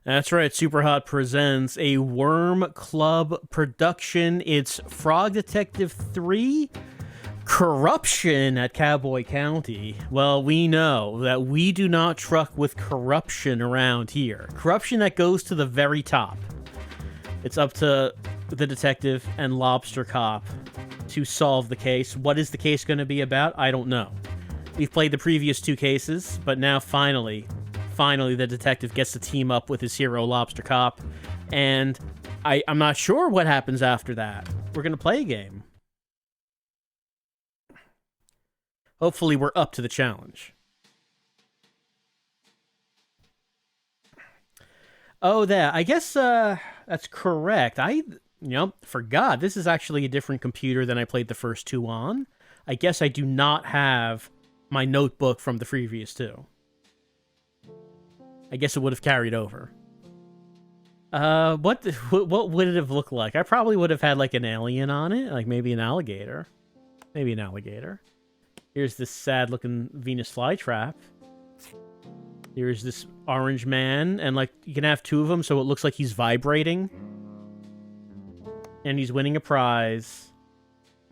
That's right, Superhot presents a Worm Club production. It's Frog Detective 3, Corruption at Cowboy County. Well, we know that we do not truck with corruption around here. Corruption that goes to the very top. It's up to the detective and Lobster Cop to solve the case. What is the case going to be about? I don't know. We've played the previous two cases, but now finally the detective gets to team up with his hero, Lobster Cop, and I'm not sure what happens after that. We're going to play a game. Hopefully we're up to the challenge. Oh, I guess that's correct. I forgot. This is actually a different computer than I played the first two on. I guess I do not have my notebook from the previous two. I guess it would have carried over. What would it have looked like? I probably would have had like an alien on it, like maybe an alligator. Maybe an alligator. Here's this sad-looking Venus flytrap. Here's this orange man, and like you can have two of them, so it looks like he's vibrating. And he's winning a prize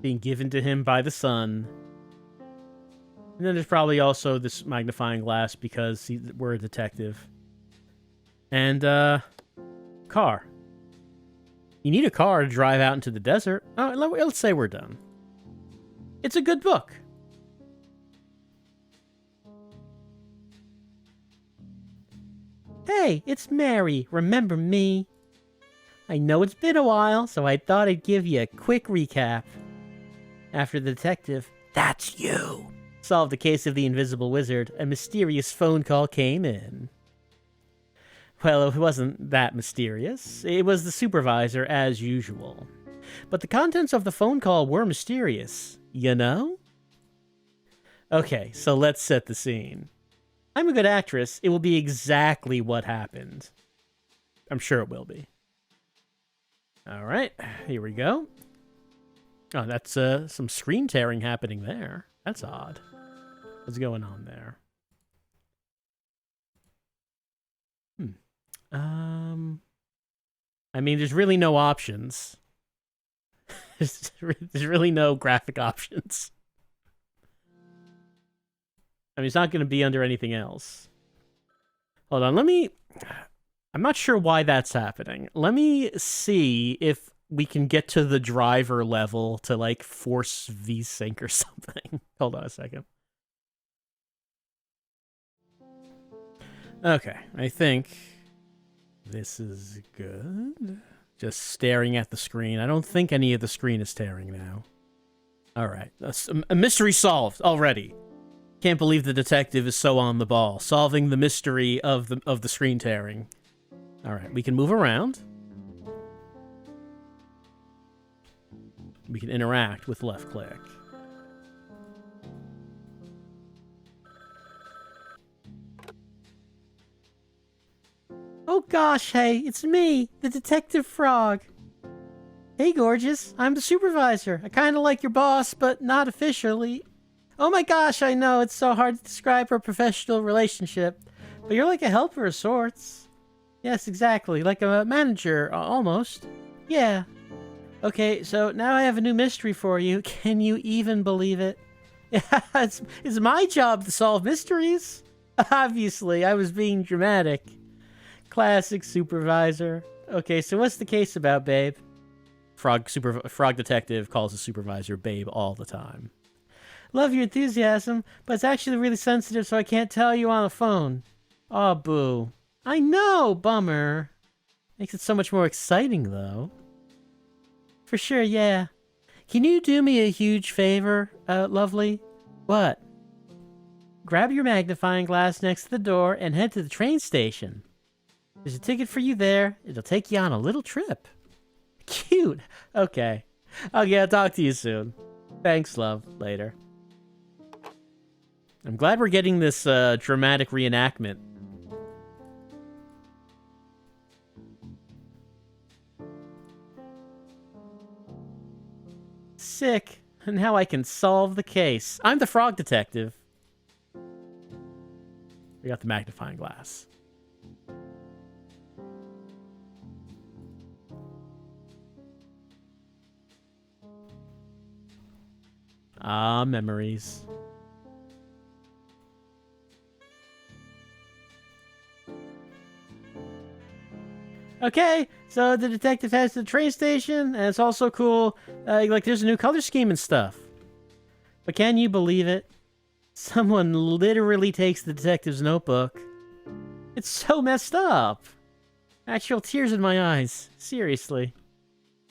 being given to him by the sun. And then there's probably also this magnifying glass because we're a detective. And, car. You need a car to drive out into the desert. Oh, let's say we're done. It's a good book. Hey, it's Mary. Remember me? I know it's been a while, so I thought I'd give you a quick recap. After the detective, that's you, solved the case of the Invisible Wizard, a mysterious phone call came in. Well, it wasn't that mysterious. It was the supervisor, as usual. But the contents of the phone call were mysterious, you know? Okay, so let's set the scene. I'm a good actress. It will be exactly what happened. I'm sure it will be. All right, here we go. Oh, that's some screen tearing happening there. That's odd. What's going on there? I mean, there's really no options. There's really no graphic options. I mean, it's not going to be under anything else. Hold on, I'm not sure why that's happening. Let me see if we can get to the driver level to, like, force VSync or something. Hold on a second. Okay, I think this is good. Just staring at the screen. I don't think any of the screen is tearing now. All right, a mystery solved already. Can't believe the detective is so on the ball, solving the mystery of the screen tearing. All right, we can move around. We can interact with left click. Oh gosh, hey, it's me, the Detective Frog. Hey, gorgeous, I'm the supervisor. I kind of like your boss, but not officially. Oh my gosh, I know, it's so hard to describe our professional relationship. But you're like a helper of sorts. Yes, exactly, like a manager, almost. Yeah. Okay, so now I have a new mystery for you. Can you even believe it? Yeah, it's my job to solve mysteries. Obviously, I was being dramatic. Classic supervisor. Okay, so what's the case about, babe? Frog detective calls the supervisor babe all the time. Love your enthusiasm, but it's actually really sensitive, so I can't tell you on the phone. Aw, boo. I know, bummer. Makes it so much more exciting, though. For sure, yeah. Can you do me a huge favor, lovely? What? Grab your magnifying glass next to the door and head to the train station. There's a ticket for you there. It'll take you on a little trip. Cute. Okay. I'll talk to you soon. Thanks, love. Later. I'm glad we're getting this dramatic reenactment. Sick. And now I can solve the case. I'm the frog detective. We got the magnifying glass. Ah, memories. Okay, so the detective heads to the train station, and it's also cool. Like, there's a new color scheme and stuff. But can you believe it? Someone literally takes the detective's notebook. It's so messed up. Actual tears in my eyes. Seriously.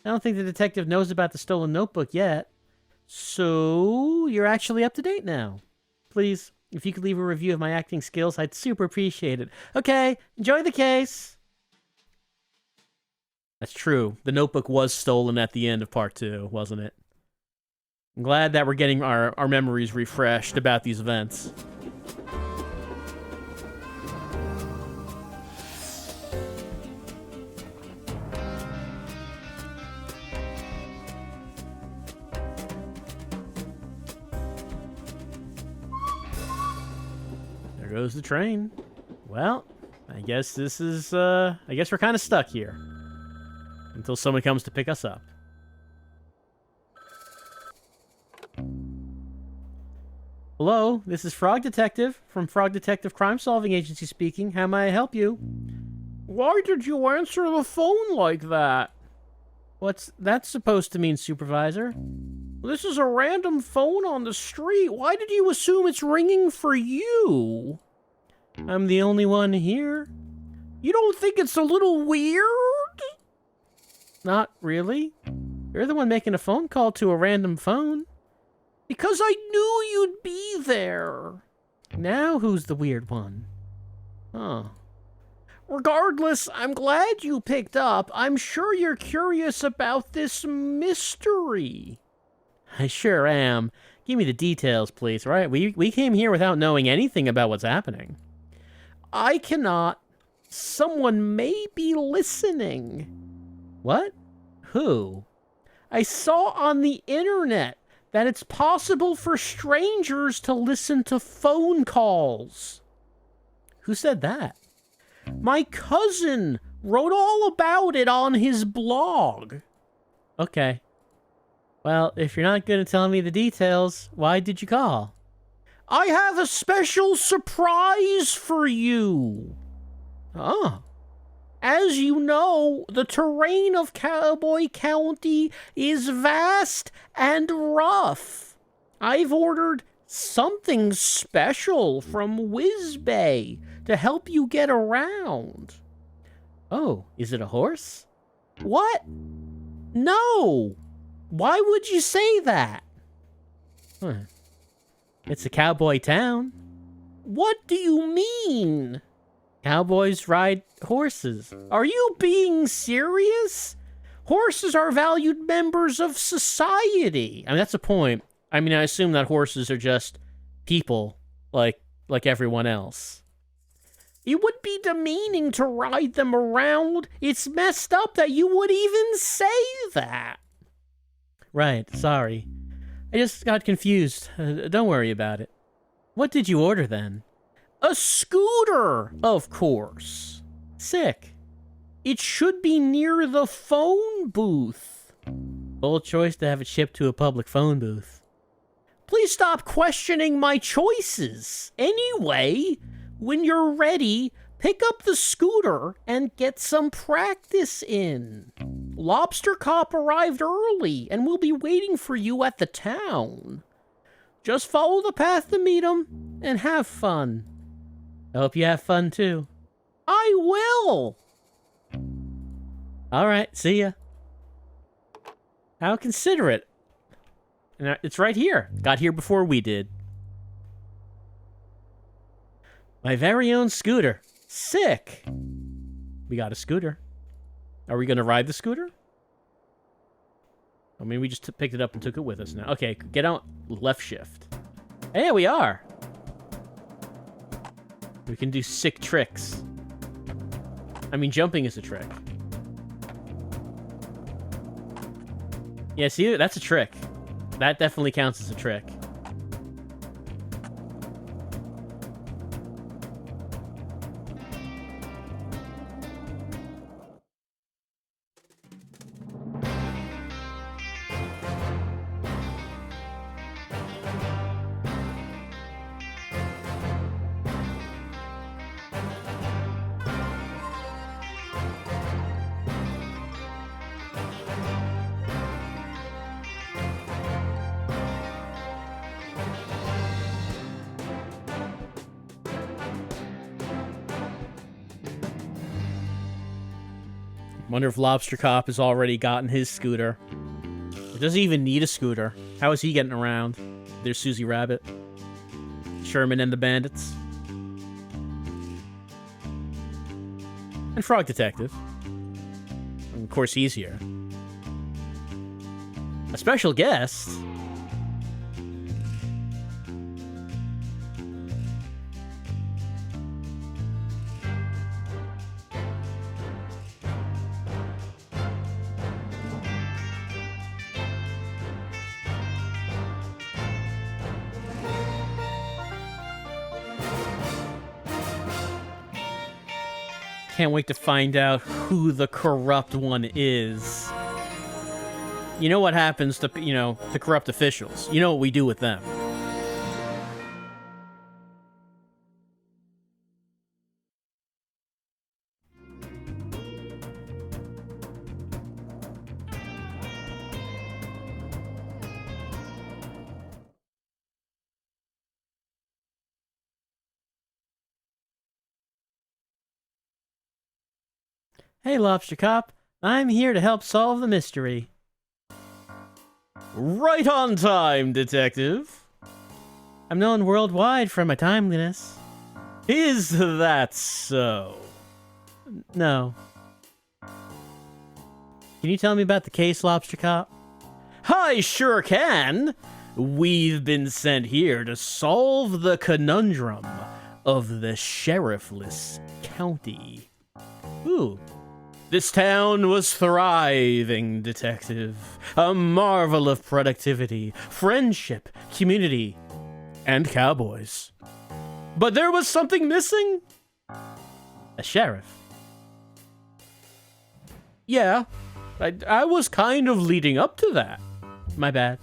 I don't think the detective knows about the stolen notebook yet. So, you're actually up to date now. Please, if you could leave a review of my acting skills, I'd super appreciate it. Okay, enjoy the case. That's true. The notebook was stolen at the end of part 2, wasn't it? I'm glad that we're getting our memories refreshed about these events. There goes the train. Well, I guess this is, I guess we're kind of stuck here. Until someone comes to pick us up. Hello, this is Frog Detective from Frog Detective Crime Solving Agency speaking. How may I help you? Why did you answer the phone like that? What's that supposed to mean, Supervisor? This is a random phone on the street. Why did you assume it's ringing for you? I'm the only one here. You don't think it's a little weird? Not really. You're the one making a phone call to a random phone. Because I knew you'd be there. Now who's the weird one? Huh. Regardless, I'm glad you picked up. I'm sure you're curious about this mystery. I sure am. Give me the details, please, right? We came here without knowing anything about what's happening. I cannot. Someone may be listening. What? Who? I saw on the internet that it's possible for strangers to listen to phone calls. Who said that? My cousin wrote all about it on his blog. Okay. Well, if you're not going to tell me the details, why did you call? I have a special surprise for you. Oh. As you know, the terrain of Cowboy County is vast and rough. I've ordered something special from Whizbay to help you get around. Oh, is it a horse? What? No! Why would you say that? Huh. It's a cowboy town. What do you mean? Cowboys ride horses. Are you being serious? Horses are valued members of society. I mean, that's the point. I mean, I assume that horses are just people, like everyone else. It would be demeaning to ride them around. It's messed up that you would even say that. Right, sorry. I just got confused. Don't worry about it. What did you order then? A scooter, of course. Sick. It should be near the phone booth. Bold choice to have it shipped to a public phone booth. Please stop questioning my choices. Anyway, when you're ready, pick up the scooter and get some practice in. Lobster Cop arrived early and will be waiting for you at the town. Just follow the path to meet him and have fun. I hope you have fun, too. I will! Alright, see ya. How considerate. And it's right here. Got here before we did. My very own scooter. Sick! We got a scooter. Are we gonna ride the scooter? I mean, we just picked it up and took it with us now. Okay, get out. Left shift. Hey, we are! We can do sick tricks. I mean, jumping is a trick. Yeah, see, that's a trick. That definitely counts as a trick. Wonder if Lobster Cop has already gotten his scooter. Does he even need a scooter? How is he getting around? There's Susie Rabbit. Sherman and the Bandits. And Frog Detective. And of course, he's here. A special guest. Can't wait to find out who the corrupt one is. You know what happens to, to corrupt officials. You know what we do with them. Hey, Lobster Cop. I'm here to help solve the mystery. Right on time, Detective. I'm known worldwide for my timeliness. Is that so? No. Can you tell me about the case, Lobster Cop? I sure can. We've been sent here to solve the conundrum of the sheriffless county. Ooh. This town was thriving, Detective. A marvel of productivity, friendship, community, and cowboys. But there was something missing. A sheriff. Yeah, I was kind of leading up to that. My bad.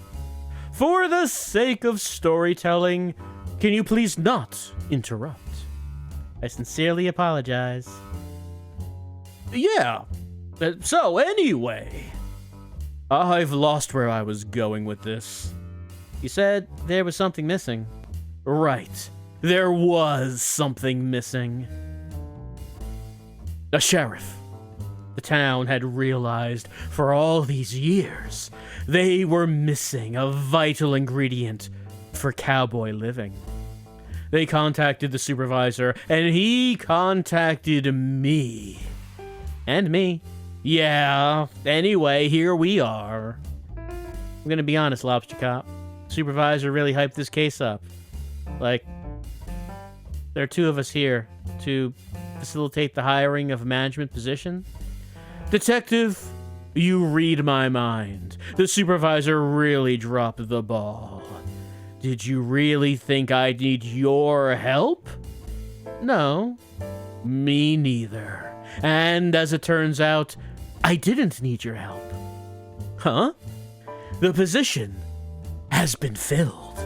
For the sake of storytelling, can you please not interrupt? I sincerely apologize. Yeah. So anyway, I've lost where I was going with this. You said there was something missing. Right. There was something missing. A sheriff. The town had realized for all these years they were missing a vital ingredient for cowboy living. They contacted the supervisor, and he contacted me. And me. Yeah, anyway, here we are. I'm gonna be honest, Lobster Cop. Supervisor really hyped this case up. Like, there are two of us here to facilitate the hiring of a management position. Detective, you read my mind. The supervisor really dropped the ball. Did you really think I'd need your help? No. Me neither. And as it turns out, I didn't need your help. Huh? The position has been filled.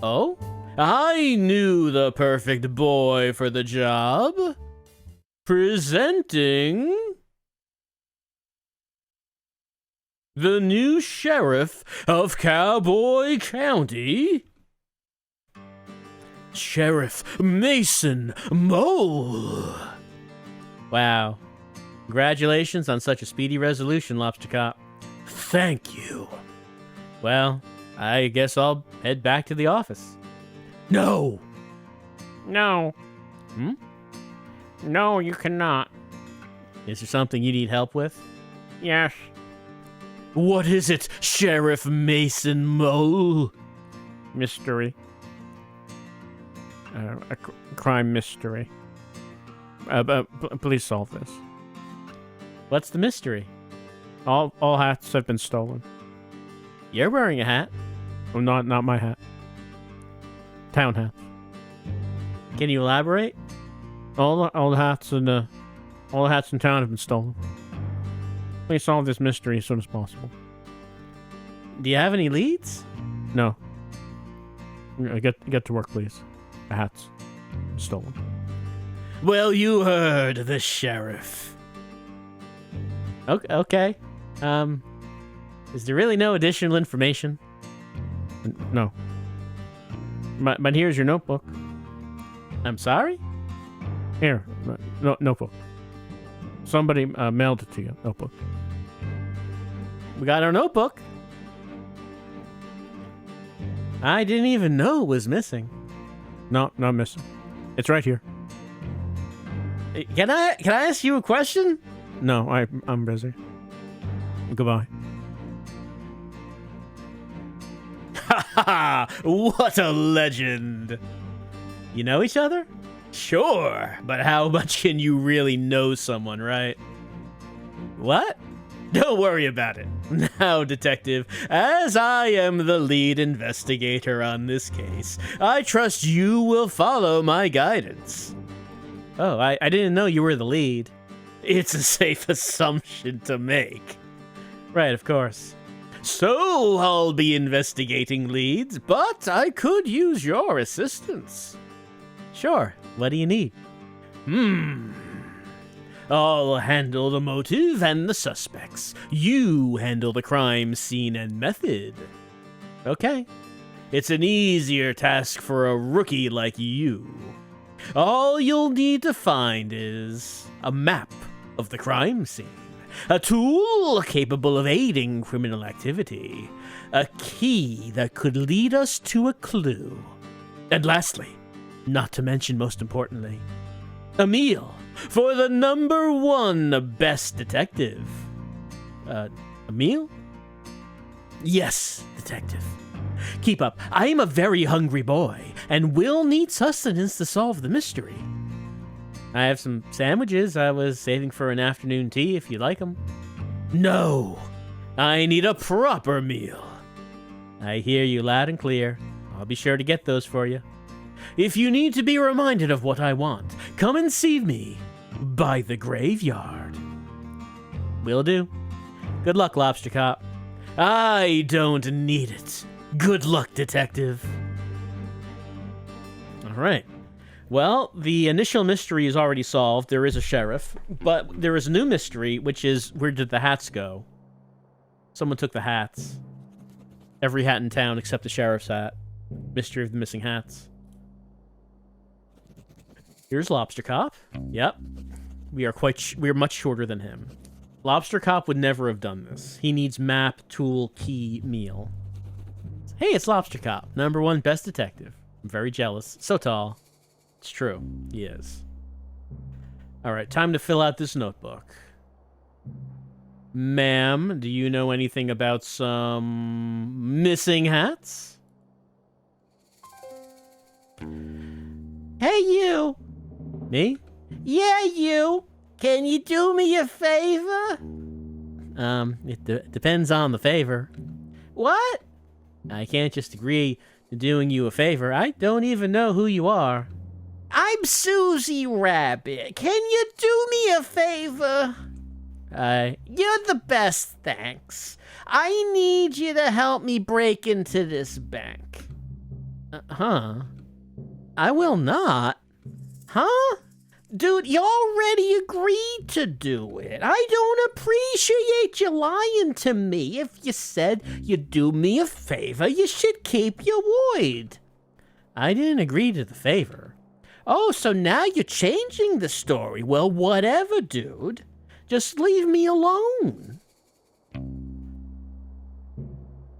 Oh? I knew the perfect boy for the job. Presenting the new sheriff of Cowboy County, Sheriff Mason Mole. Wow. Congratulations on such a speedy resolution, Lobster Cop. Thank you. Well, I guess I'll head back to the office. No. No. Hmm? No, you cannot. Is there something you need help with? Yes. What is it, Sheriff Mason Mole? Mystery. A crime mystery. Please solve this. What's the mystery? All hats have been stolen. You're wearing a hat. Well, not my hat. Town hat. Can you elaborate? All the hats in town have been stolen. Please solve this mystery as soon as possible. Do you have any leads? No. Get to work, please. The hat's stolen. Well, you heard the sheriff. Okay. Is there really no additional information? No. But here's your notebook. I'm sorry? Here, notebook. Somebody mailed it to you. Notebook. We got our notebook. I didn't even know it was missing. No, not missing. It's right here. Can I ask you a question? No, I'm busy. Goodbye. Ha ha! What a legend! You know each other? Sure, but how much can you really know someone, right? What? Don't worry about it. Now, detective, as I am the lead investigator on this case, I trust you will follow my guidance. Oh, I didn't know you were the lead. It's a safe assumption to make. Right, of course. So, I'll be investigating leads, but I could use your assistance. Sure, what do you need? I'll handle the motive and the suspects. You handle the crime scene and method. Okay. It's an easier task for a rookie like you. All you'll need to find is a map of the crime scene, a tool capable of aiding criminal activity, a key that could lead us to a clue, and lastly, not to mention most importantly, a meal for the #1 best detective. A meal? Yes, detective. Keep up. I am a very hungry boy, and will need sustenance to solve the mystery. I have some sandwiches I was saving for an afternoon tea if you like them. No, I need a proper meal. I hear you loud and clear. I'll be sure to get those for you. If you need to be reminded of what I want, come and see me by the graveyard. Will do. Good luck, Lobster Cop. I don't need it. Good luck, detective. All right. Well, the initial mystery is already solved. There is a sheriff, but there is a new mystery, which is, where did the hats go? Someone took the hats. Every hat in town except the sheriff's hat. Mystery of the missing hats. Here's Lobster Cop. Yep. We are much shorter than him. Lobster Cop would never have done this. He needs map, tool, key, meal. Hey, it's Lobster Cop, #1 best detective. I'm very jealous. So tall. It's true. He is. All right, time to fill out this notebook. Ma'am, do you know anything about some missing hats? Hey, you. Me? Yeah, you. Can you do me a favor? It depends on the favor. What? I can't just agree to doing you a favor. I don't even know who you are. I'm Susie Rabbit. Can you do me a favor? You're the best, thanks. I need you to help me break into this bank. I will not. Huh? Dude, you already agreed to do it. I don't appreciate you lying to me. If you said you'd do me a favor, you should keep your word. I didn't agree to the favor. Oh, so now you're changing the story. Well, whatever, dude. Just leave me alone.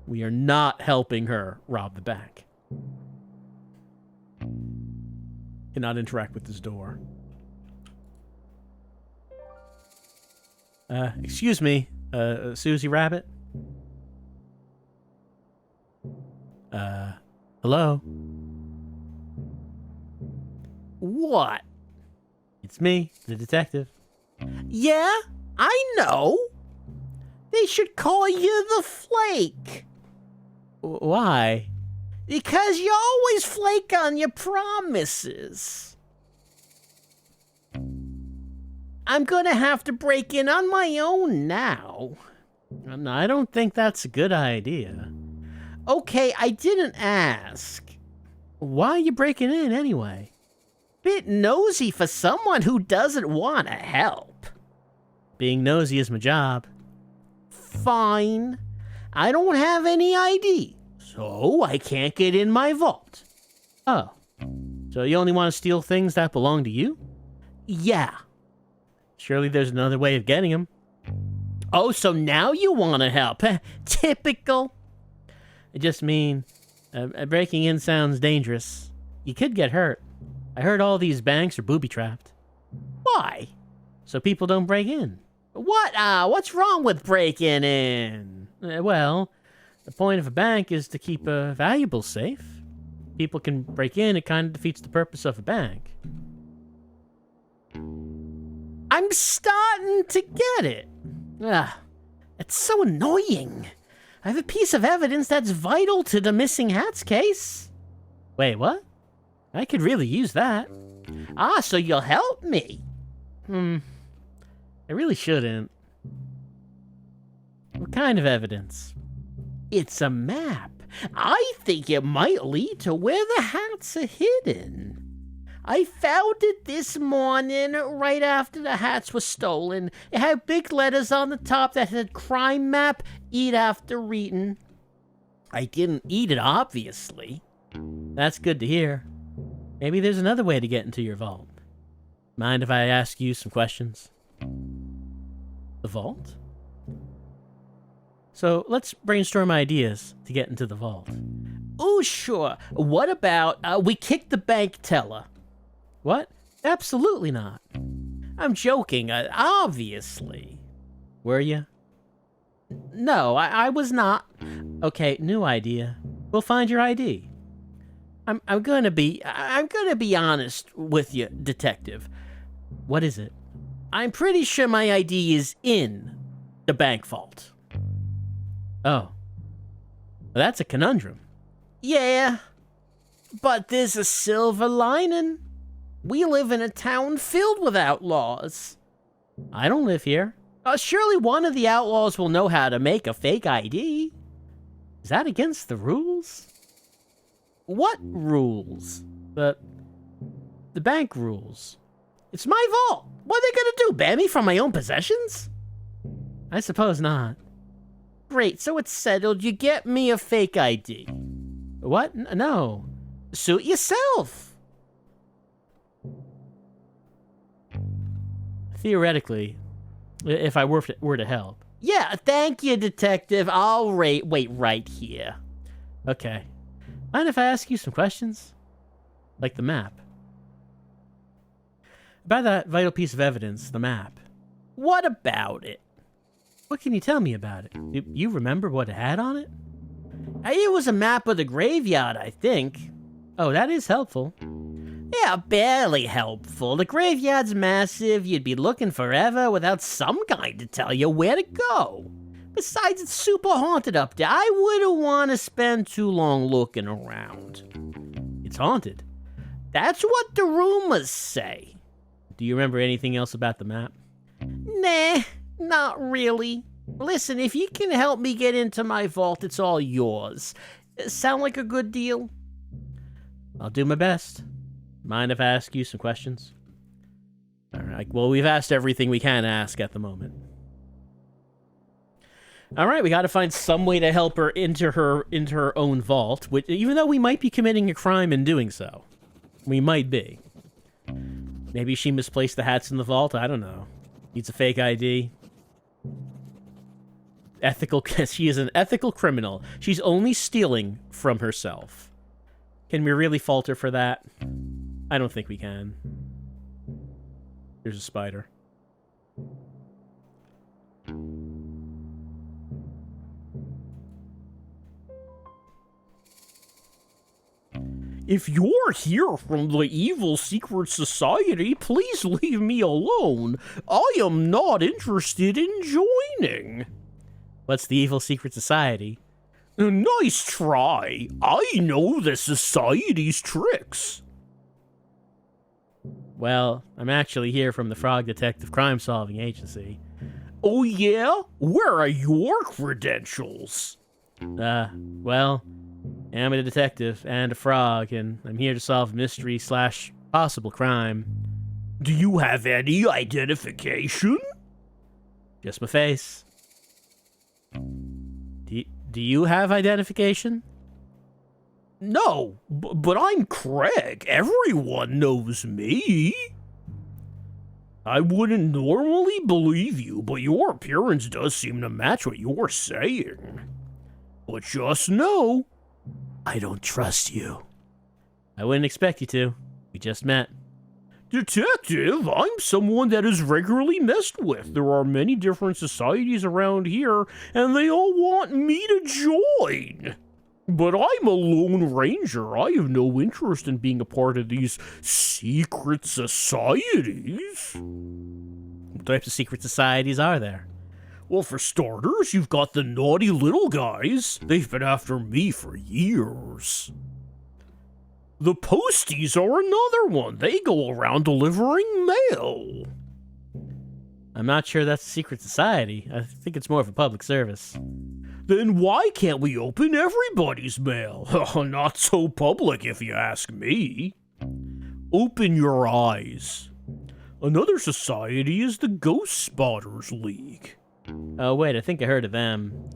We are not helping her rob the bank. Cannot interact with this door. Excuse me, Susie Rabbit? Hello? What? It's me, the detective. Yeah, I know. They should call you the Flake. Why? Because you always flake on your promises. I'm gonna have to break in on my own now. I don't think that's a good idea. Okay, I didn't ask. Why are you breaking in anyway? Bit nosy for someone who doesn't want to help. Being nosy is my job. Fine. I don't have any ID, so I can't get in my vault. Oh. So you only want to steal things that belong to you? Yeah. Surely there's another way of getting him. Oh, so now you want to help. Typical. I just mean, breaking in sounds dangerous. You could get hurt. I heard all these banks are booby-trapped. Why? So people don't break in. What? What's wrong with breaking in? Well, the point of a bank is to keep valuables safe. People can break in, it kind of defeats the purpose of a bank. I'm starting to get it. It's so annoying. I have a piece of evidence that's vital to the missing hats case. Wait, what? I could really use that. So you'll help me? I really shouldn't. What kind of evidence? It's a map. I think it might lead to where the hats are hidden. I found it this morning right after the hats were stolen. It had big letters on the top that said crime map, eat after eating. I didn't eat it, obviously. That's good to hear. Maybe there's another way to get into your vault. Mind if I ask you some questions? The vault? So let's brainstorm ideas to get into the vault. Oh, sure. What about we kick the bank teller? What? Absolutely not. I'm joking, obviously. Were you? No, I was not. Okay, new idea. We'll find your ID. I'm gonna be honest with you, detective. What is it? I'm pretty sure my ID is in the bank vault. Oh. Well, that's a conundrum. Yeah, but there's a silver lining. We live in a town filled with outlaws. I don't live here. Surely one of the outlaws will know how to make a fake ID. Is that against the rules? What rules? The bank rules. It's my vault. What are they gonna do, ban me from my own possessions? I suppose not. Great, so it's settled. You get me a fake ID. What? No. Suit yourself. Theoretically, if I were to help. Yeah, thank you, detective. I'll wait right here. Okay. Mind if I ask you some questions? Like the map. About that vital piece of evidence, the map. What about it? What can you tell me about it? You remember what it had on it? It was a map of the graveyard, I think. Oh, that is helpful. Yeah, barely helpful. The graveyard's massive. You'd be looking forever without some guide to tell you where to go. Besides, it's super haunted up there. I wouldn't want to spend too long looking around. It's haunted. That's what the rumors say. Do you remember anything else about the map? Nah, not really. Listen, if you can help me get into my vault, it's all yours. Sound like a good deal? I'll do my best. Mind if I ask you some questions? All right, well, we've asked everything we can ask at the moment. All right, we got to find some way to help her into her own vault, which, even though we might be committing a crime in doing so. We might be. Maybe she misplaced the hats in the vault, I don't know. Needs a fake ID. She is an ethical criminal. She's only stealing from herself. Can we really fault her for that? I don't think we can. There's a spider. If you're here from the Evil Secret Society, please leave me alone. I am not interested in joining. What's the Evil Secret Society? Nice try. I know the Society's tricks. Well, I'm actually here from the Frog Detective Crime Solving Agency. Oh yeah? Where are your credentials? Well, I'm a detective and a frog, and I'm here to solve mystery / possible crime. Do you have any identification? Just my face. Do you have identification? No, but I'm Craig. Everyone knows me. I wouldn't normally believe you, but your appearance does seem to match what you're saying. But just know, I don't trust you. I wouldn't expect you to. We just met. Detective, I'm someone that is regularly messed with. There are many different societies around here, and they all want me to join. But I'm a lone ranger. I have no interest in being a part of these secret societies. What types of secret societies are there? Well, for starters, you've got the naughty little guys. They've been after me for years. The posties are another one. They go around delivering mail. I'm not sure that's a secret society. I think it's more of a public service. Then why can't we open everybody's mail? Not so public, if you ask me. Open your eyes. Another society is the Ghost Spotters League. Oh, wait, I think I heard of them.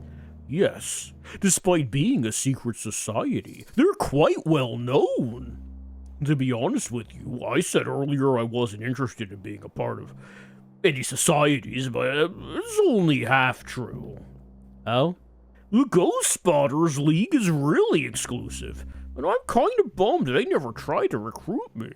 Yes, despite being a secret society, they're quite well known. To be honest with you, I said earlier I wasn't interested in being a part of any societies, but it's only half true. Oh? The Ghost Spotters League is really exclusive, and I'm kind of bummed they never tried to recruit me.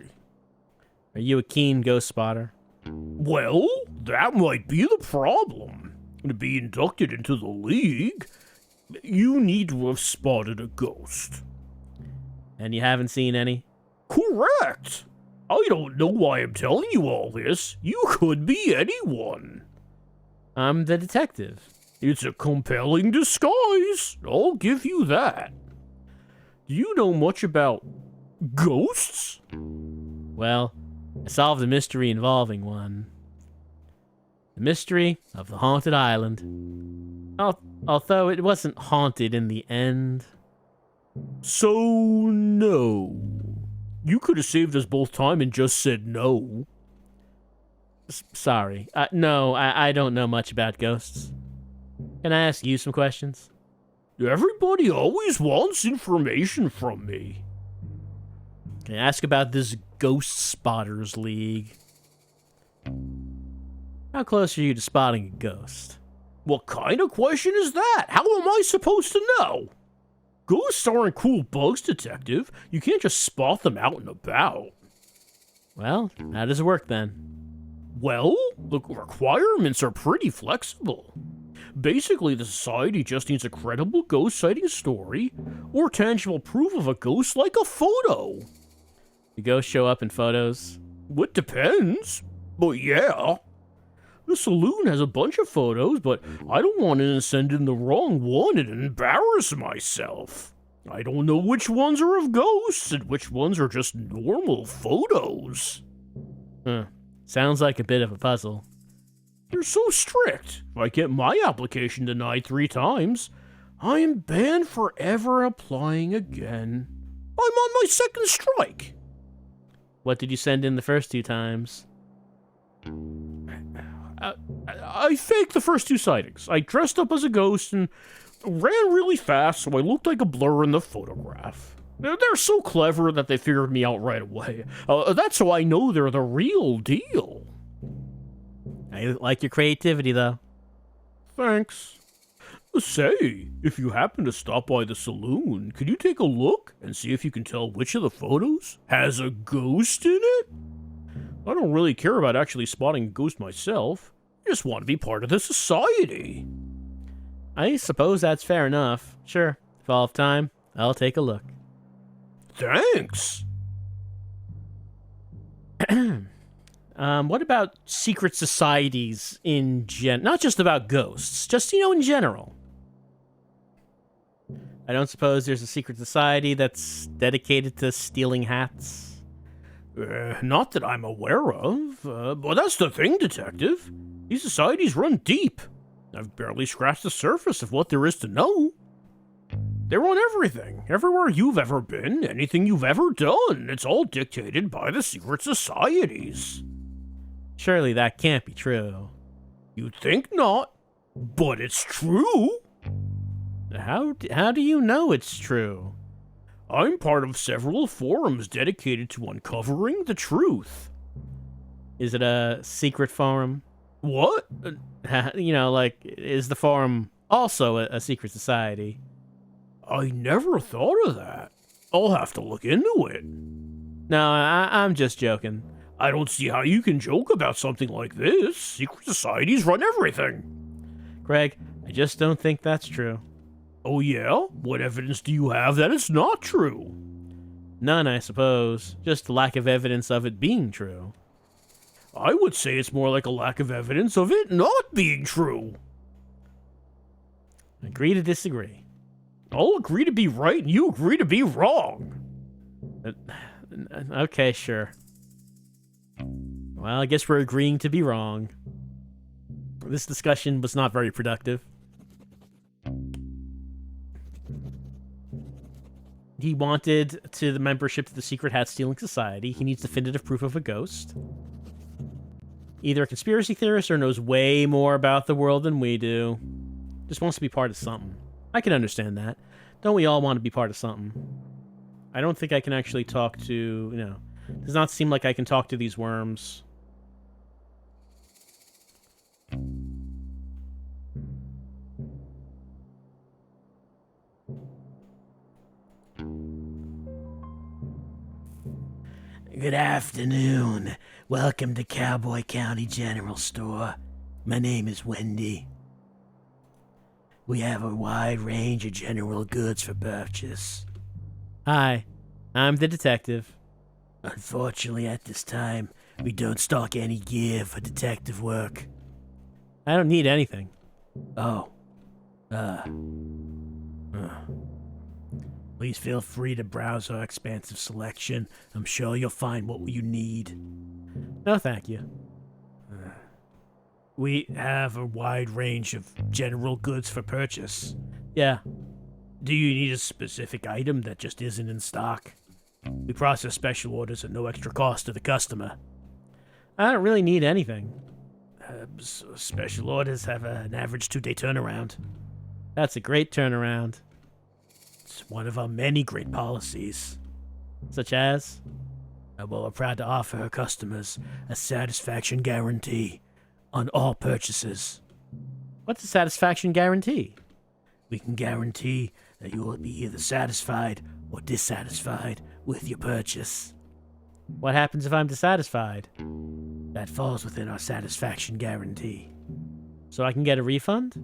Are you a keen ghost spotter? Well, that might be the problem. To be inducted into the league, you need to have spotted a ghost. And you haven't seen any? Correct! I don't know why I'm telling you all this. You could be anyone. I'm the detective. It's a compelling disguise. I'll give you that. Do you know much about ghosts? Well, I solved a mystery involving one. The mystery of the haunted island. Although it wasn't haunted in the end. So, no. You could have saved us both time and just said no. Sorry. No, I don't know much about ghosts. Can I ask you some questions? Everybody always wants information from me. Can I ask about this Ghost Spotters League? How close are you to spotting a ghost? What kind of question is that? How am I supposed to know? Ghosts aren't cool bugs, Detective. You can't just spot them out and about. Well, how does it work then? Well, the requirements are pretty flexible. Basically, the society just needs a credible ghost sighting story or tangible proof of a ghost like a photo. Do ghosts show up in photos? It depends, but yeah. The saloon has a bunch of photos, but I don't want to send in the wrong one and embarrass myself. I don't know which ones are of ghosts and which ones are just normal photos. Sounds like a bit of a puzzle. You're so strict. If I get my application denied 3 times, I am banned forever applying again. I'm on my 2nd strike. What did you send in the first 2 times? I faked the first 2 sightings. I dressed up as a ghost and ran really fast so I looked like a blur in the photograph. They're so clever that they figured me out right away. That's how I know they're the real deal. I like your creativity, though. Thanks. Say, if you happen to stop by the saloon, could you take a look and see if you can tell which of the photos has a ghost in it? I don't really care about actually spotting a ghost myself. I just want to be part of the society. I suppose that's fair enough. Sure, if I'll have time, I'll take a look. Thanks. What about secret societies in not just about ghosts, just, in general? I don't suppose there's a secret society that's dedicated to stealing hats? Not that I'm aware of. But that's the thing, Detective. These societies run deep. I've barely scratched the surface of what there is to know. They run everything. Everywhere you've ever been, anything you've ever done. It's all dictated by the secret societies. Surely that can't be true. You'd think not, but it's true. How do you know it's true? I'm part of several forums dedicated to uncovering the truth. Is it a secret forum? What? Is the forum also a secret society? I never thought of that. I'll have to look into it. No, I'm just joking. I don't see how you can joke about something like this. Secret societies run everything. Greg, I just don't think that's true. Oh yeah? What evidence do you have that it's not true? None, I suppose. Just a lack of evidence of it being true. I would say it's more like a lack of evidence of it not being true. Agree to disagree. I'll agree to be right and you agree to be wrong. Okay, sure. Well, I guess we're agreeing to be wrong. This discussion was not very productive. He wanted to the membership to the Secret Hat Stealing Society. He needs definitive proof of a ghost. Either a conspiracy theorist or knows way more about the world than we do. Just wants to be part of something. I can understand that. Don't we all want to be part of something? I don't think I can actually talk to, does not seem like I can talk to these worms. Good afternoon. Welcome to Cowboy County General Store. My name is Wendy. We have a wide range of general goods for purchase. Hi, I'm the detective. Unfortunately, at this time, we don't stock any gear for detective work. I don't need anything. Oh. Please feel free to browse our expansive selection. I'm sure you'll find what you need. No, thank you. We have a wide range of general goods for purchase. Yeah. Do you need a specific item that just isn't in stock? We process special orders at no extra cost to the customer. I don't really need anything. Special orders have an average 2-day turnaround. That's a great turnaround. It's one of our many great policies. Such as? Well, we're proud to offer our customers a satisfaction guarantee on all purchases. What's a satisfaction guarantee? We can guarantee that you will be either satisfied or dissatisfied with your purchase. What happens if I'm dissatisfied? That falls within our satisfaction guarantee. So I can get a refund?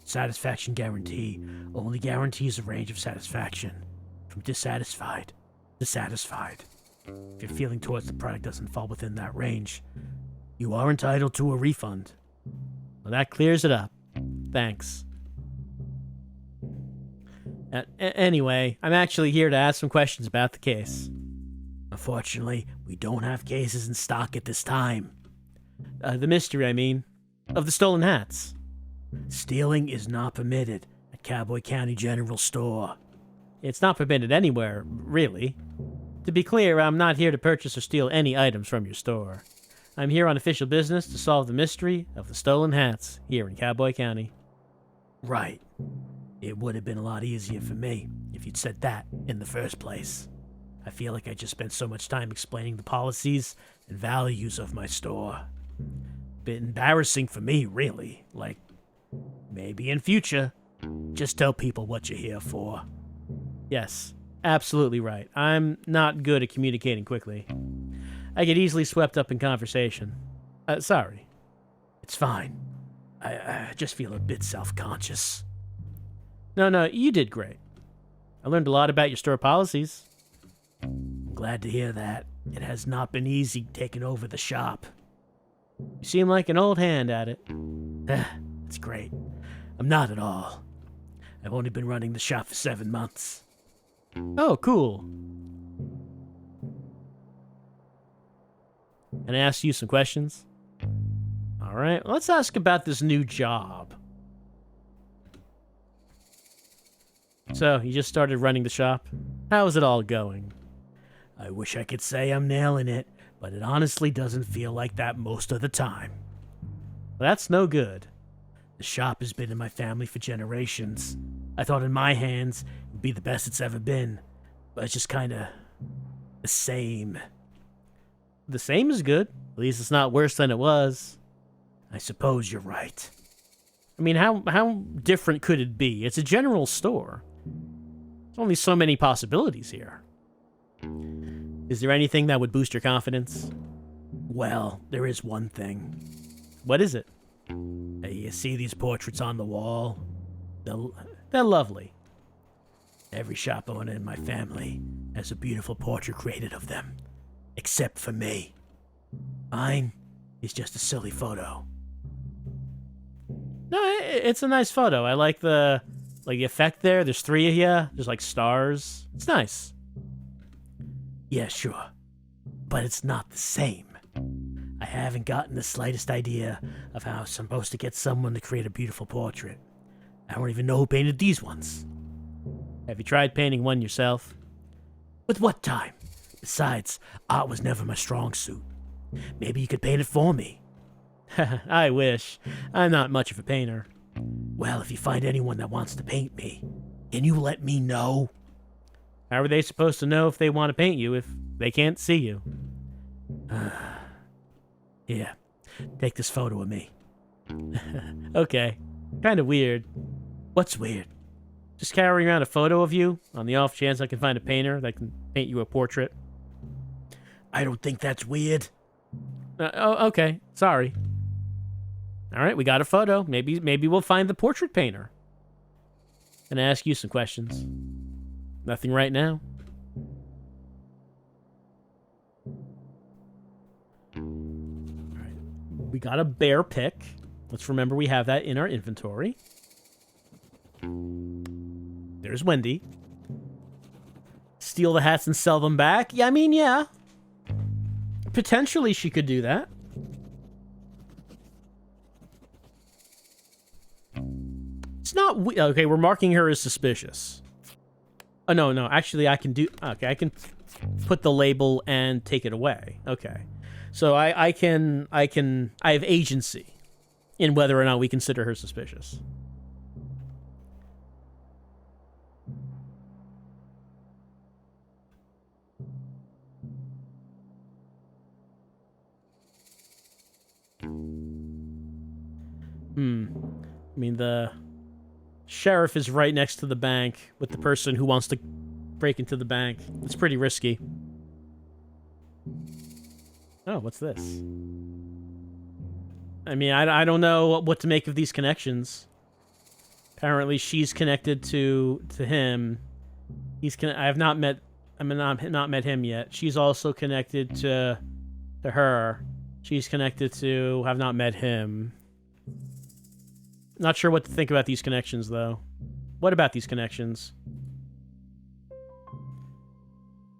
Satisfaction guarantee only guarantees a range of satisfaction, from dissatisfied to satisfied. If your feeling towards the product doesn't fall within that range, you are entitled to a refund. Well, that clears it up. Thanks. Anyway, I'm actually here to ask some questions about the case. Unfortunately, we don't have cases in stock at this time. The mystery, I mean, of the stolen hats. Stealing is not permitted at Cowboy County General Store. It's not permitted anywhere, really. To be clear, I'm not here to purchase or steal any items from your store. I'm here on official business to solve the mystery of the stolen hats here in Cowboy County. Right. It would have been a lot easier for me if you'd said that in the first place. I feel like I just spent so much time explaining the policies and values of my store. Bit embarrassing for me, really. Like, maybe in future, just tell people what you're here for. Yes, absolutely right. I'm not good at communicating quickly. I get easily swept up in conversation. Sorry. It's fine. I just feel a bit self-conscious. No, you did great. I learned a lot about your store policies. I'm glad to hear that. It has not been easy taking over the shop. You seem like an old hand at it. It's great. I'm not at all. I've only been running the shop for 7 months. Oh, cool. Can I ask you some questions? All right, let's ask about this new job. So, you just started running the shop? How is it all going? I wish I could say I'm nailing it, but it honestly doesn't feel like that most of the time. Well, that's no good. The shop has been in my family for generations. I thought in my hands it would be the best it's ever been, but it's just kinda the same. the same is good. At least it's not worse than it was. I suppose you're right. I mean, how different could it be? It's a general store. There's only so many possibilities here. Is there anything that would boost your confidence? Well, there is one thing. What is it? Hey, you see these portraits on the wall? They're lovely. Every shop owner in my family has a beautiful portrait created of them. Except for me. Mine is just a silly photo. No, it's a nice photo. I like the effect there. There's 3 of you. There's like stars. It's nice. Yeah, sure. But it's not the same. I haven't gotten the slightest idea of how I'm supposed to get someone to create a beautiful portrait. I don't even know who painted these ones. Have you tried painting one yourself? With what time? Besides, art was never my strong suit. Maybe you could paint it for me. I wish. I'm not much of a painter. Well, if you find anyone that wants to paint me, can you let me know? How are they supposed to know if they want to paint you if they can't see you? Here, take this photo of me. Okay. Kind of weird. What's weird? Just carrying around a photo of you on the off chance I can find a painter that can paint you a portrait. I don't think that's weird. Okay. Sorry. All right, we got a photo. Maybe we'll find the portrait painter. And ask you some questions. Nothing right now. All right. We got a bear pick. Let's remember we have that in our inventory. There's Wendy. Steal the hats and sell them back? Yeah, I mean, yeah. Potentially she could do that. It's not... Okay, we're marking her as suspicious. Oh, no. Actually, I can do... Okay, I can put the label and take it away. Okay. So I have agency in whether or not we consider her suspicious. I mean, the sheriff is right next to the bank with the person who wants to break into the bank. It's pretty risky. Oh, what's this? I mean, I don't know what to make of these connections. Apparently, she's connected to him. I have not met him yet. She's also connected to her. She's connected to... have not met him. Not sure what to think about these connections, though. What about these connections?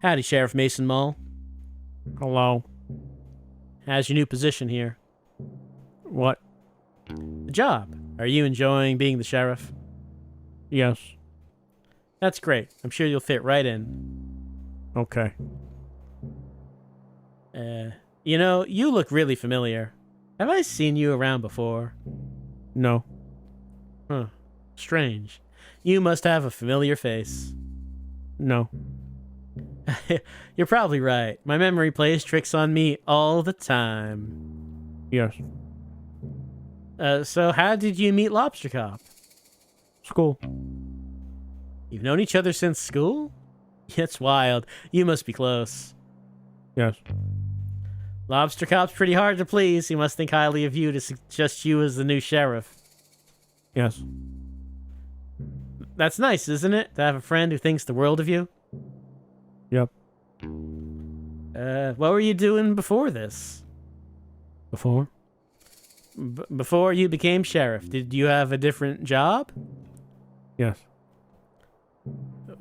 Howdy, Sheriff Mason Mull. Hello. How's your new position here? What? The job. Are you enjoying being the sheriff? Yes. That's great. I'm sure you'll fit right in. Okay. You know, you look really familiar. Have I seen you around before? No. Huh. Strange. You must have a familiar face. No. You're probably right. My memory plays tricks on me all the time. Yes. So how did you meet Lobster Cop? School. You've known each other since school? It's wild. You must be close. Yes. Lobster Cop's pretty hard to please. He must think highly of you to suggest you as the new sheriff. Yes. That's nice, isn't it? To have a friend who thinks the world of you? Yep. What were you doing before this? Before? Before you became sheriff, did you have a different job? Yes.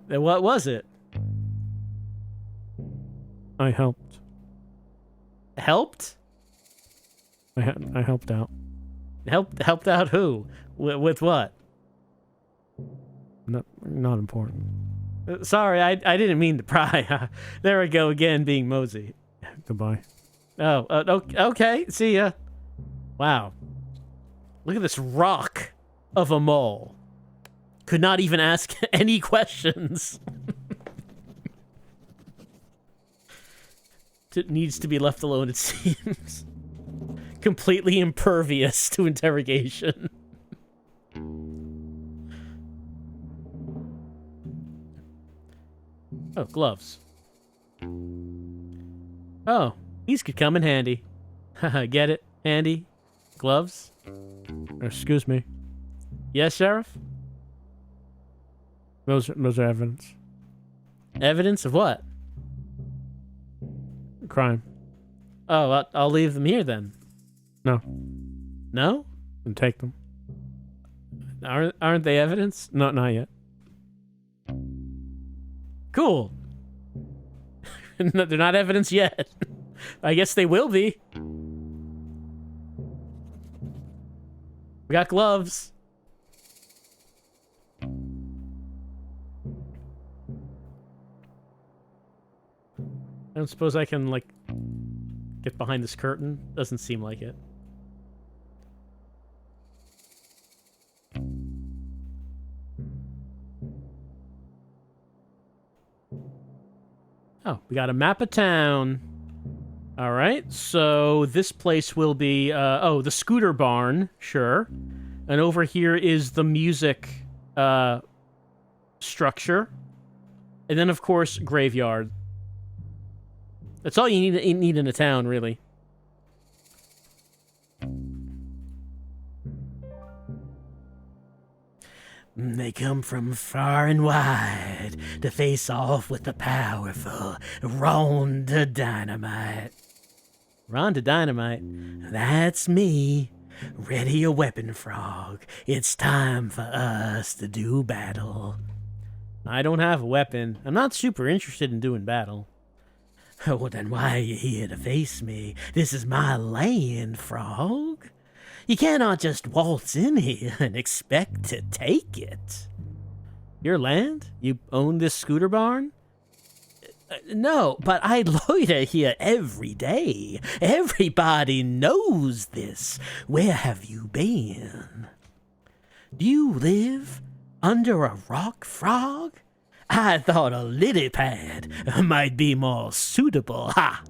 What was it? I helped. Helped? I helped out. Helped out who? With what? Not important. Sorry, I didn't mean to pry. There we go again, being mosey. Goodbye. Oh, okay. See ya. Wow. Look at this rock of a mole. Could not even ask any questions. needs to be left alone, it seems. Completely impervious to interrogation. Oh, gloves. Oh, these could come in handy. Haha, get it? Handy? Gloves? Excuse me. Yes, Sheriff? Those are evidence. Evidence of what? Crime. Oh, I'll leave them here then. No. No? And take them. Aren't they evidence? No, not yet. Cool. No, they're not evidence yet. I guess they will be. We got gloves. I don't suppose I can, like, get behind this curtain? Doesn't seem like it. Oh, we got a map of town. All right, so this place will be, the scooter barn, sure. And over here is the music structure. And then, of course, graveyard. That's all you need in a town, really. They come from far and wide to face off with the powerful Rhonda Dynamite. Rhonda Dynamite? That's me. Ready a weapon, Frog. It's time for us to do battle. I don't have a weapon. I'm not super interested in doing battle. Well, then why are you here to face me? This is my land, Frog. You cannot just waltz in here and expect to take it. Your land? You own this scooter barn? No, but I loiter here every day. Everybody knows this. Where have you been? Do you live under a rock, Frog? I thought a lily pad might be more suitable. Ha!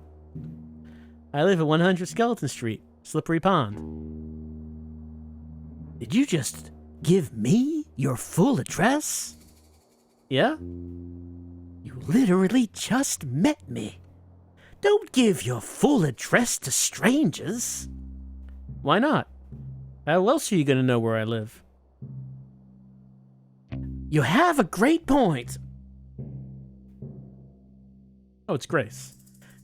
I live at 100 Skeleton Street, Slippery Pond. Did you just give me your full address? Yeah? You literally just met me. Don't give your full address to strangers. Why not? How else are you going to know where I live? You have a great point. Oh, it's Grace.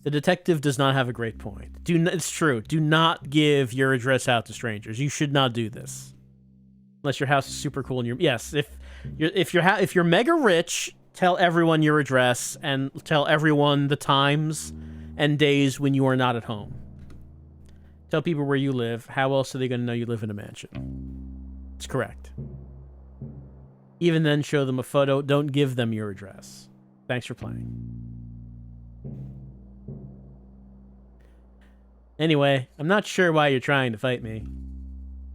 The detective does not have a great point. It's true. Do not give your address out to strangers. You should not do this. Unless your house is super cool and if you're mega rich, tell everyone your address and tell everyone the times and days when you are not at home. Tell people where you live. How else are they going to know you live in a mansion? It's correct. Even then, show them a photo. Don't give them your address. Thanks for playing. Anyway, I'm not sure why you're trying to fight me.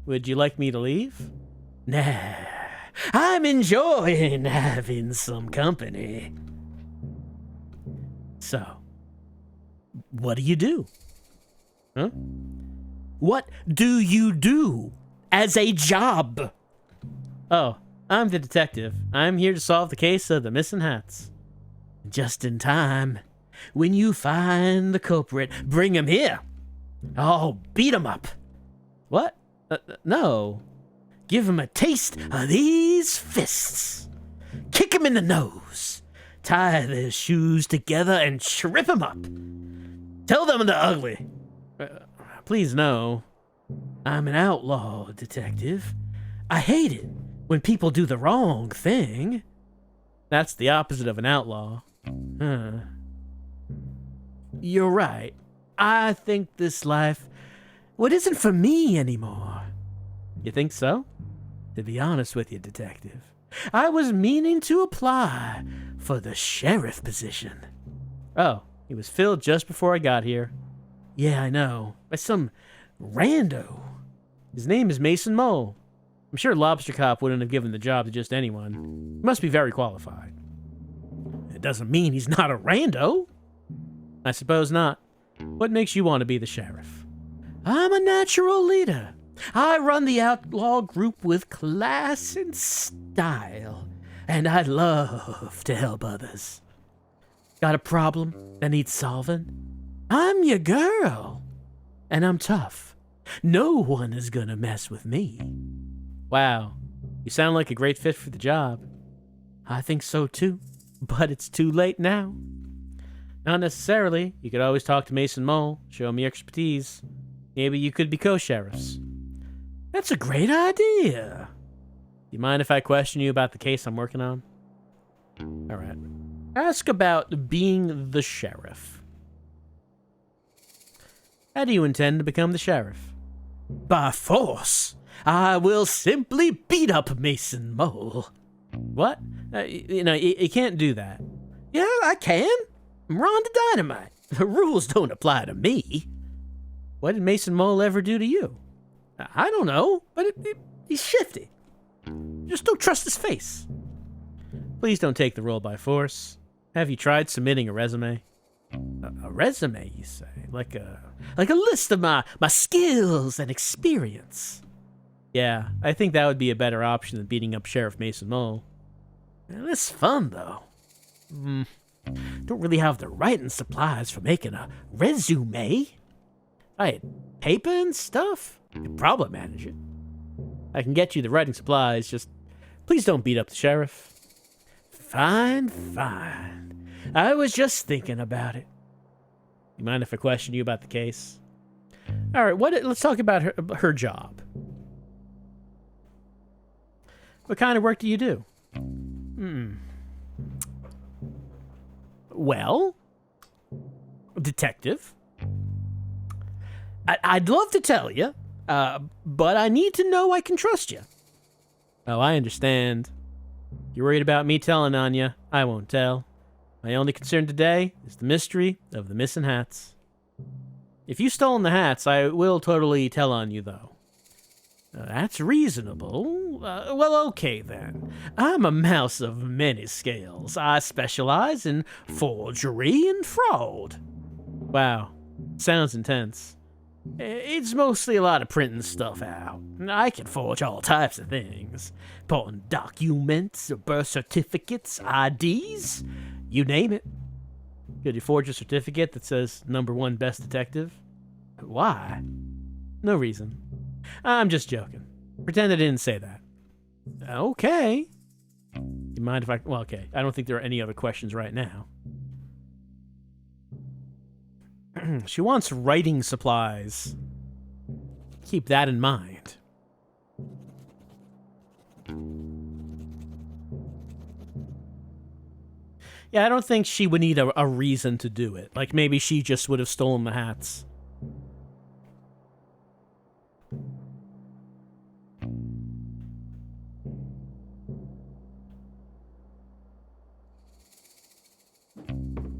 Would you like me to leave? Nah, I'm enjoying having some company. So, what do you do? Huh? What do you do as a job? Oh, I'm the detective. I'm here to solve the case of the missing hats. Just in time. When you find the culprit, bring him here. I'll beat him up. What? No. Give him a taste of these fists. Kick him in the nose. Tie their shoes together and trip him up. Tell them they're ugly. Please no. I'm an outlaw, detective. I hate it when people do the wrong thing. That's the opposite of an outlaw. Huh. You're right. I think this life, isn't for me anymore. You think so? To be honest with you, detective, I was meaning to apply for the sheriff position. Oh, he was filled just before I got here. Yeah, I know. By some rando. His name is Mason Mole. I'm sure Lobster Cop wouldn't have given the job to just anyone. He must be very qualified. It doesn't mean he's not a rando. I suppose not. What makes you want to be the sheriff? I'm a natural leader. I run the outlaw group with class and style, and I love to help others. Got a problem that needs solving? I'm your girl, and I'm tough. No one is gonna mess with me. Wow, you sound like a great fit for the job. I think so too, but it's too late now. Not necessarily. You could always talk to Mason Mole, show him your expertise. Maybe you could be co-sheriffs. That's a great idea. You mind if I question you about the case I'm working on? All right. Ask about being the sheriff. How do you intend to become the sheriff? By force. I will simply beat up Mason Mole. What? You can't do that. Yeah, I can. I'm Ron the Dynamite. The rules don't apply to me. What did Mason Mole ever do to you? I don't know, but he's shifty. Just don't trust his face. Please don't take the role by force. Have you tried submitting a resume? A resume, you say? Like a list of my skills and experience. Yeah, I think that would be a better option than beating up Sheriff Mason Mole. It's fun, though. Don't really have the writing supplies for making a resume. I had paper and stuff. I could probably manage it. I can get you the writing supplies, just please don't beat up the sheriff. Fine. I was just thinking about it. You mind if I question you about the case? All right, let's talk about her job. What kind of work do you do? Well, detective. I'd love to tell you, but I need to know I can trust you. Oh, I understand. You're worried about me telling on you. I won't tell. My only concern today is the mystery of the missing hats. If you've stolen the hats, I will totally tell on you, though. That's reasonable. Well, okay, then. I'm a mouse of many scales. I specialize in forgery and fraud. Wow, sounds intense. It's mostly a lot of printing stuff out. I can forge all types of things. Important documents, birth certificates, IDs, you name it. Could you forge a certificate that says #1 best detective? Why? No reason. I'm just joking. Pretend I didn't say that. Okay. You mind if well, okay. I don't think there are any other questions right now. She wants writing supplies. Keep that in mind. Yeah, I don't think she would need a reason to do it. Like, maybe she just would have stolen the hats.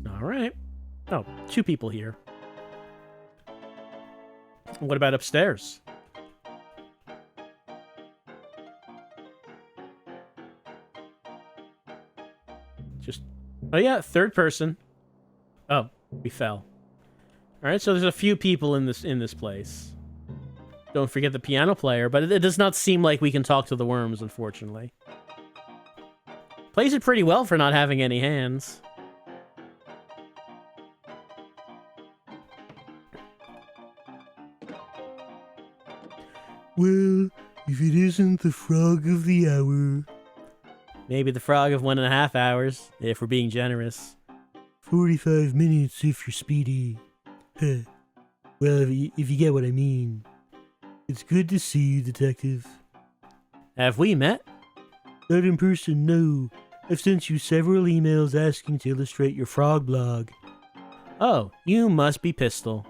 All right. Oh, 2 people here. What about upstairs? Oh yeah, 3rd person. Oh, we fell. All right, so there's a few people in this place. Don't forget the piano player, but it does not seem like we can talk to the worms, unfortunately. Plays it pretty well for not having any hands. Well, if it isn't the frog of the hour. Maybe the frog of 1.5 hours, if we're being generous. 45 minutes if you're speedy. Well, if you get what I mean. It's good to see you, detective. Have we met? Not in person, no. I've sent you several emails asking to illustrate your frog blog. Oh, you must be Pistol.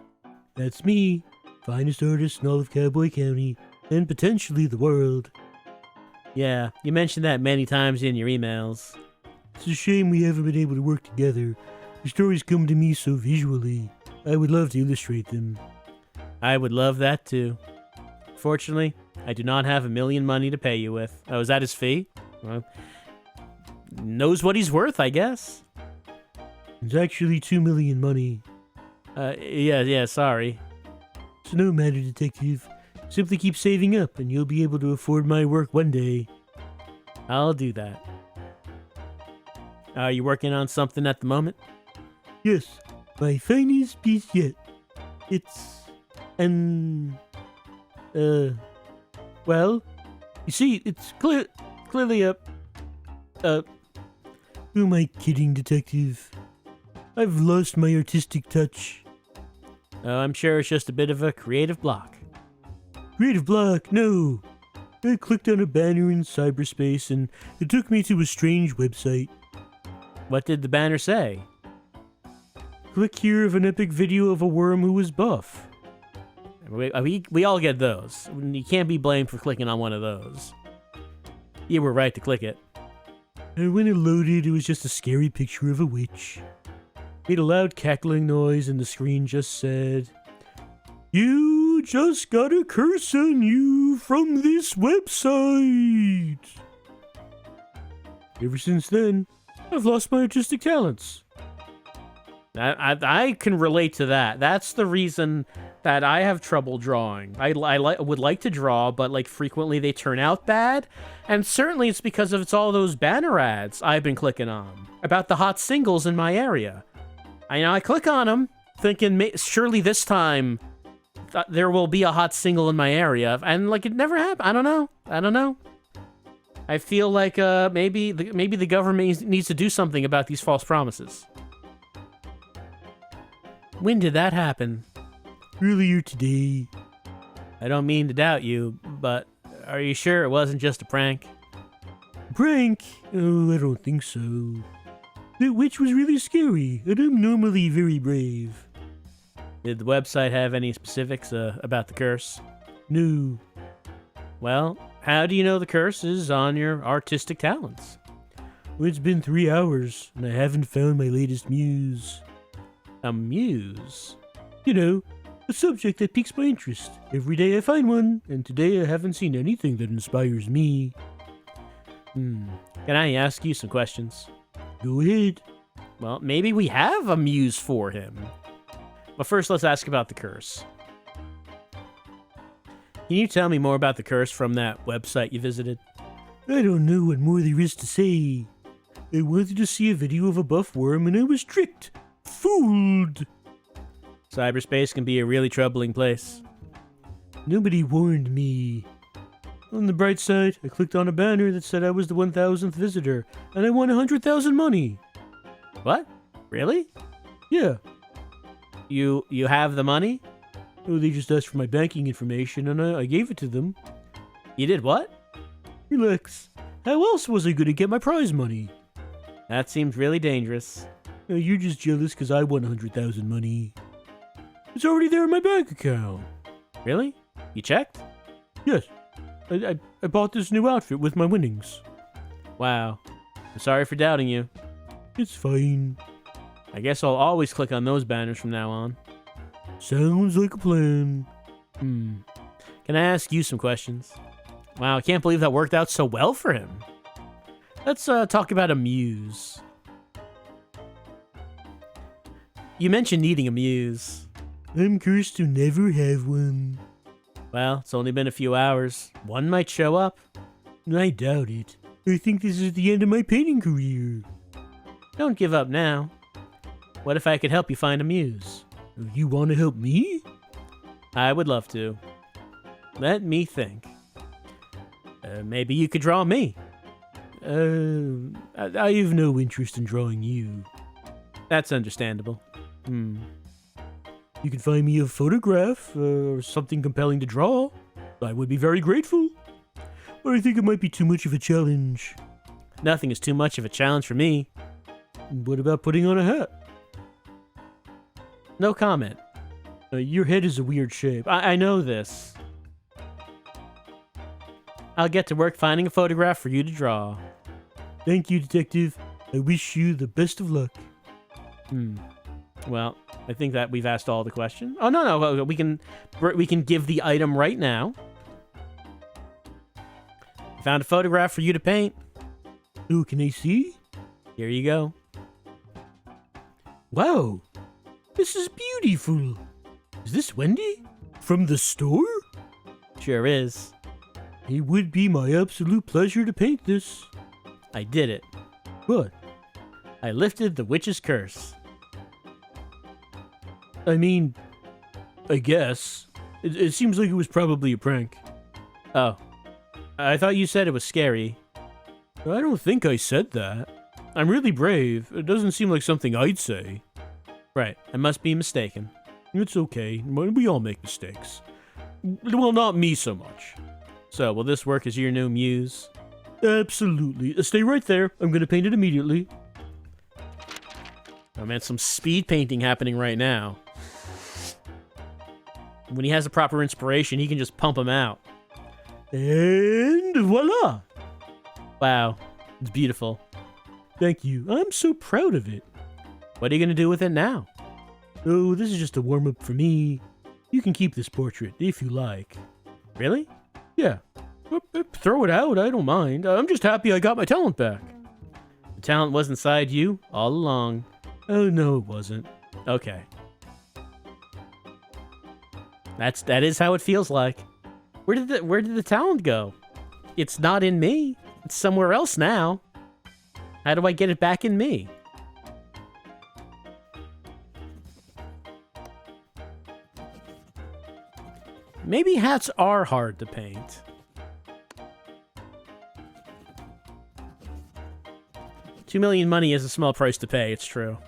That's me. Finest artist in all of Cowboy County, and potentially the world. Yeah, you mentioned that many times in your emails. It's a shame we haven't been able to work together. The stories come to me so visually. I would love to illustrate them. I would love that too. Fortunately, I do not have $1 million money to pay you with. Oh, is that his fee? Well, knows what he's worth, I guess. It's actually $2 million money. Yeah, sorry. It's no matter, Detective. Simply keep saving up, and you'll be able to afford my work one day. I'll do that. Are you working on something at the moment? Yes, my finest piece yet. It's well, you see, it's clearly a who am I kidding, Detective? I've lost my artistic touch. I'm sure it's just a bit of a creative block. Creative block? No. I clicked on a banner in cyberspace and it took me to a strange website. What did the banner say? Click here of an epic video of a worm who was buff. We all get those. You can't be blamed for clicking on one of those. You were right to click it. And when it loaded, it was just a scary picture of a witch. Made a loud cackling noise and the screen just said, "You just got a curse on you from this website." Ever since then, I've lost my artistic talents. I can relate to that. That's the reason that I have trouble drawing. I would like to draw, but like frequently they turn out bad. And certainly it's because of all those banner ads I've been clicking on about the hot singles in my area. I click on them thinking surely this time there will be a hot single in my area, and like it never happened. I don't know. I feel like maybe the government needs to do something about these false promises. When did that happen? Earlier today. I don't mean to doubt you, but are you sure it wasn't just a prank? Prank? Oh, I don't think so. That witch was really scary, and I'm normally very brave. Did the website have any specifics about the curse? No. Well, how do you know the curse is on your artistic talents? Well, it's been 3 hours, and I haven't found my latest muse. A muse? You know, a subject that piques my interest. Every day I find one, and today I haven't seen anything that inspires me. Can I ask you some questions? Go ahead. Well, maybe we have a muse for him. But first, let's ask about the curse. Can you tell me more about the curse from that website you visited? I don't know what more there is to say. I wanted to see a video of a buff worm, and I was tricked. Fooled. Cyberspace can be a really troubling place. Nobody warned me. On the bright side, I clicked on a banner that said I was the 1,000th visitor, and I won 100,000 money. What? Really? Yeah. You have the money? Oh, they just asked for my banking information, and I gave it to them. You did what? Relax. How else was I going to get my prize money? That seems really dangerous. You're just jealous because I won 100,000 money. It's already there in my bank account. Really? You checked? Yes. I bought this new outfit with my winnings. Wow. I'm sorry for doubting you. It's fine. I guess I'll always click on those banners from now on. Sounds like a plan. Can I ask you some questions? Wow, I can't believe that worked out so well for him. Let's talk about a muse. You mentioned needing a muse. I'm cursed to never have one. Well, it's only been a few hours. One might show up. I doubt it. I think this is the end of my painting career. Don't give up now. What if I could help you find a muse? You want to help me? I would love to. Let me think. Maybe you could draw me. I have no interest in drawing you. That's understandable. You can find me a photograph or something compelling to draw. I would be very grateful. But I think it might be too much of a challenge. Nothing is too much of a challenge for me. What about putting on a hat? No comment. Your head is a weird shape. I know this. I'll get to work finding a photograph for you to draw. Thank you, Detective. I wish you the best of luck. Well, I think that we've asked all the questions. Oh, no. We can give the item right now. Found a photograph for you to paint. Oh, can I see? Here you go. Wow. This is beautiful. Is this Wendy? From the store? Sure is. It would be my absolute pleasure to paint this. I did it. What? I lifted the witch's curse. I mean, I guess. It seems like it was probably a prank. Oh. I thought you said it was scary. I don't think I said that. I'm really brave. It doesn't seem like something I'd say. Right. I must be mistaken. It's okay. We all make mistakes. Well, not me so much. So, will this work as your new muse? Absolutely. Stay right there. I'm going to paint it immediately. Oh man, some speed painting happening right now. When he has a proper inspiration, he can just pump them out. And voila! Wow. It's beautiful. Thank you. I'm so proud of it. What are you going to do with it now? Oh, this is just a warm-up for me. You can keep this portrait if you like. Really? Yeah. Throw it out. I don't mind. I'm just happy I got my talent back. The talent was inside you all along. Oh, no, it wasn't. Okay. That is how it feels like. Where did the talent go? It's not in me. It's somewhere else now. How do I get it back in me? Maybe hats are hard to paint. $2 million money is a small price to pay, it's true.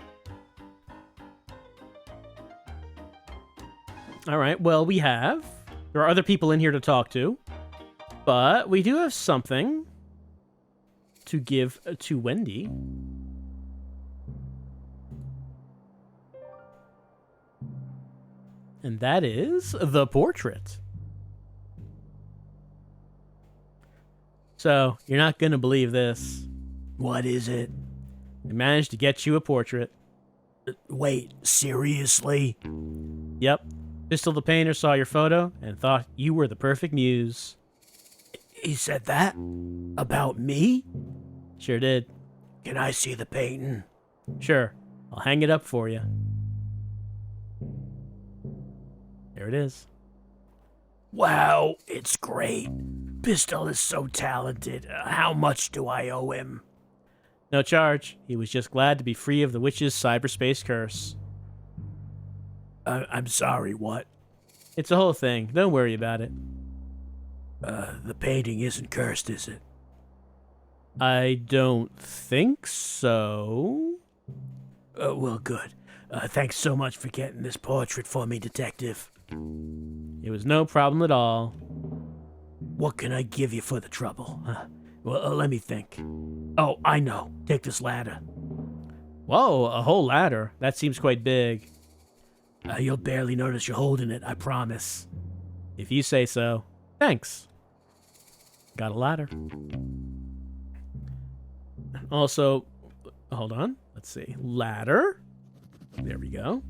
Alright, well, there are other people in here to talk to, but we do have something to give to Wendy. And that is the portrait. So, you're not going to believe this. What is it? I managed to get you a portrait. Wait, seriously? Yep. Pistol the painter saw your photo and thought you were the perfect muse. He said that? About me? Sure did. Can I see the painting? Sure. I'll hang it up for you. There it is. Wow, it's great. Pistol is so talented. How much do I owe him? No charge. He was just glad to be free of the witch's cyberspace curse. I'm sorry, what? It's a whole thing. Don't worry about it. The painting isn't cursed, is it? I don't think so. Well, good. Thanks so much for getting this portrait for me, Detective. It was no problem at all. What can I give you for the trouble? Well, let me think. Oh, I know. Take this ladder. Whoa, a whole ladder. That seems quite big. You'll barely notice you're holding it, I promise. If you say so. Thanks. Got a ladder. Also, hold on. Let's see. Ladder. There we go.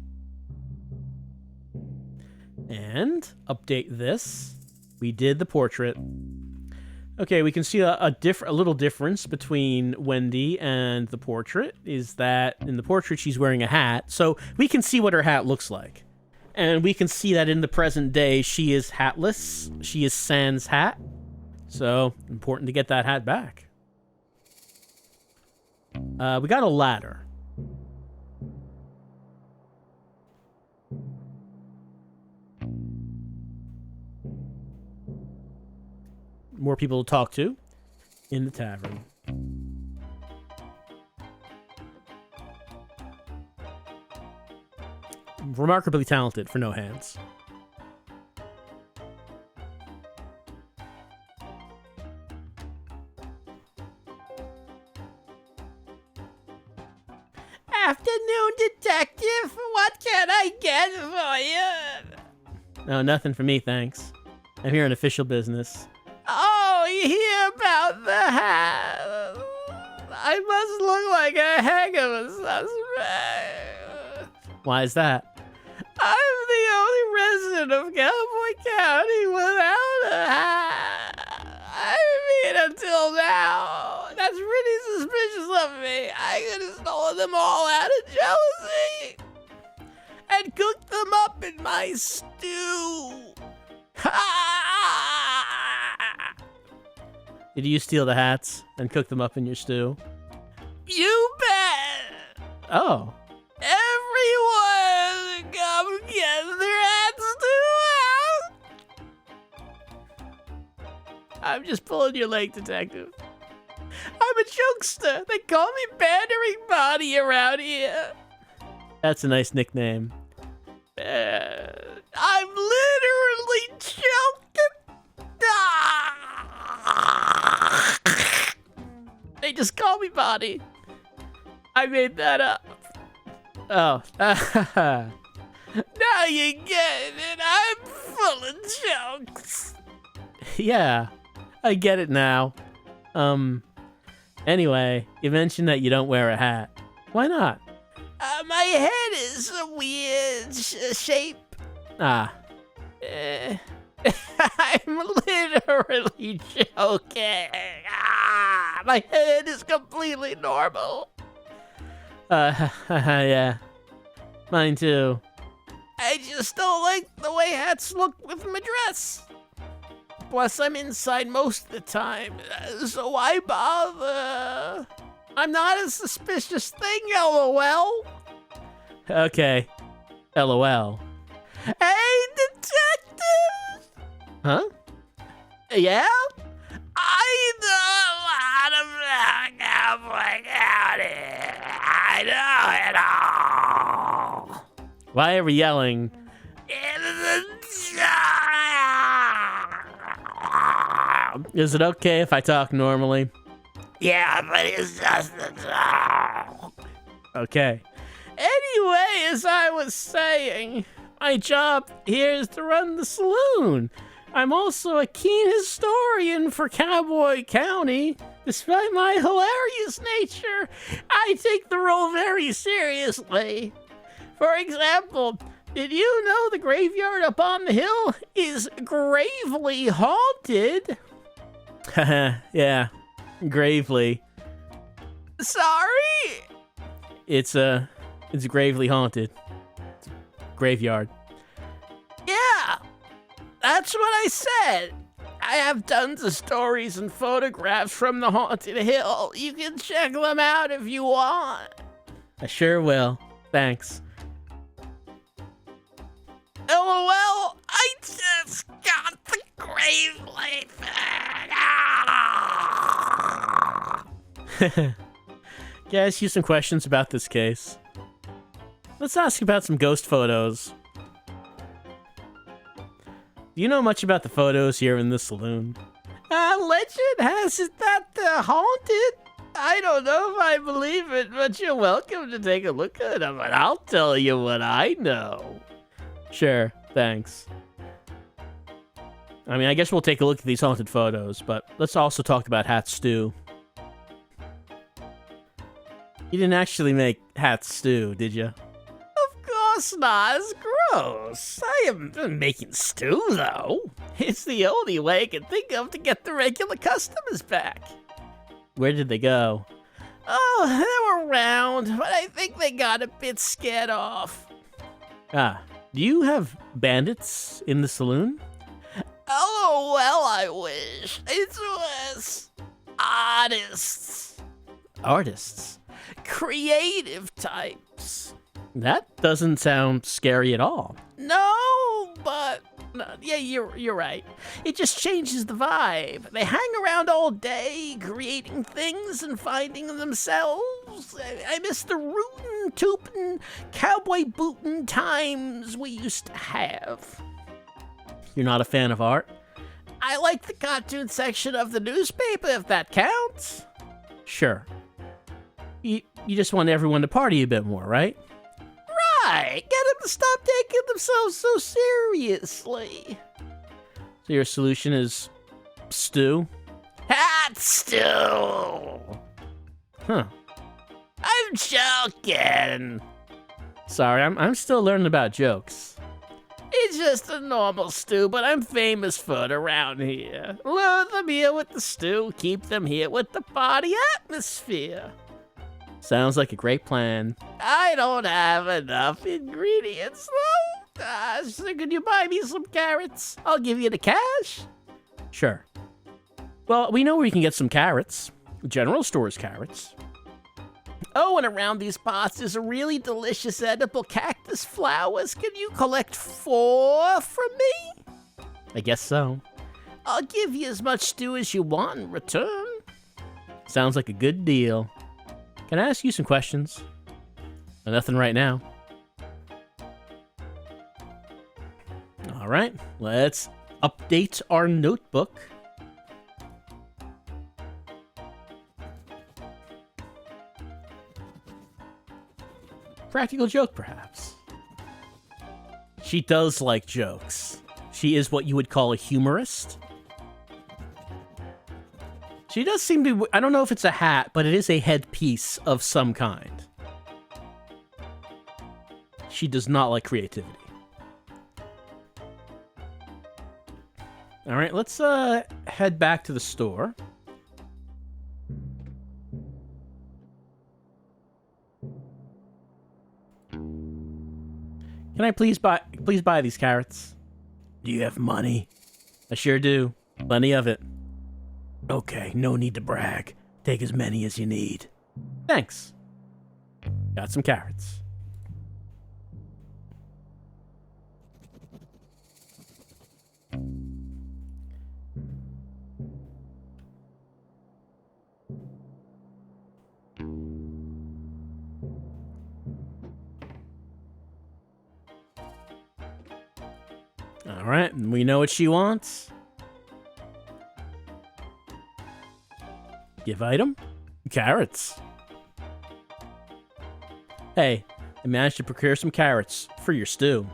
And update this. We did the portrait. Okay, we can see a little difference between Wendy and the portrait is that in the portrait she's wearing a hat, so we can see what her hat looks like. And we can see that in the present day she is hatless. She is sans hat. So, important to get that hat back. We got a ladder. More people to talk to in the tavern. Remarkably talented for no hands. Afternoon, detective. What can I get for you? No, nothing for me, thanks. I'm here on official business. Oh, you hear about the hat? I must look like a heck of a suspect. Why is that? I'm the only resident of Cowboy County without a hat. I mean, until now. That's pretty suspicious of me. I could have stolen them all out of jealousy. And and cook them up in my stew. Ha! Did you steal the hats and cook them up in your stew? You bet! Oh. Everyone, come get their hats too! I'm just pulling your leg, detective. I'm a jokester. They call me Bantering Body around here. That's a nice nickname. I'm literally joking. They just call me Body. I made that up. Oh. Now you get it. I'm full of jokes. Yeah, I get it now. Anyway, you mentioned that you don't wear a hat. Why not? My head is a weird shape. I'm literally joking. My head is completely normal. Yeah. Mine too. I just don't like the way hats look with my dress. Plus, I'm inside most of the time, so why bother? I'm not a suspicious thing, LOL. Okay, LOL. Hey, detective! Huh? Yeah? I know how to black out like howdy. I know it all. Why are we yelling? Is it okay if I talk normally? Yeah, but it's just the talk. Okay. Anyway, as I was saying, my job here is to run the saloon. I'm also a keen historian for Cowboy County. Despite my hilarious nature, I take the role very seriously. For example, did you know the graveyard up on the hill is gravely haunted? Yeah, gravely. Sorry? It's gravely haunted. It's a graveyard. Yeah, that's what I said. I have tons of stories and photographs from the haunted hill. You can check them out if you want. I sure will. Thanks. LOL, I just got the gravely thing. Can I ask you some questions about this case? Let's ask about some ghost photos. Do you know much about the photos here in this saloon? Legend has it that they're haunted. I don't know if I believe it, but you're welcome to take a look at them, and I'll tell you what I know. Sure, thanks. I mean, I guess we'll take a look at these haunted photos, but let's also talk about hat stew. You didn't actually make hat stew, did you? Of course not. It's gross. I am making stew, though. It's the only way I can think of to get the regular customers back. Where did they go? Oh, they were around, but I think they got a bit scared off. Ah, do you have bandits in the saloon? Oh, well, I wish. It was artists. Artists? Creative types. That doesn't sound scary at all. No, but yeah, you're right. It just changes the vibe. They hang around all day, creating things and finding themselves. I miss the rootin', tootin', cowboy bootin' times we used to have. You're not a fan of art? I like the cartoon section of the newspaper, if that counts. Sure. You just want everyone to party a bit more, right? Right! Get them to stop taking themselves so seriously. So your solution is stew? Hat stew! Huh. I'm joking. Sorry, I'm still learning about jokes. It's just a normal stew, but I'm famous for it around here. Lure them here with the stew, keep them here with the party atmosphere. Sounds like a great plan. I don't have enough ingredients, though. So could you buy me some carrots? I'll give you the cash. Sure. Well, we know where you can get some carrots. General Store's carrots. Oh, and around these pots is a really delicious edible cactus flowers. Can you collect 4 from me? I guess so. I'll give you as much stew as you want in return. Sounds like a good deal. Can I ask you some questions? Nothing right now. All right, let's update our notebook. Practical joke, perhaps. She does like jokes. She is what you would call a humorist. She does seem to... I don't know if it's a hat, but it is a headpiece of some kind. She does not like creativity. All right, let's head back to the store. Can I please buy these carrots? Do you have money? I sure do. Plenty of it. Okay, no need to brag. Take as many as you need. Thanks. Got some carrots. All right, we know what she wants. Give item? Carrots. Hey, I managed to procure some carrots for your stew.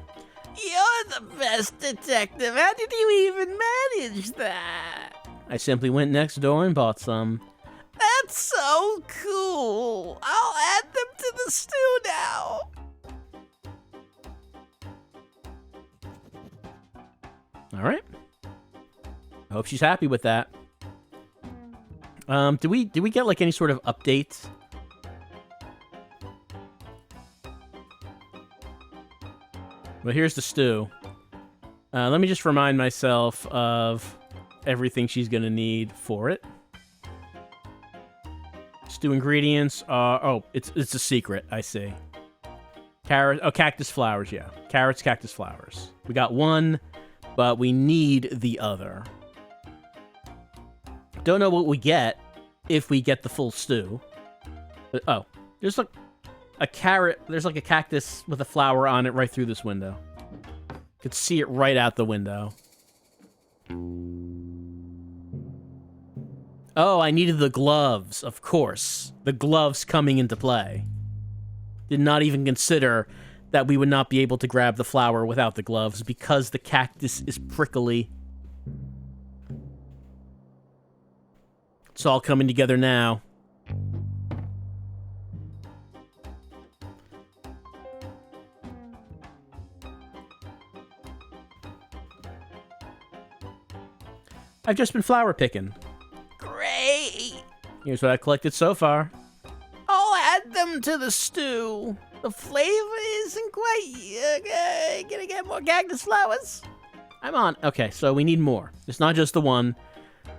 You're the best detective. How did you even manage that? I simply went next door and bought some. That's so cool. I'll add them to the stew now. All right. I hope she's happy with that. Did we get like any sort of update? Well, here's the stew. Let me just remind myself of everything she's gonna need for it. Stew ingredients are... Oh, it's a secret, I see. Carrot... Oh, cactus flowers, yeah. Carrots, cactus flowers. We got one, but we need the other. Don't know what we get if we get the full stew. But, oh, there's like a carrot. There's like a cactus with a flower on it right through this window. Could see it right out the window. Oh, I needed the gloves, of course. The gloves coming into play. Did not even consider that we would not be able to grab the flower without the gloves because the cactus is prickly. It's all coming together now. I've just been flower picking. Great! Here's what I collected so far. I'll add them to the stew. The flavor isn't quite... Gonna get more cactus flowers? I'm on. Okay, so we need more. It's not just the one.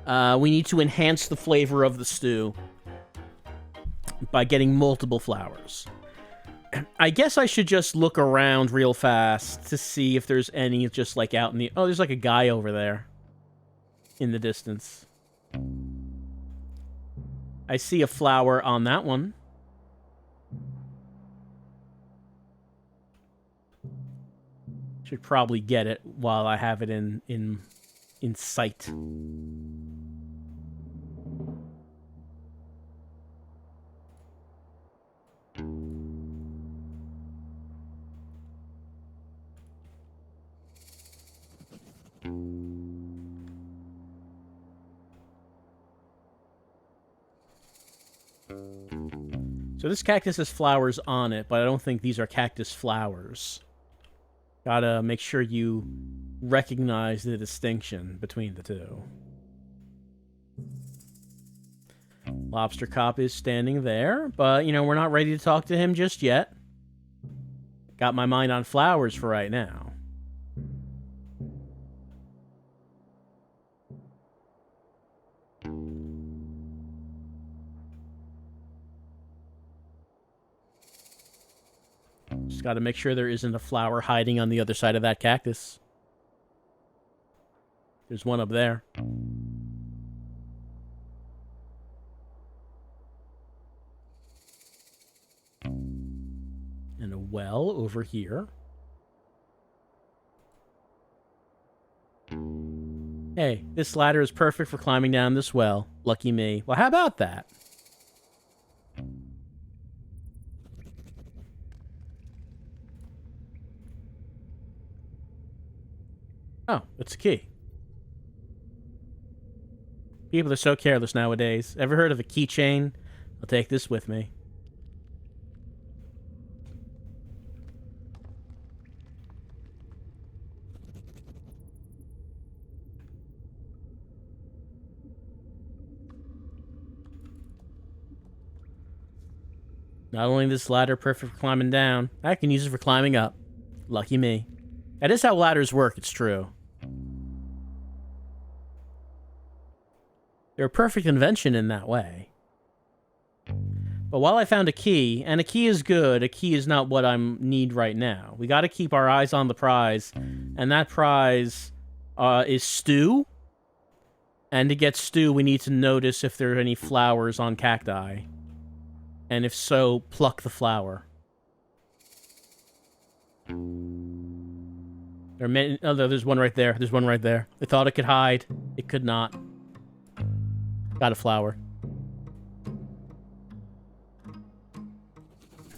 We need to enhance the flavor of the stew by getting multiple flowers. I guess I should just look around real fast to see if there's any just like out in the... Oh, there's like a guy over there in the distance. I see a flower on that one. Should probably get it while I have it in sight. So this cactus has flowers on it, but I don't think these are cactus flowers. Gotta make sure you recognize the distinction between the two. Lobster Cop is standing there, but, you know, we're not ready to talk to him just yet. Got my mind on flowers for right now. Just got to make sure there isn't a flower hiding on the other side of that cactus. There's one up there. And a well over here. Hey, this ladder is perfect for climbing down this well. Lucky me. Well, how about that? Oh, it's a key. People are so careless nowadays. Ever heard of a keychain? I'll take this with me. Not only is this ladder perfect for climbing down, I can use it for climbing up. Lucky me. That is how ladders work, it's true. They're a perfect invention in that way. But while I found a key, and a key is good, a key is not what I need right now. We gotta keep our eyes on the prize, and that prize is stew. And to get stew, we need to notice if there are any flowers on cacti. And if so, pluck the flower. There are many, oh, there's one right there. There's one right there. I thought it could hide. It could not. Got a flower.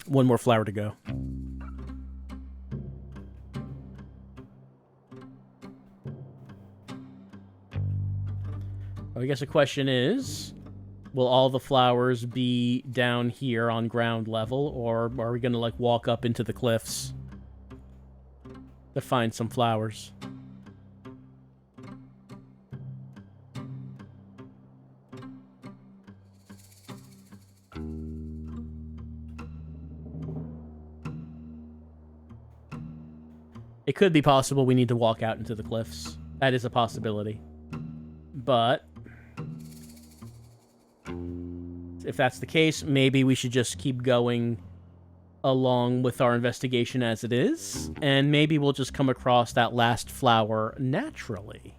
One more flower to go. I guess the question is, will all the flowers be down here on ground level, or are we going to, like, walk up into the cliffs to find some flowers? It could be possible we need to walk out into the cliffs. That is a possibility. But if that's the case, maybe we should just keep going along with our investigation as it is, and maybe we'll just come across that last flower naturally.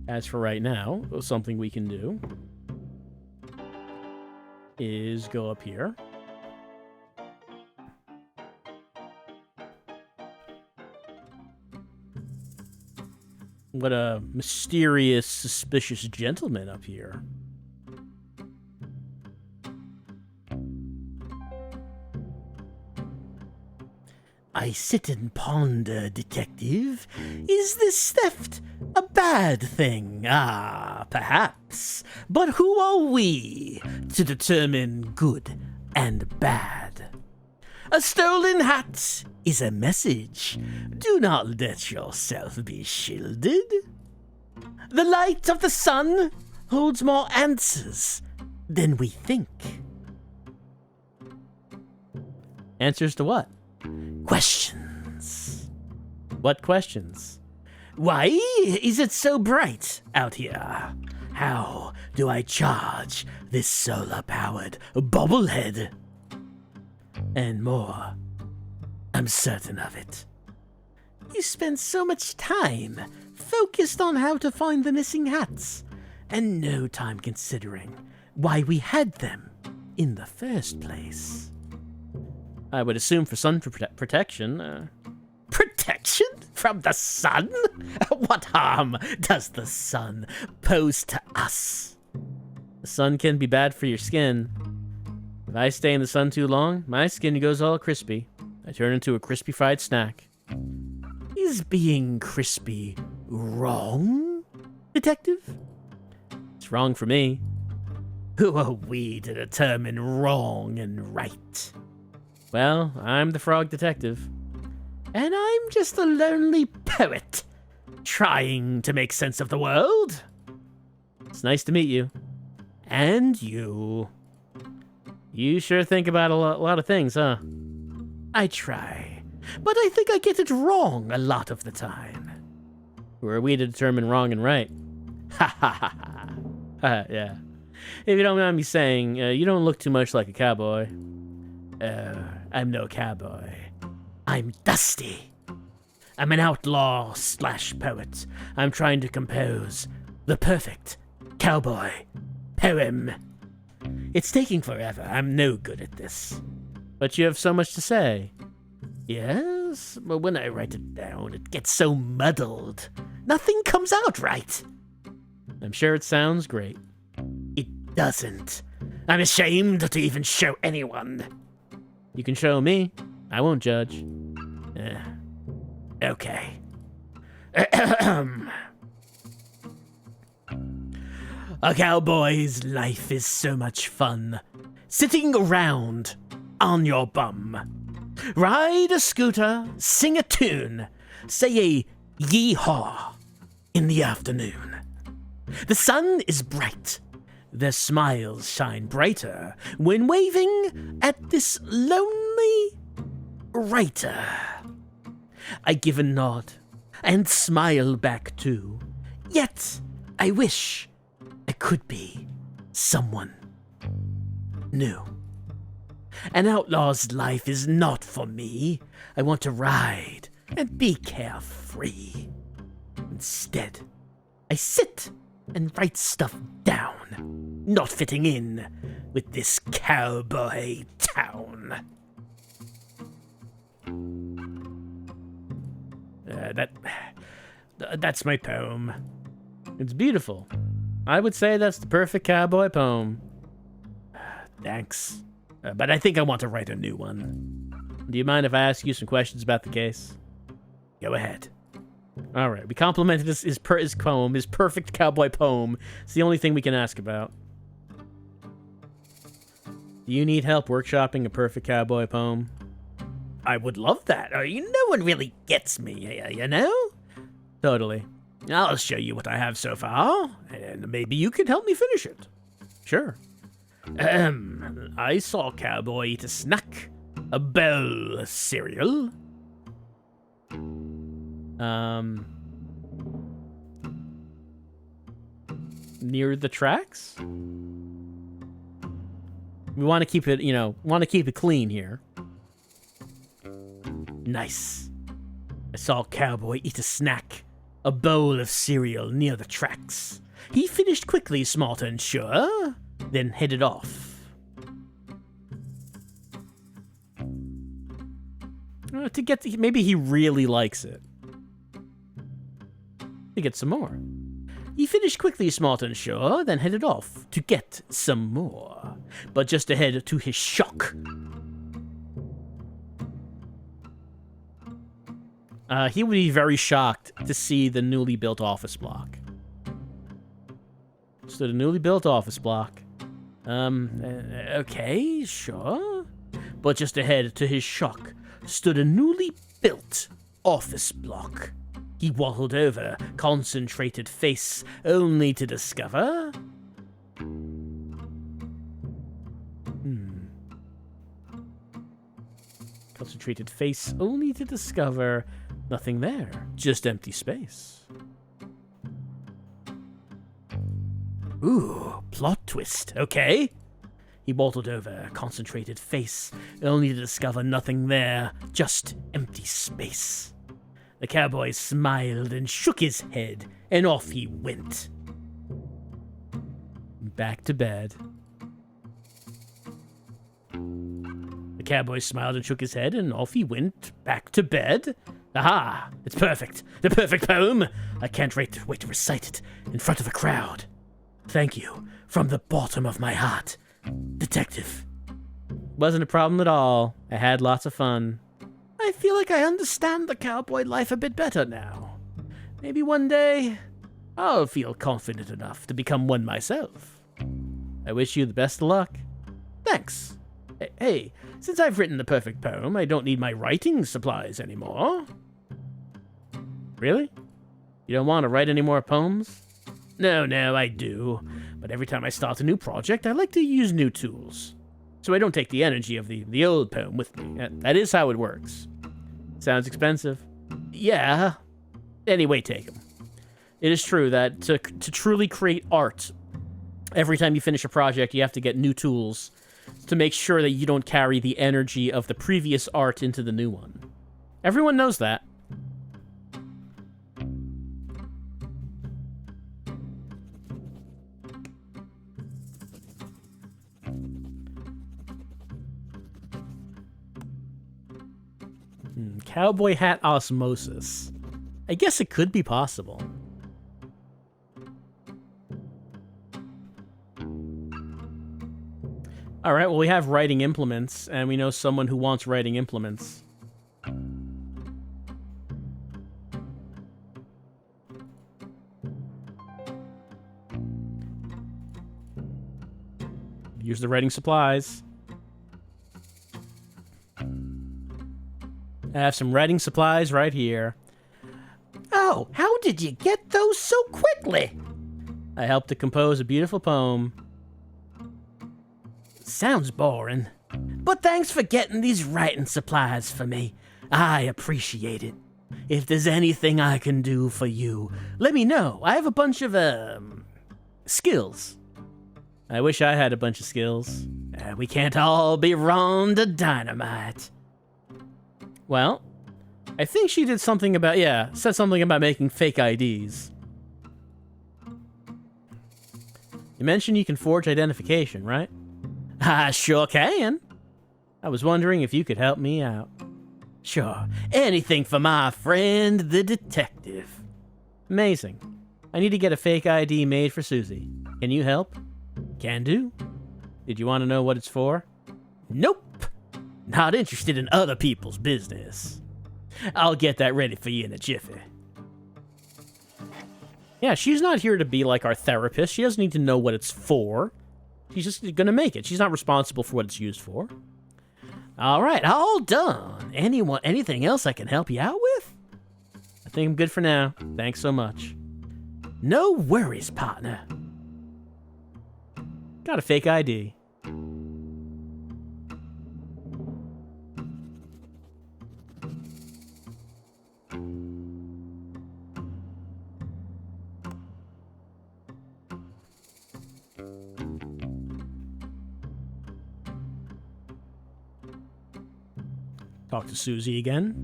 As for right now, something we can do is go up here. What a mysterious, suspicious gentleman up here. I sit and ponder, detective. Is this theft a bad thing? Ah, perhaps. But who are we to determine good and bad? A stolen hat is a message. Do not let yourself be shielded. The light of the sun holds more answers than we think. Answers to what? Questions. What questions? Why is it so bright out here? How do I charge this solar-powered bobblehead? And more. I'm certain of it. You spend so much time focused on how to find the missing hats, and no time considering why we had them in the first place. I would assume for sun protection. Protection from the sun? What harm does the sun pose to us? The sun can be bad for your skin. If I stay in the sun too long, my skin goes all crispy. I turn into a crispy fried snack. Is being crispy wrong, detective? It's wrong for me. Who are we to determine wrong and right? Well, I'm the frog detective. And I'm just a lonely poet trying to make sense of the world. It's nice to meet you. And you. You sure think about a lot of things, huh? I try, but I think I get it wrong a lot of the time. Who are we to determine wrong and right? Ha ha ha ha. Yeah. If you don't mind me saying, you don't look too much like a cowboy. I'm no cowboy. I'm Dusty. I'm an outlaw / poet. I'm trying to compose the perfect cowboy poem. It's taking forever. I'm no good at this. But you have so much to say. Yes, but when I write it down, it gets so muddled. Nothing comes out right. I'm sure it sounds great. It doesn't. I'm ashamed to even show anyone. You can show me. I won't judge. Okay. A cowboy's life is so much fun. Sitting around on your bum. Ride a scooter, sing a tune, say a yee-haw in the afternoon. The sun is bright. Their smiles shine brighter when waving at this lonely writer. I give a nod and smile back too. Yet I wish I could be someone new. An outlaw's life is not for me. I want to ride and be carefree. Instead, I sit and write stuff down, not fitting in with this cowboy town. That's my poem. It's beautiful. I would say that's the perfect cowboy poem. Thanks. But I think I want to write a new one. Do you mind if I ask you some questions about the case? Go ahead. All right. We complimented his poem, his perfect cowboy poem. It's the only thing we can ask about. Do you need help workshopping a perfect cowboy poem? I would love that. No one really gets me, you know? Totally. I'll show you what I have so far, and maybe you can help me finish it. Sure. I saw a cowboy eat a snack. A bowl of cereal. Near the tracks? We want to keep it, clean here. Nice. I saw a cowboy eat a snack. A bowl of cereal near the tracks. He finished quickly, smart and sure, then headed off. Maybe he really likes it. To get some more. He finished quickly, smart and sure, then headed off to get some more. But just ahead, to his shock, he would be very shocked to see the newly built office block. So the newly built office block. Okay, sure. But just ahead, to his shock, stood a newly built office block. He waddled over, concentrated face, only to discover... Concentrated face, only to discover nothing there, just empty space. Ooh, plot twist, okay. He waddled over, concentrated face, only to discover nothing there, just empty space. The cowboy smiled and shook his head, and off he went. Back to bed. The cowboy smiled and shook his head, and off he went, back to bed. Aha! It's perfect. The perfect poem. I can't wait to recite it in front of a crowd. Thank you, from the bottom of my heart, Detective. Wasn't a problem at all. I had lots of fun. I feel like I understand the cowboy life a bit better now. Maybe one day, I'll feel confident enough to become one myself. I wish you the best of luck. Thanks. Hey, since I've written the perfect poem, I don't need my writing supplies anymore. Really? You don't want to write any more poems? No, I do. But every time I start a new project, I like to use new tools. So I don't take the energy of the old poem with me. That is how it works. Sounds expensive. Yeah. Anyway, take them. It is true that to truly create art, every time you finish a project, you have to get new tools to make sure that you don't carry the energy of the previous art into the new one. Everyone knows that. Cowboy hat osmosis. I guess it could be possible. Alright, well, we have writing implements, and we know someone who wants writing implements. Here's the writing supplies. I have some writing supplies right here. Oh, how did you get those so quickly? I helped to compose a beautiful poem. Sounds boring. But thanks for getting these writing supplies for me. I appreciate it. If there's anything I can do for you, let me know. I have a bunch of, skills. I wish I had a bunch of skills. We can't all be Rhonda Dynamite. Well, I think she did something about, said something about making fake IDs. You mentioned you can forge identification, right? I sure can. I was wondering if you could help me out. Sure. Anything for my friend, the detective. Amazing. I need to get a fake ID made for Susie. Can you help? Can do. Did you want to know what it's for? Nope. Not interested in other people's business. I'll get that ready for you in a jiffy. Yeah, she's not here to be like our therapist. She doesn't need to know what it's for. She's just gonna make it. She's not responsible for what it's used for. All right, all done. Anything else I can help you out with? I think I'm good for now. Thanks so much. No worries, partner. Got a fake ID. Talk to Susie again.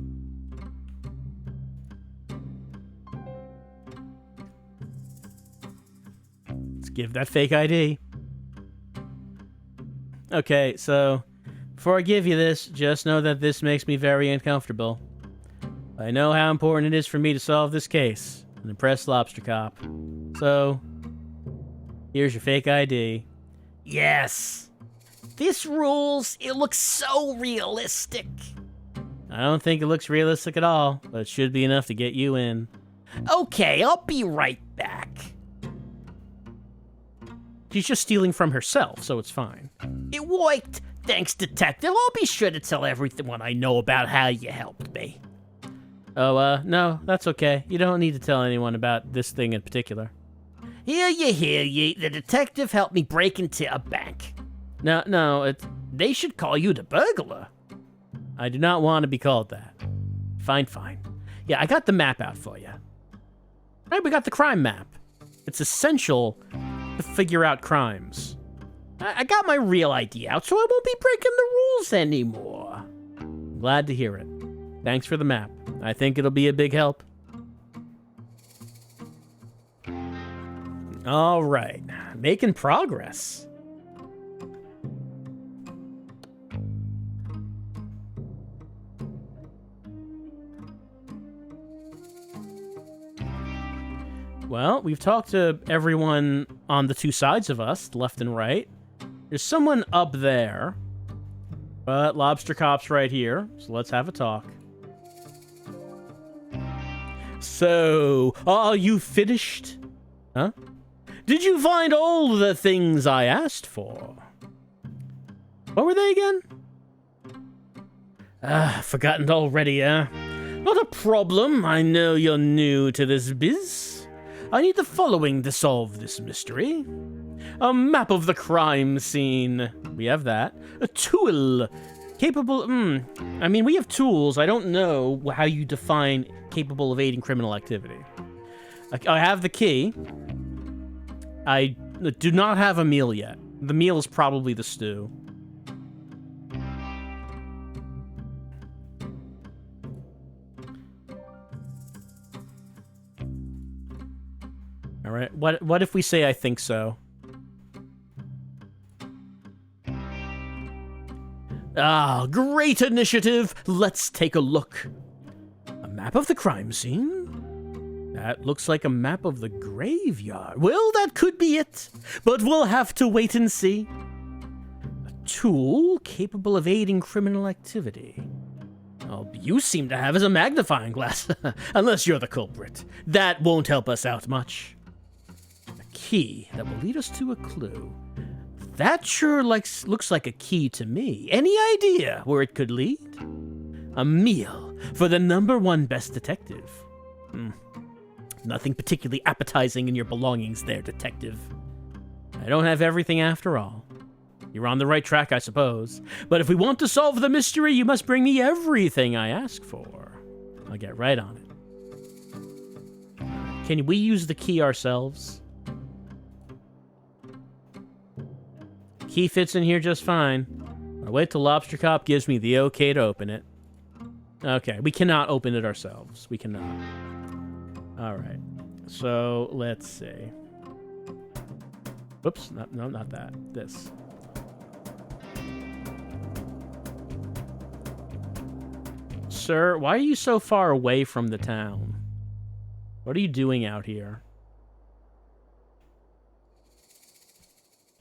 Let's give that fake ID. Okay, so before I give you this, just know that this makes me very uncomfortable. I know how important it is for me to solve this case and impress Lobster Cop. So, here's your fake ID. Yes. This rules. It looks so realistic. I don't think it looks realistic at all, but it should be enough to get you in. Okay, I'll be right back. She's just stealing from herself, so it's fine. It worked. Thanks, detective. I'll be sure to tell everyone I know about how you helped me. Oh, no, that's okay. You don't need to tell anyone about this thing in particular. Hear ye. The detective helped me break into a bank. No, They should call you the burglar. I do not want to be called that. Fine. Yeah, I got the map out for you. Right, we got the crime map. It's essential to figure out crimes. I got my real ID out, so I won't be breaking the rules anymore. Glad to hear it. Thanks for the map. I think it'll be a big help. All right, making progress. Well, we've talked to everyone on the two sides of us, left and right. There's someone up there, but Lobster Cop's right here, so let's have a talk. So, are you finished? Huh? Did you find all the things I asked for? What were they again? Forgotten already, huh? Not a problem. I know you're new to this biz. I need the following to solve this mystery. A map of the crime scene. We have that. A tool. Capable... I mean, we have tools. I don't know how you define capable of aiding criminal activity. I have the key. I do not have a meal yet. The meal is probably the stew. All right. What if we say I think so? Ah, great initiative. Let's take a look. A map of the crime scene? That looks like a map of the graveyard. Well, that could be it, but we'll have to wait and see. A tool capable of aiding criminal activity. All you seem to have is a magnifying glass, unless you're the culprit. That won't help us out much. A key that will lead us to a clue. That sure looks like a key to me. Any idea where it could lead? A meal for the #1 best detective. Nothing particularly appetizing in your belongings there, detective. I don't have everything after all. You're on the right track, I suppose. But if we want to solve the mystery, you must bring me everything I ask for. I'll get right on it. Can we use the key ourselves? Key fits in here just fine. I'll wait till Lobster Cop gives me the okay to open it. Okay, we cannot open it ourselves. We cannot. Alright. So, let's see. Whoops. No, not that. This. Sir, why are you so far away from the town? What are you doing out here?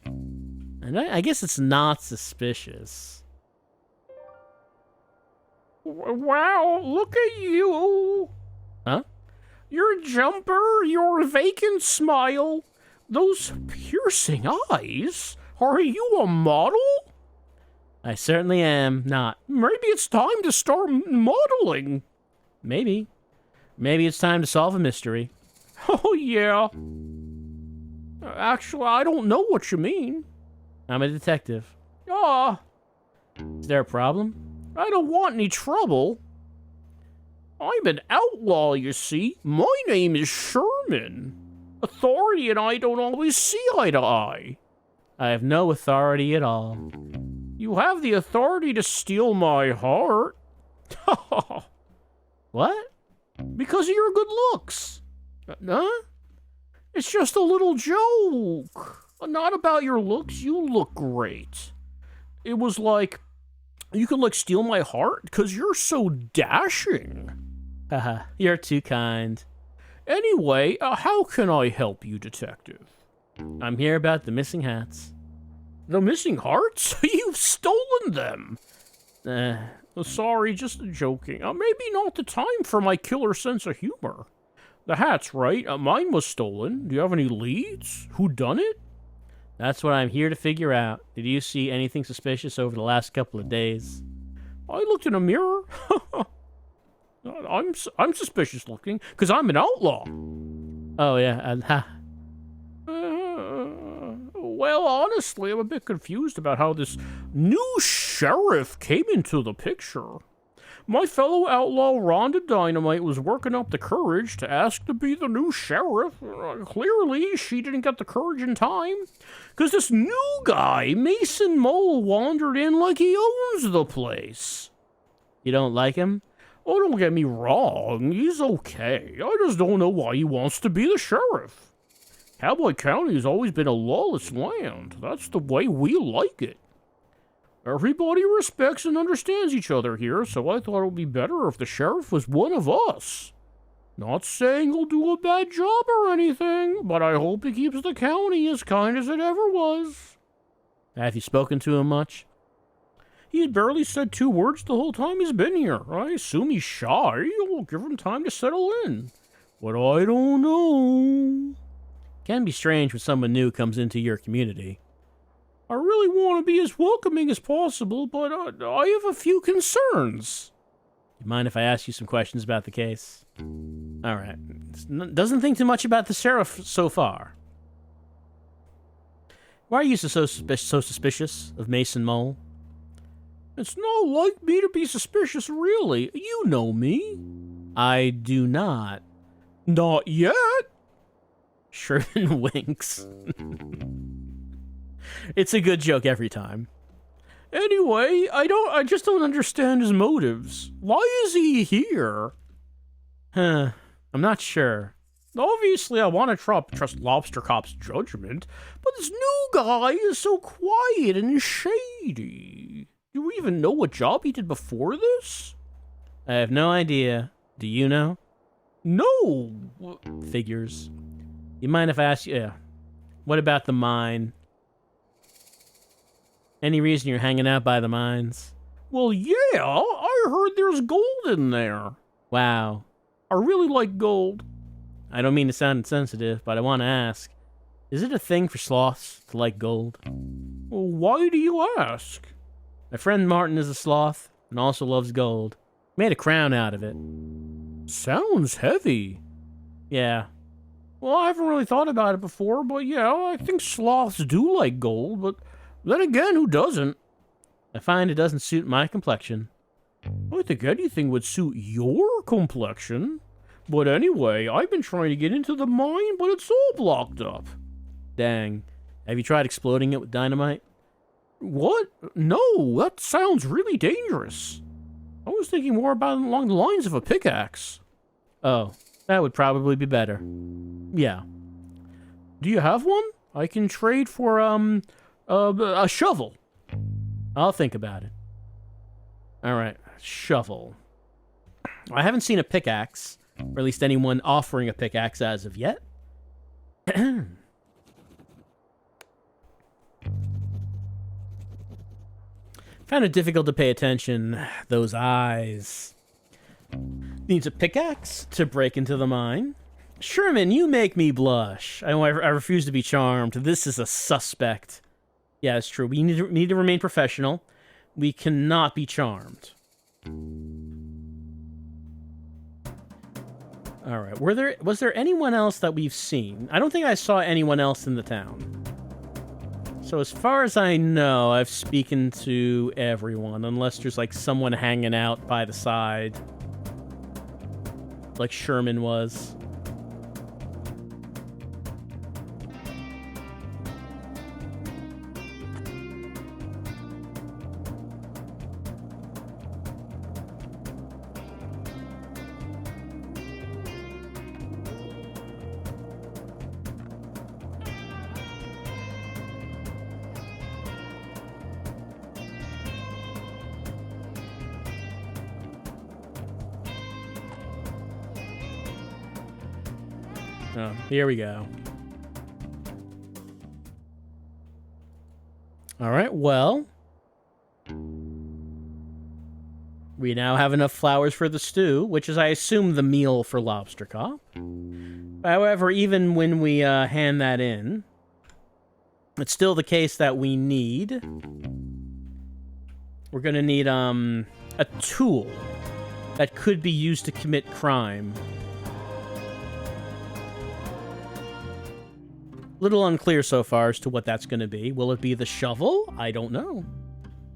And I guess it's not suspicious. Wow, look at you. Huh? Your jumper, your vacant smile, those piercing eyes. Are you a model? I certainly am not. Maybe it's time to start modeling. Maybe. Maybe it's time to solve a mystery. Oh, yeah. Actually, I don't know what you mean. I'm a detective. Ah. Is there a problem? I don't want any trouble. I'm an outlaw, you see. My name is Sherman. Authority and I don't always see eye to eye. I have no authority at all. You have the authority to steal my heart. What? Because of your good looks. Huh? It's just a little joke. Not about your looks. You look great. It was like, you could like steal my heart because you're so dashing. Haha, you're too kind. Anyway, how can I help you, detective? I'm here about the missing hats. The missing hearts? You've stolen them. Sorry, just joking. Maybe not the time for my killer sense of humor. The hats, right? Mine was stolen. Do you have any leads? Who done it? That's what I'm here to figure out. Did you see anything suspicious over the last couple of days? I looked in a mirror. I'm suspicious looking, because I'm an outlaw. Oh, yeah. Well, honestly, I'm a bit confused about how this new sheriff came into the picture. My fellow outlaw Rhonda Dynamite was working up the courage to ask to be the new sheriff. Clearly, she didn't get the courage in time, because this new guy, Mason Mole, wandered in like he owns the place. You don't like him? Oh, don't get me wrong, he's okay. I just don't know why he wants to be the sheriff. Cowboy County has always been a lawless land. That's the way we like it. Everybody respects and understands each other here, so I thought it would be better if the sheriff was one of us. Not saying he'll do a bad job or anything, but I hope he keeps the county as kind as it ever was. Have you spoken to him much? He's barely said 2 words the whole time he's been here. I assume he's shy. We'll give him time to settle in. But I don't know. Can be strange when someone new comes into your community. I really want to be as welcoming as possible, but I have a few concerns. You mind if I ask you some questions about the case? All right. Doesn't think too much about the sheriff so far. Why are you so suspicious of Mason Mole? It's not like me to be suspicious, really. You know me. I do not. Not yet. Sherman winks. It's a good joke every time. Anyway, I just don't understand his motives. Why is he here? I'm not sure. Obviously, I want to trust Lobster Cop's judgment, but this new guy is so quiet and shady. Do you even know what job he did before this? I have no idea. Do you know? No! Figures. You mind if I ask you? Yeah. What about the mine? Any reason you're hanging out by the mines? Well, yeah, I heard there's gold in there. Wow. I really like gold. I don't mean to sound insensitive, but I want to ask. Is it a thing for sloths to like gold? Well, why do you ask? My friend Martin is a sloth and also loves gold. Made a crown out of it. Sounds heavy. Yeah. Well, I haven't really thought about it before, but yeah, I think sloths do like gold, but then again, who doesn't? I find it doesn't suit my complexion. I think anything would suit your complexion. But anyway, I've been trying to get into the mine, but it's all blocked up. Dang. Have you tried exploding it with dynamite? What? No, that sounds really dangerous. I was thinking more about it along the lines of a pickaxe. Oh, that would probably be better. Yeah. Do you have one? I can trade for, a shovel. I'll think about it. Alright, shovel. I haven't seen a pickaxe, or at least anyone offering a pickaxe as of yet. Found it difficult to pay attention. Those eyes. Needs a pickaxe to break into the mine. Sherman, you make me blush. I refuse to be charmed. This is a suspect. Yeah, it's true. We need to remain professional. We cannot be charmed. All right. Was there anyone else that we've seen? I don't think I saw anyone else in the town. So as far as I know, I've spoken to everyone, unless there's like someone hanging out by the side, like Sherman was. Oh, here we go. All right, well, we now have enough flowers for the stew, which is, I assume, the meal for Lobster Cop. However, even when we hand that in, it's still the case that we're going to need a tool that could be used to commit crime. Little unclear so far as to what that's going to be. Will it be the shovel? I don't know.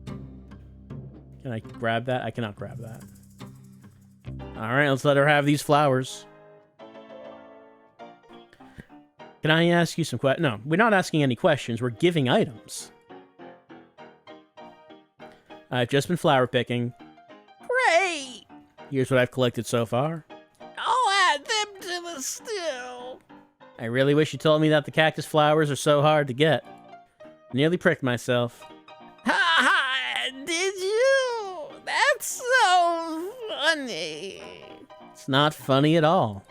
Can I grab that? I cannot grab that. All right, let's let her have these flowers. Can I ask you some questions? No, we're not asking any questions. We're giving items. I've just been flower picking. Great! Here's what I've collected so far. I'll add them to the stew. I really wish you told me that the cactus flowers are so hard to get. Nearly pricked myself. Ha ha! Did you? That's so funny. It's not funny at all.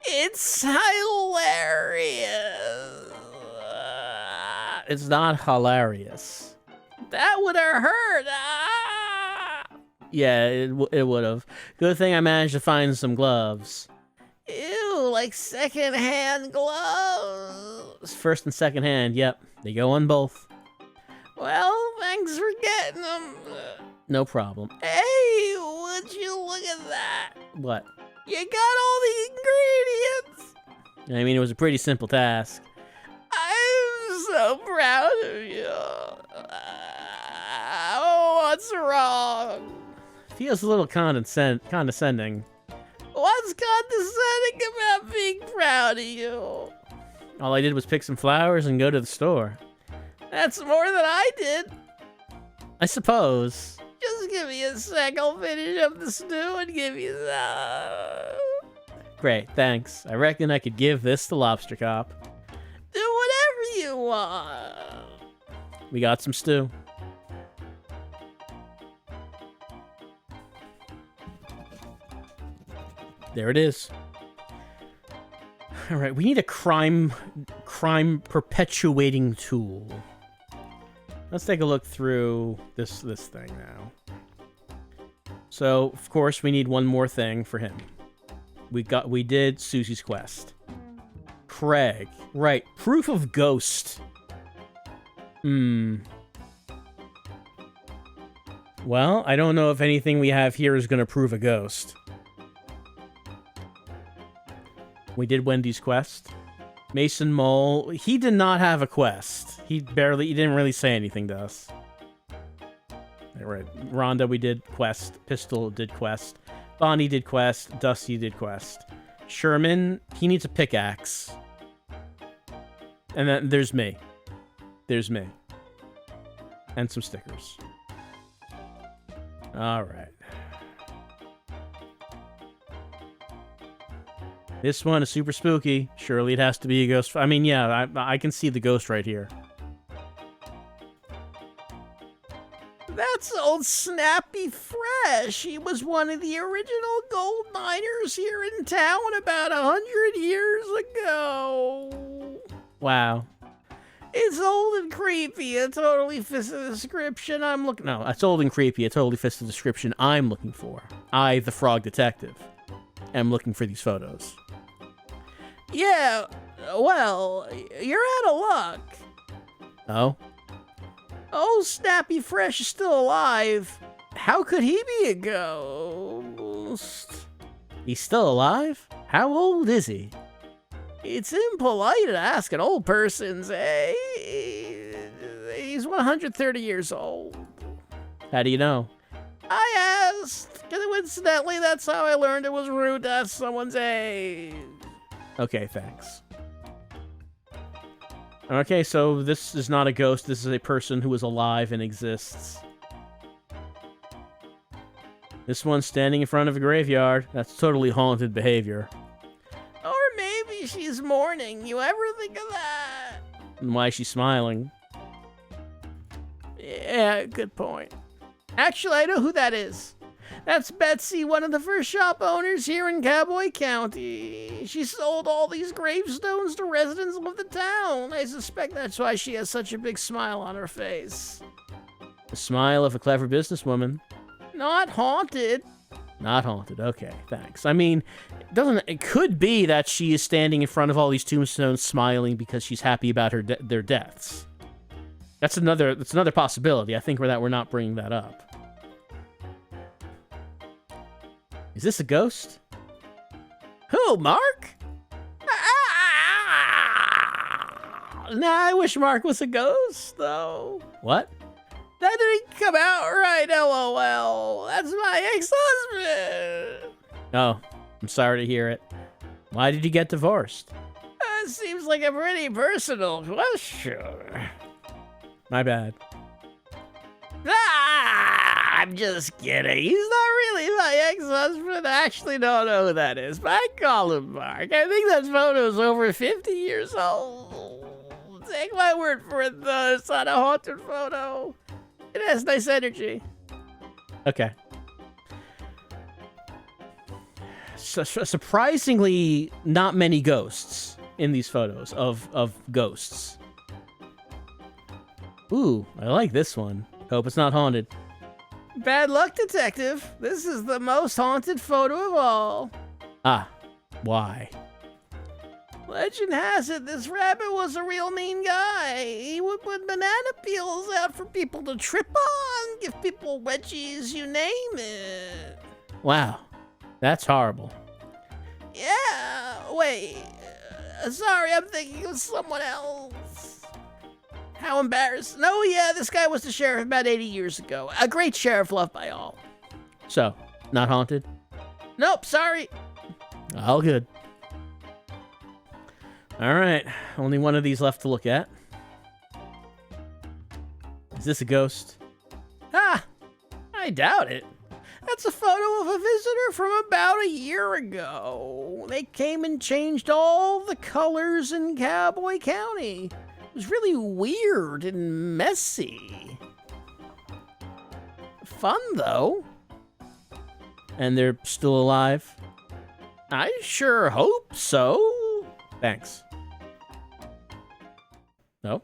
It's hilarious. It's not hilarious. That would have hurt. Ah! Yeah, it would have. Good thing I managed to find some gloves. Ew, like second-hand gloves. First and second-hand, yep. They go on both. Well, thanks for getting them. No problem. Hey, would you look at that? What? You got all the I mean, it was a pretty simple task. I'm so proud of you. Oh, what's wrong? Feels a little condescending. What's condescending about being proud of you? All I did was pick some flowers and go to the store. That's more than I did. I suppose. Just give me a sec. I'll finish up the stew and give you some. Great, thanks. I reckon I could give this to Lobster Cop. Do whatever you want. We got some stew. There it is. All right, we need a crime perpetuating tool. Let's take a look through this thing now. So, of course, we need one more thing for him. We did Susie's quest. Craig. Right, proof of ghost. Well, I don't know if anything we have here is going to prove a ghost. We did Wendy's quest. Mason Mole, he did not have a quest. He didn't really say anything to us. Right. Rhonda, we did quest. Pistol did quest. Bonnie did quest. Dusty did quest. Sherman, he needs a pickaxe. And then there's me. There's me. And some stickers. All right. This one is super spooky. Surely it has to be a ghost. I mean, yeah, I can see the ghost right here. That's old Snappy Fresh. He was one of the original gold miners here in town about 100 years ago. Wow. It's old and creepy. It totally fits the description I'm looking... No, it's old and creepy. It totally fits the description I'm looking for. I, the frog detective, am looking for these photos. Yeah, well, you're out of luck. Oh? Old Snappy Fresh is still alive. How could he be a ghost? He's still alive? How old is he? It's impolite to ask an old person's age. He's 130 years old. How do you know? I asked. Coincidentally, that's how I learned it was rude to ask someone's age. Okay, thanks. Okay, so this is not a ghost. This is a person who is alive and exists. This one's standing in front of a graveyard. That's totally haunted behavior. Or maybe she's mourning. You ever think of that? And why is she smiling? Yeah, good point. Actually, I know who that is. That's Betsy, one of the first shop owners here in Cowboy County. She sold all these gravestones to residents of the town. I suspect that's why she has such a big smile on her face. The smile of a clever businesswoman. Not haunted. Not haunted. Okay, thanks. I mean, it could be that she is standing in front of all these tombstones smiling because she's happy about their deaths. That's another possibility. I think we're not bringing that up. Is this a ghost? Who, Mark? Nah, I wish Mark was a ghost, though. What? That didn't come out right, LOL. That's my ex-husband. Oh, I'm sorry to hear it. Why did you get divorced? That seems like a pretty personal question. My bad. I'm just kidding. He's not really my ex-husband. I actually don't know who that is, but I call him Mark. I think that photo's over 50 years old. Take my word for it, though. It's not a haunted photo. It has nice energy. Okay. Surprisingly, not many ghosts in these photos of ghosts. Ooh, I like this one. Hope it's not haunted. Bad luck, detective. This is the most haunted photo of all. Ah, why? Legend has it this rabbit was a real mean guy. He would put banana peels out for people to trip on, give people wedgies, you name it. Wow, that's horrible. Yeah, wait. Sorry, I'm thinking of someone else. How embarrassing. Oh, yeah, this guy was the sheriff about 80 years ago. A great sheriff loved by all. So, not haunted? Nope, sorry. All good. All right, only one of these left to look at. Is this a ghost? Ah, I doubt it. That's a photo of a visitor from about a year ago. They came and changed all the colors in Cowboy County. It was really weird and messy. Fun, though. And they're still alive? I sure hope so. Thanks. No?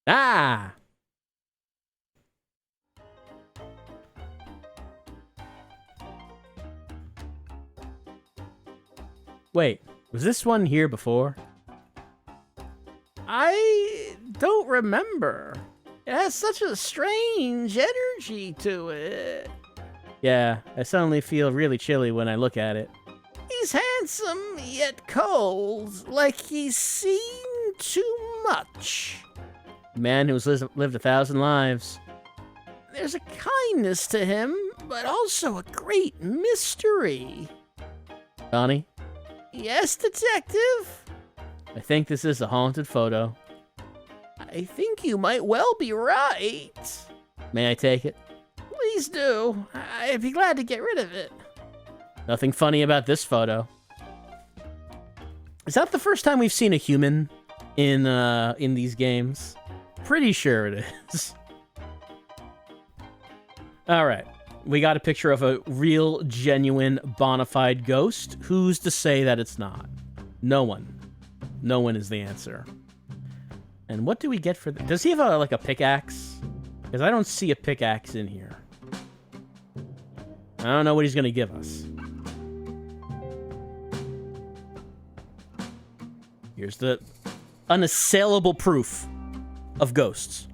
Ah! Wait, was this one here before? I don't remember. It has such a strange energy to it. Yeah, I suddenly feel really chilly when I look at it. He's handsome yet cold, like he's seen too much. A man who's lived 1,000 lives. There's a kindness to him, but also a great mystery. Bonnie, Yes, detective? I think this is a haunted photo. I think you might well be right. May I take it? Please do. I'd be glad to get rid of it. Nothing funny about this photo. Is that the first time we've seen a human in these games? Pretty sure it is. All right. We got a picture of a real, genuine, bona fide ghost. Who's to say that it's not? No one. No one is the answer. And what do we get for... Does he have a pickaxe? Because I don't see a pickaxe in here. I don't know what he's going to give us. Here's the unassailable proof of ghosts.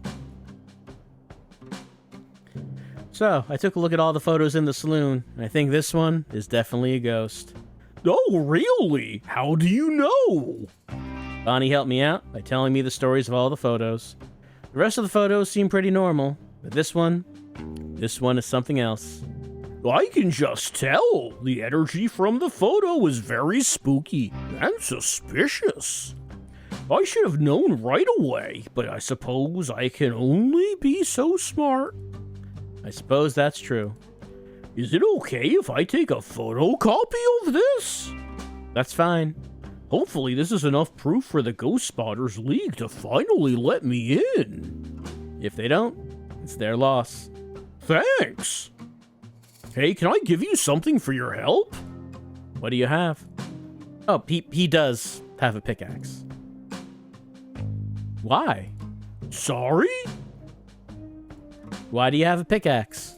So, I took a look at all the photos in the saloon, and I think this one is definitely a ghost. Oh, really? How do you know? Bonnie helped me out by telling me the stories of all the photos. The rest of the photos seem pretty normal, but this one is something else. I can just tell. The energy from the photo was very spooky and suspicious. I should have known right away, but I suppose I can only be so smart. I suppose that's true. Is it okay if I take a photocopy of this? That's fine. Hopefully this is enough proof for the Ghost Spotters League to finally let me in. If they don't, it's their loss. Thanks. Hey, can I give you something for your help? What do you have? Oh, he does have a pickaxe. Why? Sorry? Why do you have a pickaxe?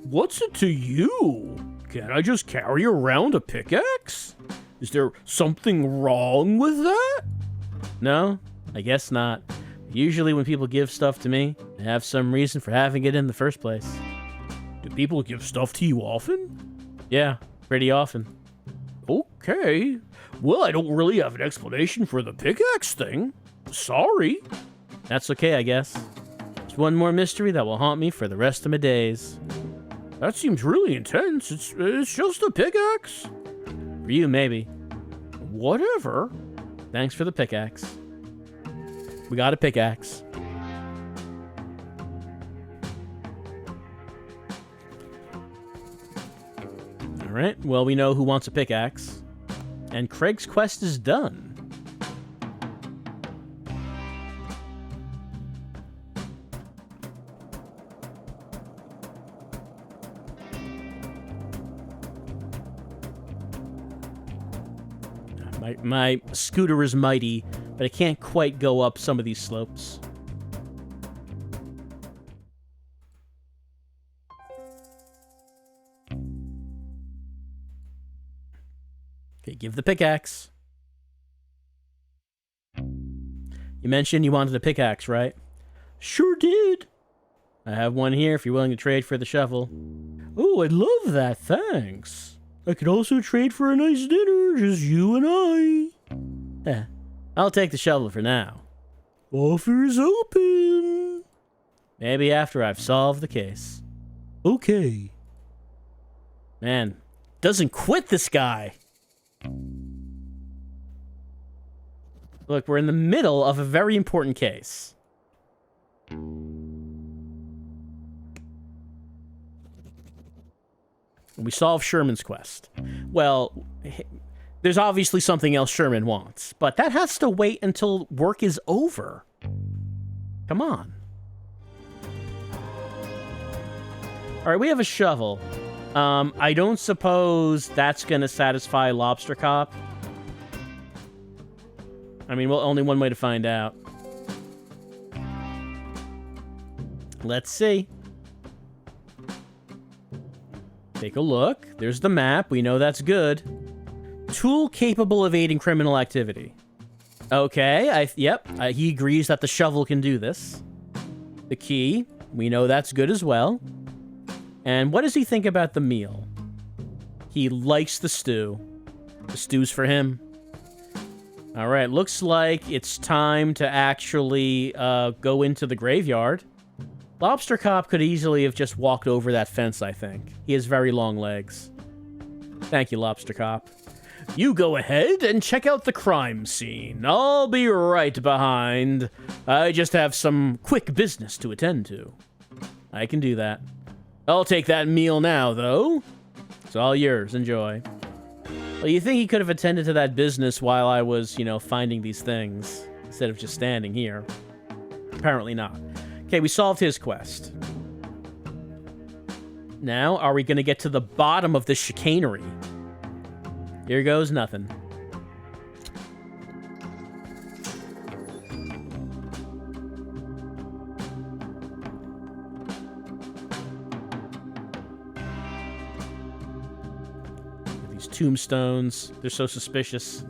What's it to you? Can't I just carry around a pickaxe? Is there something wrong with that? No, I guess not. Usually when people give stuff to me, they have some reason for having it in the first place. Do people give stuff to you often? Yeah, pretty often. Okay. Well, I don't really have an explanation for the pickaxe thing. Sorry. That's okay, I guess. It's one more mystery that will haunt me for the rest of my days. That seems really intense. It's just a pickaxe. For you, maybe. Whatever. Thanks for the pickaxe. We got a pickaxe. Alright, well, we know who wants a pickaxe. And Craig's quest is done. My scooter is mighty, but it can't quite go up some of these slopes. Okay, give the pickaxe. You mentioned you wanted a pickaxe, right? Sure did. I have one here if you're willing to trade for the shovel. Oh, I'd love that, thanks. I could also trade for a nice dinner, just you and I. Yeah, I'll take the shovel for now. Offer's open. Maybe after I've solved the case. Okay. Man, doesn't quit, this guy. Look, we're in the middle of a very important case. We solve Sherman's quest. Well, there's obviously something else Sherman wants, but that has to wait until work is over. Come on. All right, we have a shovel. I don't suppose that's going to satisfy Lobster Cop. I mean, well, only one way to find out. Let's see. Take a look. There's the map. We know that's good. Tool capable of aiding criminal activity. Okay, he agrees that the shovel can do this. The key. We know that's good as well. And what does he think about the meal? He likes the stew. The stew's for him. All right, looks like it's time to actually go into the graveyard. Lobster Cop could easily have just walked over that fence, I think. He has very long legs. Thank you, Lobster Cop. You go ahead and check out the crime scene. I'll be right behind. I just have some quick business to attend to. I can do that. I'll take that meal now, though. It's all yours. Enjoy. Well, you think he could have attended to that business while I was, finding these things, instead of just standing here. Apparently not. Okay, we solved his quest. Now, are we going to get to the bottom of this chicanery? Here goes nothing. These tombstones, they're so suspicious.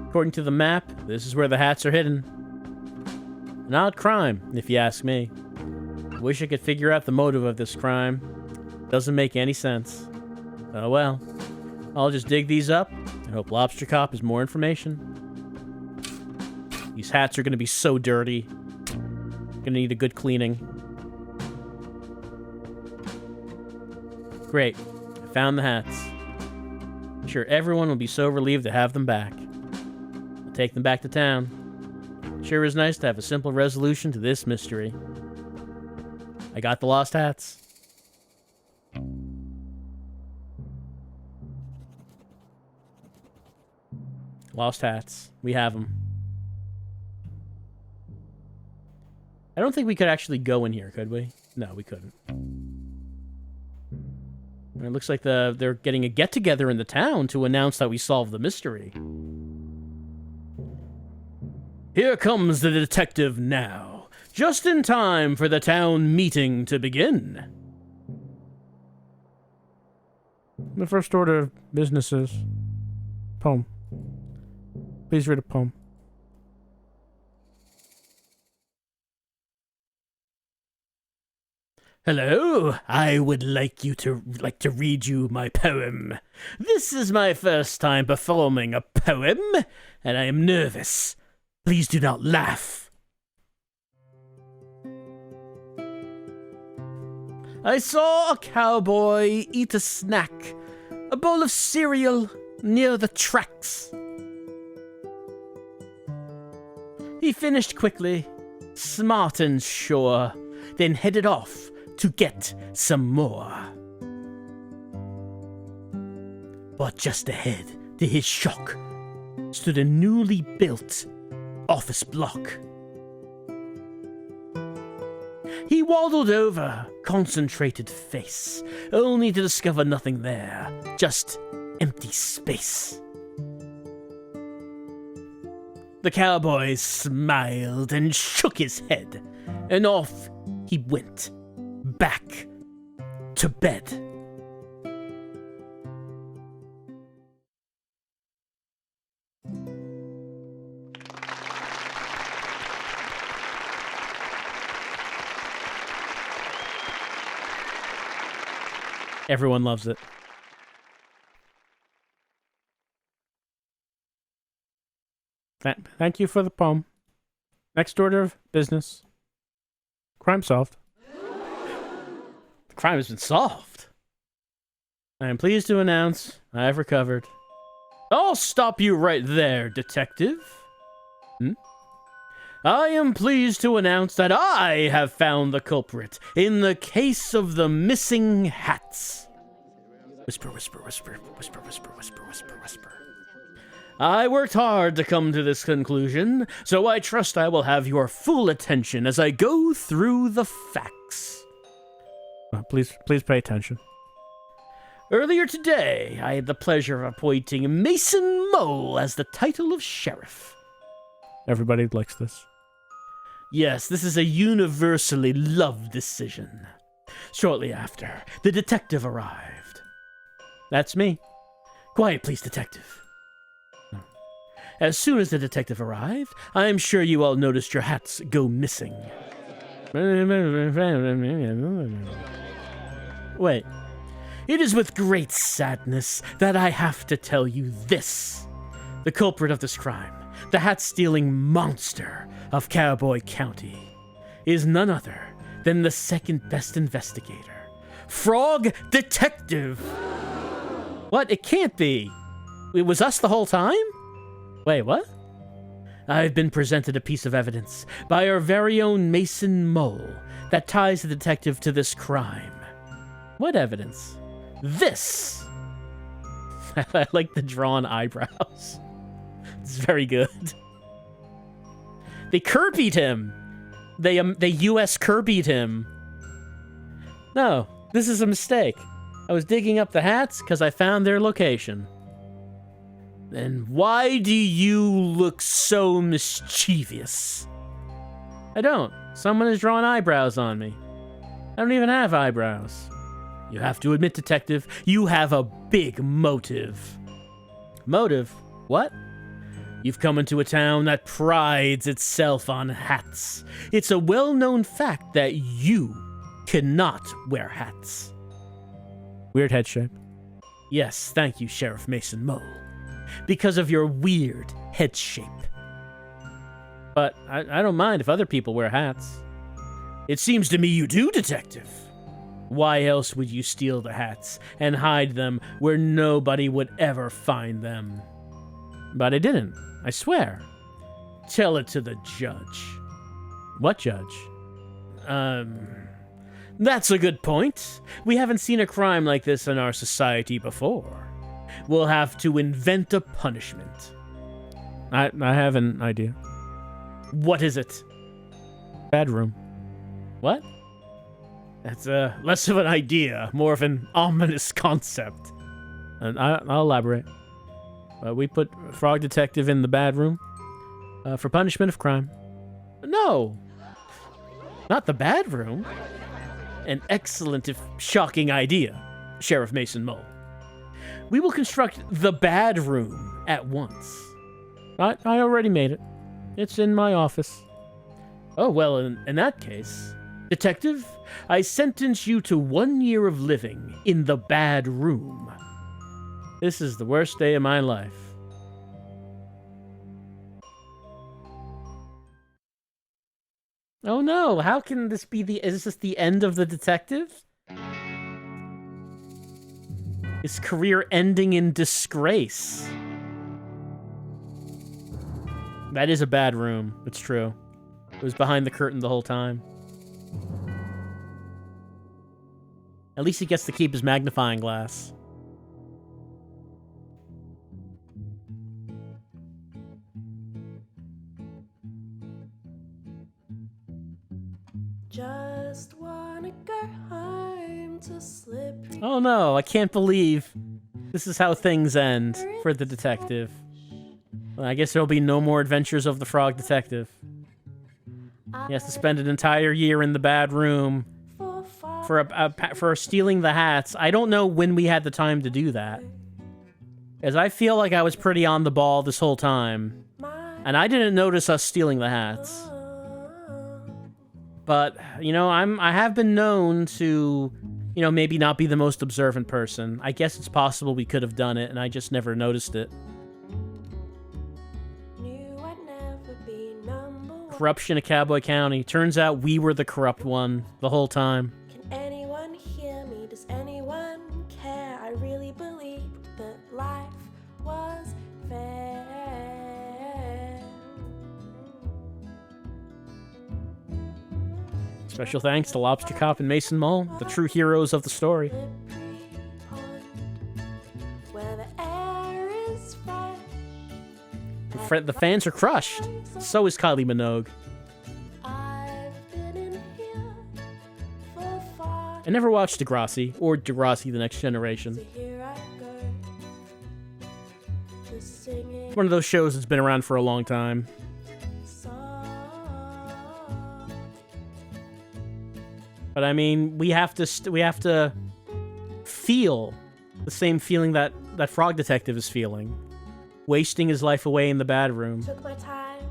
According to the map, this is where the hats are hidden. An odd crime, if you ask me. I wish I could figure out the motive of this crime. Doesn't make any sense. Oh well. I'll just dig these up and hope Lobster Cop has more information. These hats are going to be so dirty. Going to need a good cleaning. Great. I found the hats. I'm sure everyone will be so relieved to have them back. I'll take them back to town. Sure is nice to have a simple resolution to this mystery. I got the lost hats. Lost hats. We have them. I don't think we could actually go in here, could we? No, we couldn't. It looks like they're getting a get-together in the town to announce that we solved the mystery. Here comes the detective now, just in time for the town meeting to begin. The first order of business is poem. Please read a poem. Hello, I would like to read you my poem. This is my first time performing a poem, and I am nervous. Please do not laugh. I saw a cowboy eat a snack, a bowl of cereal near the tracks. He finished quickly, smart and sure, then headed off to get some more. But just ahead, to his shock, stood a newly built office block. He He waddled over, concentrated face, only to discover nothing there, just empty space. The cowboy smiled and shook his head, and off he went, back to bed. Everyone loves it. Thank you for the poem. Next order of business. Crime solved. The crime has been solved. I am pleased to announce I have recovered. I'll stop you right there, detective. I am pleased to announce that I have found the culprit in the case of the missing hats. Whisper, whisper, whisper, whisper, whisper, whisper, whisper, whisper. I worked hard to come to this conclusion, so I trust I will have your full attention as I go through the facts. Please pay attention. Earlier today, I had the pleasure of appointing Mason Mole as the title of sheriff. Everybody likes this. Yes, this is a universally loved decision. Shortly after, the detective arrived. That's me. Quiet, please, detective. As soon as the detective arrived, I am sure you all noticed your hats go missing. Wait. It is with great sadness that I have to tell you this. The culprit of this crime, the hat-stealing monster of Cowboy County, is none other than the second-best investigator, Frog Detective. What? It can't be. It was us the whole time? Wait, what? I've been presented a piece of evidence by our very own Mason Mole that ties the detective to this crime. What evidence? This! I like the drawn eyebrows. It's very good. They Kirby'd him. They US Kirby'd him. No, this is a mistake. I was digging up the hats because I found their location. Then why do you look so mischievous? I don't. Someone has drawn eyebrows on me. I don't even have eyebrows. You have to admit, detective, you have a big motive. Motive? What? You've come into a town that prides itself on hats. It's a well-known fact that you cannot wear hats. Weird head shape. Yes, thank you, Sheriff Mason Mole. Because of your weird head shape. But I don't mind if other people wear hats. It seems to me you do, detective. Why else would you steal the hats and hide them where nobody would ever find them? But I didn't, I swear. Tell it to the judge. What judge? That's a good point. We haven't seen a crime like this in our society before. We'll have to invent a punishment. I have an idea. What is it? Bad room. What? That's less of an idea, more of an ominous concept. And I'll elaborate. We put Frog Detective in the bad room for punishment of crime. No. Not the bad room. An excellent, if shocking idea, Sheriff Mason Mole. We will construct the bad room at once. I already made it. It's in my office. Oh, well, in that case, detective, I sentence you to 1 year of living in the bad room. This is the worst day of my life. Oh no, how can this be is this the end of the detective? His career ending in disgrace. That is a bad room, it's true. It was behind the curtain the whole time. At least he gets to keep his magnifying glass. Just wanna go home to slippery. Oh no, I can't believe this is how things end for the detective. Well, I guess there'll be no more adventures of the frog detective. He has to spend an entire year in the bad room for stealing the hats. I don't know when we had the time to do that, as I feel like I was pretty on the ball this whole time, and I didn't notice us stealing the hats. But you know, I have been known to, you know, maybe not be the most observant person. I guess it's possible we could have done it, and I just never noticed it. Corruption of Cowboy County. Turns out we were the corrupt one the whole time. Can anyone hear me? Does anyone care? I really believe that life was fair. Special thanks to Lobster Cop and Mason Mole, the true heroes of the story. Where the air is The fans are crushed. So is Kylie Minogue. I've been in here for far. I never watched Degrassi or Degrassi: The Next Generation. So here I go, just singing One of those shows that's been around for a long time. song. But I mean, we have to feel the same feeling that Frog Detective is feeling, wasting his life away in the bad room. Took my time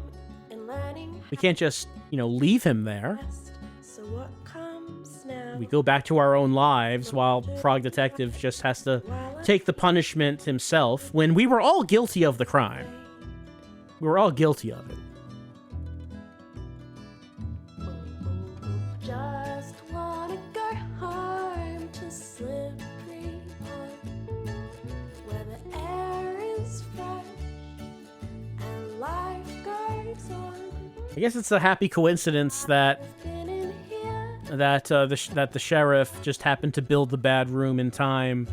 in learning We can't just, you know, leave him there. best. So what comes now? We go back to our own lives while Frog Detective just has to take the punishment himself when we were all guilty of the crime. We were all guilty of it. Just wanna go home to slippery pond, where the air is fresh and life goes on. I guess it's a happy coincidence that I've been in here the sheriff just happened to build the bad room in time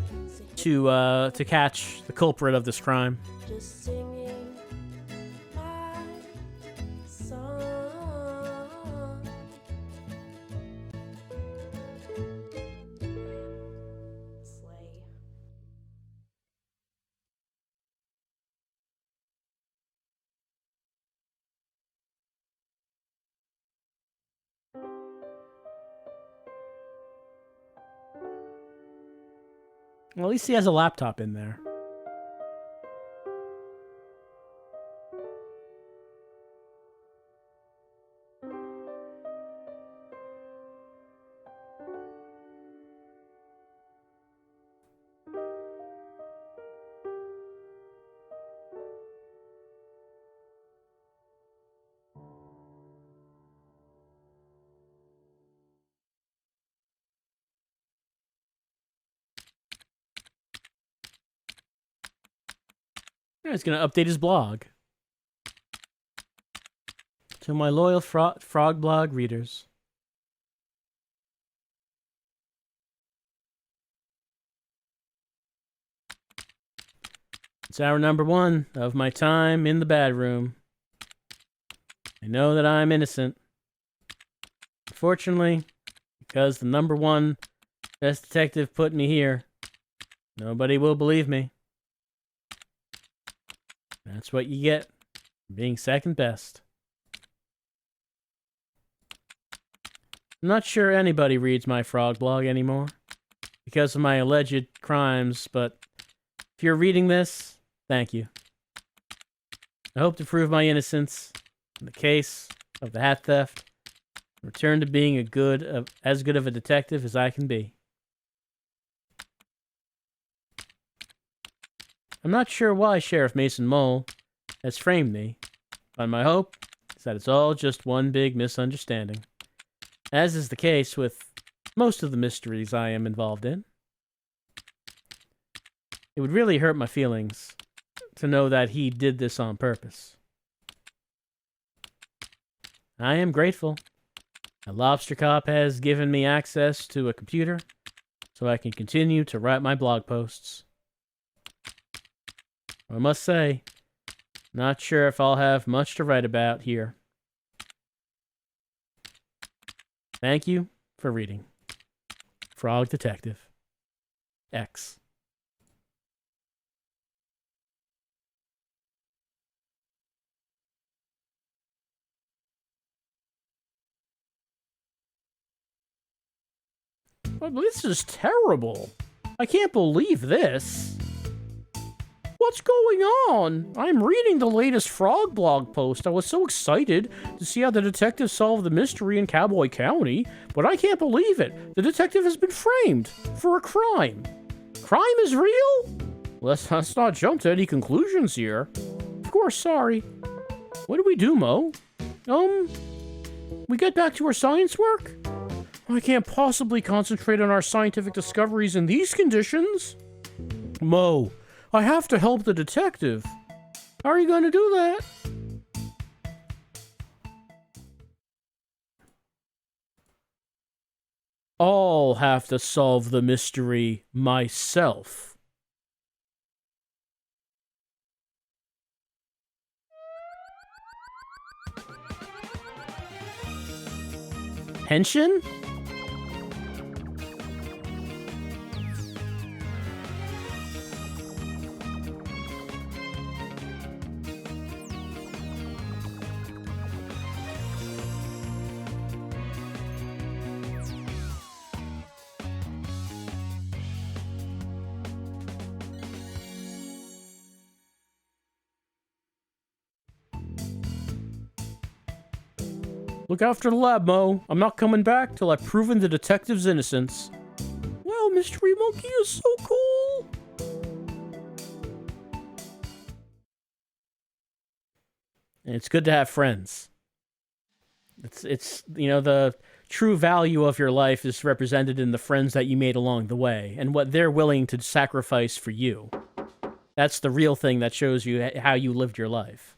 to catch the culprit of this crime. just singing my song. Slay. Well, at least he has a laptop in there. Yeah, he's going to update his blog. To my loyal frog blog readers. It's hour number 1 of my time in the bad room. I know that I'm innocent. Unfortunately, because the number 1 best detective put me here, nobody will believe me. That's what you get for being second best. I'm not sure anybody reads my frog blog anymore because of my alleged crimes, but if you're reading this, thank you. I hope to prove my innocence in the case of the hat theft and return to being as good of a detective as I can be. I'm not sure why Sheriff Mason Mole has framed me, but my hope is that it's all just one big misunderstanding, as is the case with most of the mysteries I am involved in. It would really hurt my feelings to know that he did this on purpose. I am grateful that Lobster Cop has given me access to a computer so I can continue to write my blog posts. I must say, not sure if I'll have much to write about here. Thank you for reading. Frog Detective X. But this is terrible. I can't believe this. What's going on? I'm reading the latest Frog blog post. I was so excited to see how the detective solved the mystery in Cowboy County, but I can't believe it. The detective has been framed for a crime. Crime is real? Let's not jump to any conclusions here. Of course, sorry. What do we do, Mo? We get back to our science work? I can't possibly concentrate on our scientific discoveries in these conditions. Mo, I have to help the detective. How are you going to do that? I'll have to solve the mystery myself. Pension? Look after the lab, Mo. I'm not coming back till I've proven the detective's innocence. Wow, Mystery Monkey is so cool! And it's good to have friends. It's the true value of your life is represented in the friends that you made along the way, and what they're willing to sacrifice for you. That's the real thing that shows you how you lived your life.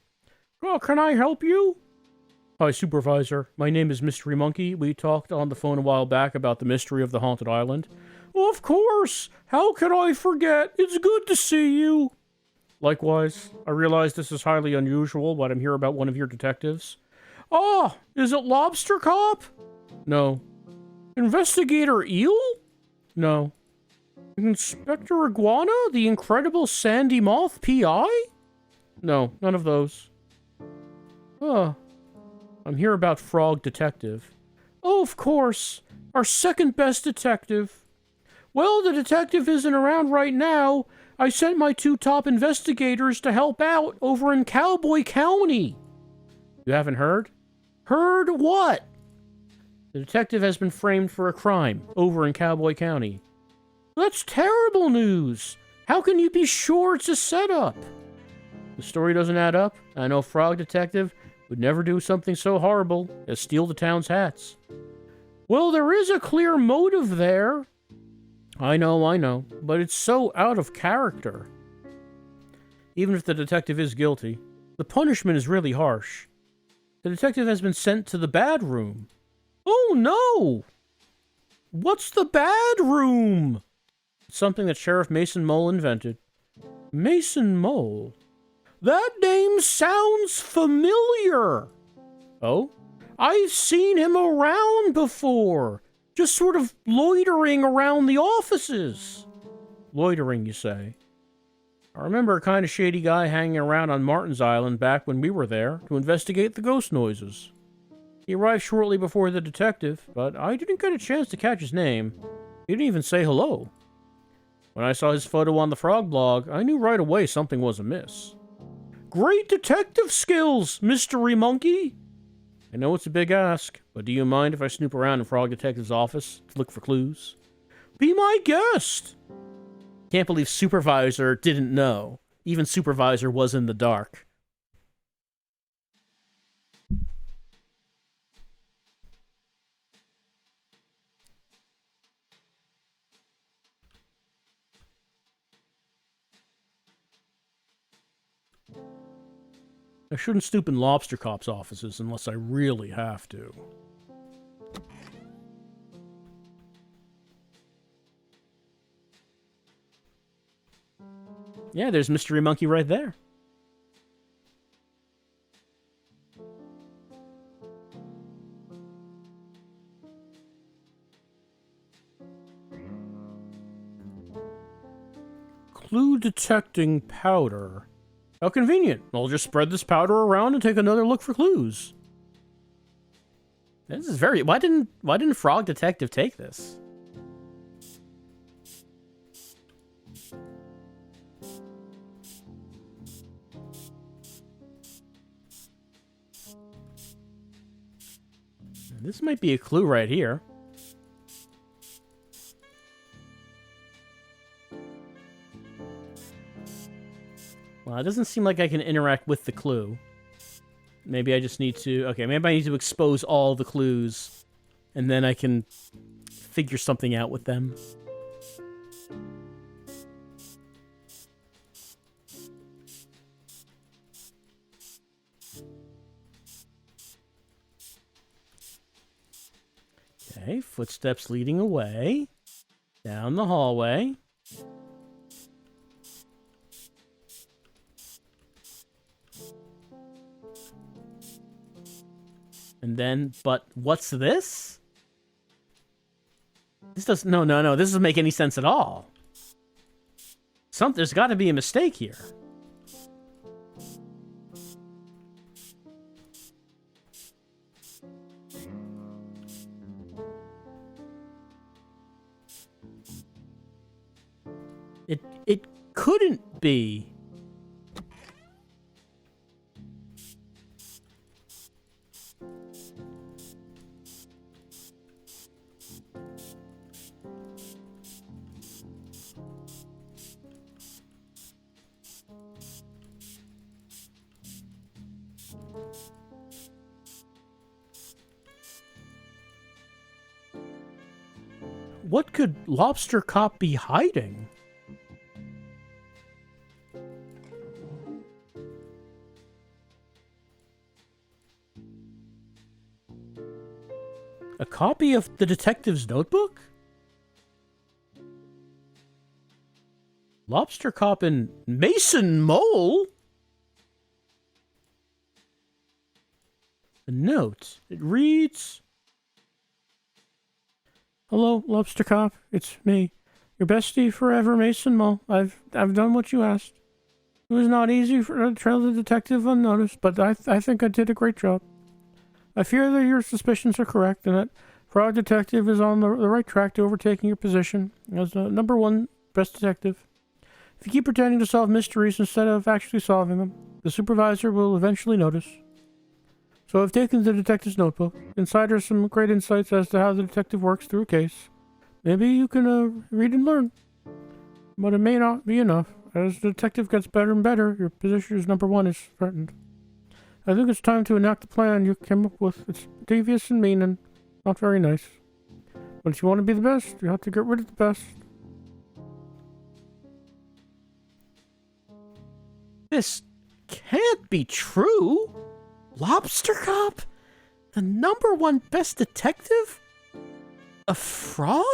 Oh, can I help you? Hi, Supervisor. My name is Mystery Monkey. We talked on the phone a while back about the mystery of the haunted island. Of course! How could I forget? It's good to see you! Likewise, I realize this is highly unusual, but I'm here about one of your detectives. Ah, is it Lobster Cop? No. Investigator Eel? No. Inspector Iguana, the incredible Sandy Moth P.I.? No, none of those. Huh. I'm here about Frog Detective. Oh, of course. Our second best detective. Well, the detective isn't around right now. I sent my 2 top investigators to help out over in Cowboy County. You haven't heard? Heard what? The detective has been framed for a crime over in Cowboy County. That's terrible news. How can you be sure it's a setup? The story doesn't add up. I know Frog Detective would never do something so horrible as steal the town's hats. Well, there is a clear motive there. I know, but it's so out of character. Even if the detective is guilty, the punishment is really harsh. The detective has been sent to the bad room. Oh no! What's the bad room? It's something that Sheriff Mason Mole invented. Mason Mole? That name sounds familiar. Oh? I've seen him around before. Just sort of loitering around the offices. Loitering, you say? I remember a kind of shady guy hanging around on Martin's Island back when we were there to investigate the ghost noises. He arrived shortly before the detective, but I didn't get a chance to catch his name. He didn't even say hello. When I saw his photo on the Frog blog, I knew right away something was amiss. Great detective skills, Mystery Monkey! I know it's a big ask, but do you mind if I snoop around in Frog Detective's office to look for clues? Be my guest! Can't believe Supervisor didn't know. Even Supervisor was in the dark. I shouldn't stoop in Lobster Cop's offices unless I really have to. Yeah, there's Mystery Monkey right there. Clue detecting powder. How convenient. I'll just spread this powder around and take another look for clues. This is very... Why didn't Frog Detective take this? This might be a clue right here. Well, it doesn't seem like I can interact with the clue. Maybe I just need to... Okay, maybe I need to expose all the clues, and then I can figure something out with them. Okay, footsteps leading away. Down the hallway. And then, but what's this? This doesn't, no, this doesn't make any sense at all. There's got to be a mistake here. It couldn't be. What could Lobster Cop be hiding? A copy of the detective's notebook? Lobster Cop and Mason Mole? A note. It reads... Hello, Lobster Cop. It's me, your bestie forever, Mason Mole. I've done what you asked. It was not easy to trail the detective unnoticed, but I think I did a great job. I fear that your suspicions are correct, and that Frog Detective is on the right track to overtaking your position as the #1 best detective. If you keep pretending to solve mysteries instead of actually solving them, the supervisor will eventually notice. So I've taken the detective's notebook. Inside are some great insights as to how the detective works through a case. Maybe you can read and learn. But it may not be enough. As the detective gets better and better, your position as #1 is threatened. I think it's time to enact the plan you came up with. It's devious and mean and not very nice. But if you want to be the best, you have to get rid of the best. This can't be true. Lobster Cop? The #1 best detective? A fraud?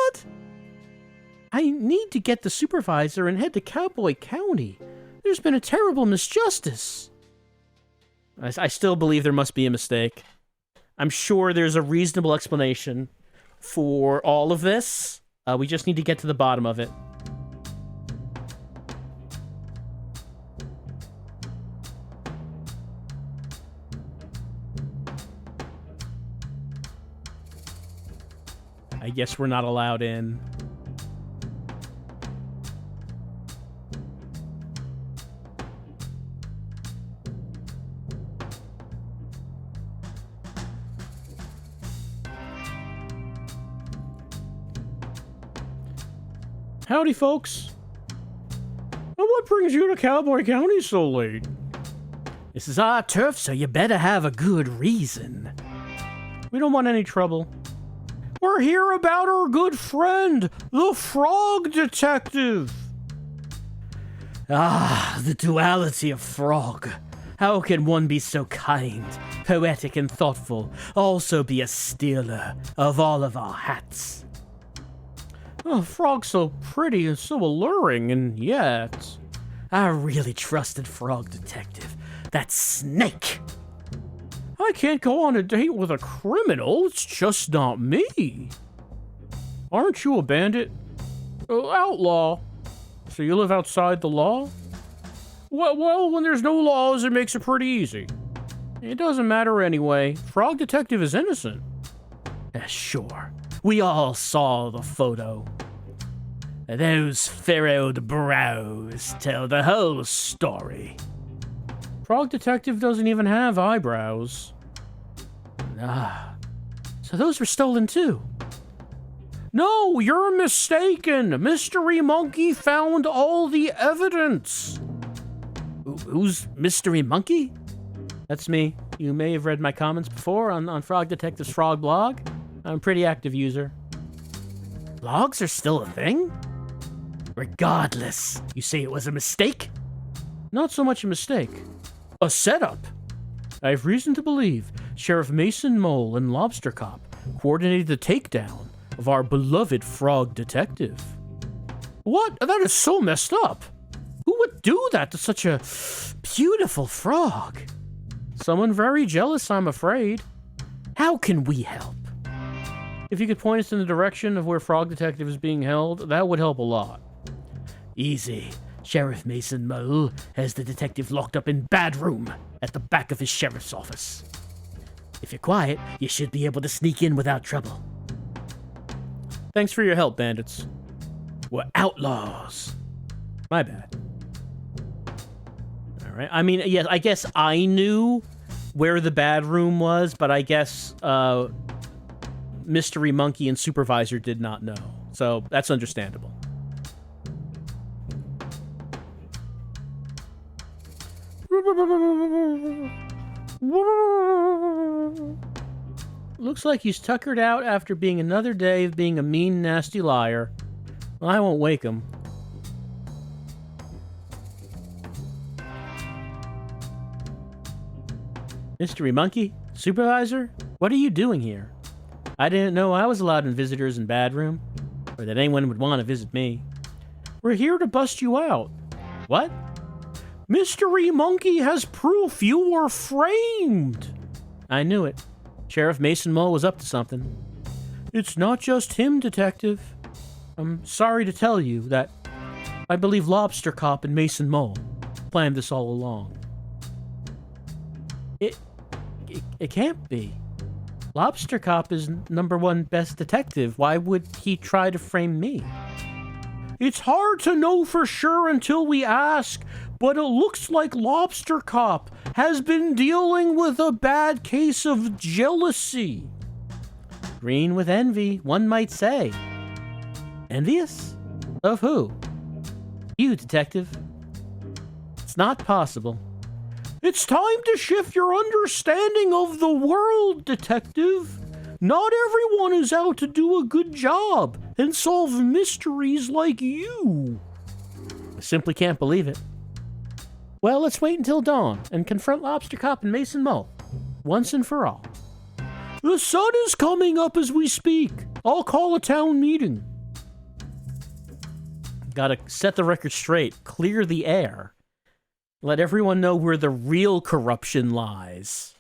I need to get the supervisor and head to Cowboy County. There's been a terrible misjustice. I still believe there must be a mistake. I'm sure there's a reasonable explanation for all of this. We just need to get to the bottom of it. I guess we're not allowed in. Howdy, folks. Well, what brings you to Cowboy County so late? This is our turf, so you better have a good reason. We don't want any trouble. We're here about our good friend, the Frog Detective. Ah, the duality of Frog. How can one be so kind, poetic, and thoughtful, also be a stealer of all of our hats? Oh, Frog's so pretty and so alluring, and yet... I really trusted Frog Detective. That snake! I can't go on a date with a criminal. It's just not me. Aren't you a bandit? Outlaw. So you live outside the law? Well, when there's no laws, it makes it pretty easy. It doesn't matter anyway. Frog Detective is innocent. Sure. We all saw the photo. Those furrowed brows tell the whole story. Frog Detective doesn't even have eyebrows. So those were stolen too. No, you're mistaken. Mystery Monkey found all the evidence. Who's Mystery Monkey? That's me. You may have read my comments before on Frog Detective's Frog blog. I'm a pretty active user. Blogs are still a thing? Regardless, you say it was a mistake? Not so much a mistake. A setup. I have reason to believe Sheriff Mason Mole and Lobster Cop coordinated the takedown of our beloved Frog Detective. What? That is so messed up. Who would do that to such a beautiful frog? Someone very jealous, I'm afraid. How can we help? If you could point us in the direction of where Frog Detective is being held, that would help a lot. Easy. Sheriff Mason Mole has the detective locked up in Bad Room at the back of his sheriff's office. If you're quiet, you should be able to sneak in without trouble. Thanks for your help, bandits. We're outlaws. My bad. All right. I mean, yes, I guess I knew where the Bad Room was, but I guess Mystery Monkey and Supervisor did not know. So that's understandable. Looks like he's tuckered out after being another day of being a mean, nasty liar. Well, I won't wake him. Mystery Monkey? Supervisor? What are you doing here? I didn't know I was allowed in visitors in Bad Room, or that anyone would want to visit me. We're here to bust you out. What? Mystery Monkey has proof you were framed! I knew it. Sheriff Mason Mole was up to something. It's not just him, Detective. I'm sorry to tell you that I believe Lobster Cop and Mason Mole planned this all along. It can't be. Lobster Cop is #1 best detective. Why would he try to frame me? It's hard to know for sure until we ask, but it looks like Lobster Cop has been dealing with a bad case of jealousy. Green with envy, one might say. Envious? Of who? You, Detective. It's not possible. It's time to shift your understanding of the world, Detective. Not everyone is out to do a good job and solve mysteries like you. I simply can't believe it. Well, let's wait until dawn and confront Lobster Cop and Mason Mole, once and for all. The sun is coming up as we speak. I'll call a town meeting. Gotta set the record straight, clear the air. Let everyone know where the real corruption lies.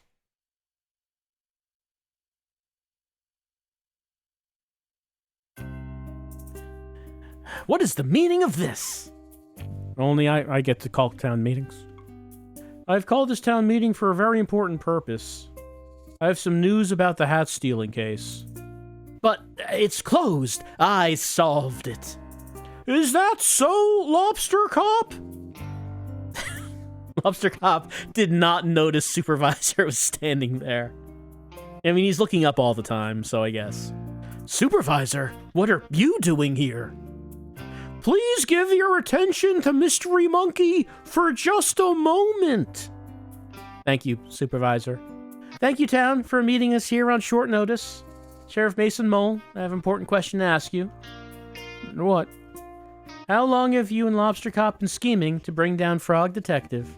What is the meaning of this? Only I get to call town meetings. I've called this town meeting for a very important purpose. I have some news about the hat stealing case. But it's closed. I solved it. Is that so, Lobster Cop? Lobster Cop did not notice Supervisor was standing there. I mean, he's looking up all the time, so I guess. Supervisor, what are you doing here? Please give your attention to Mystery Monkey for just a moment. Thank you, Supervisor. Thank you, Town, for meeting us here on short notice. Sheriff Mason Mole, I have an important question to ask you. What? How long have you and Lobster Cop been scheming to bring down Frog Detective?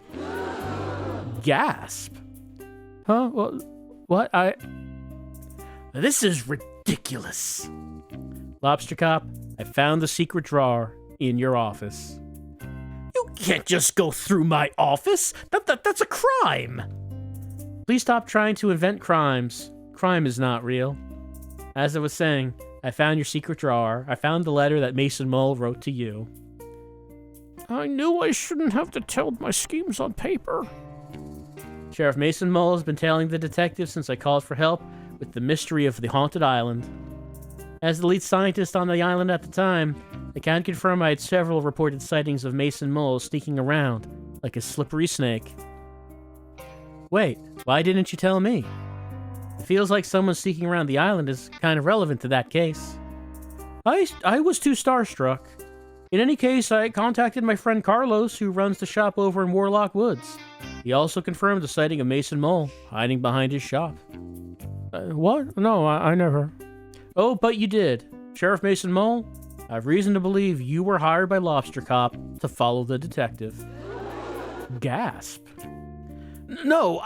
Gasp. Huh? What? This is ridiculous. Lobster Cop, I found the secret drawer in your office. You can't just go through my office. That's a crime. Please stop trying to invent crimes. Crime is not real. As I was saying, I found your secret drawer. I found the letter that Mason Mole wrote to you. I knew I shouldn't have detailed my schemes on paper. Sheriff Mason Mole has been tailing the detective since I called for help with the mystery of the haunted island. As the lead scientist on the island at the time, I can confirm I had several reported sightings of Mason Mole sneaking around like a slippery snake. Wait, why didn't you tell me? It feels like someone sneaking around the island is kind of relevant to that case. I was too starstruck. In any case, I contacted my friend Carlos, who runs the shop over in Warlock Woods. He also confirmed the sighting of Mason Mole hiding behind his shop. What? No, I never. Oh, but you did. Sheriff Mason Mole, I have reason to believe you were hired by Lobster Cop to follow the detective. Gasp. No,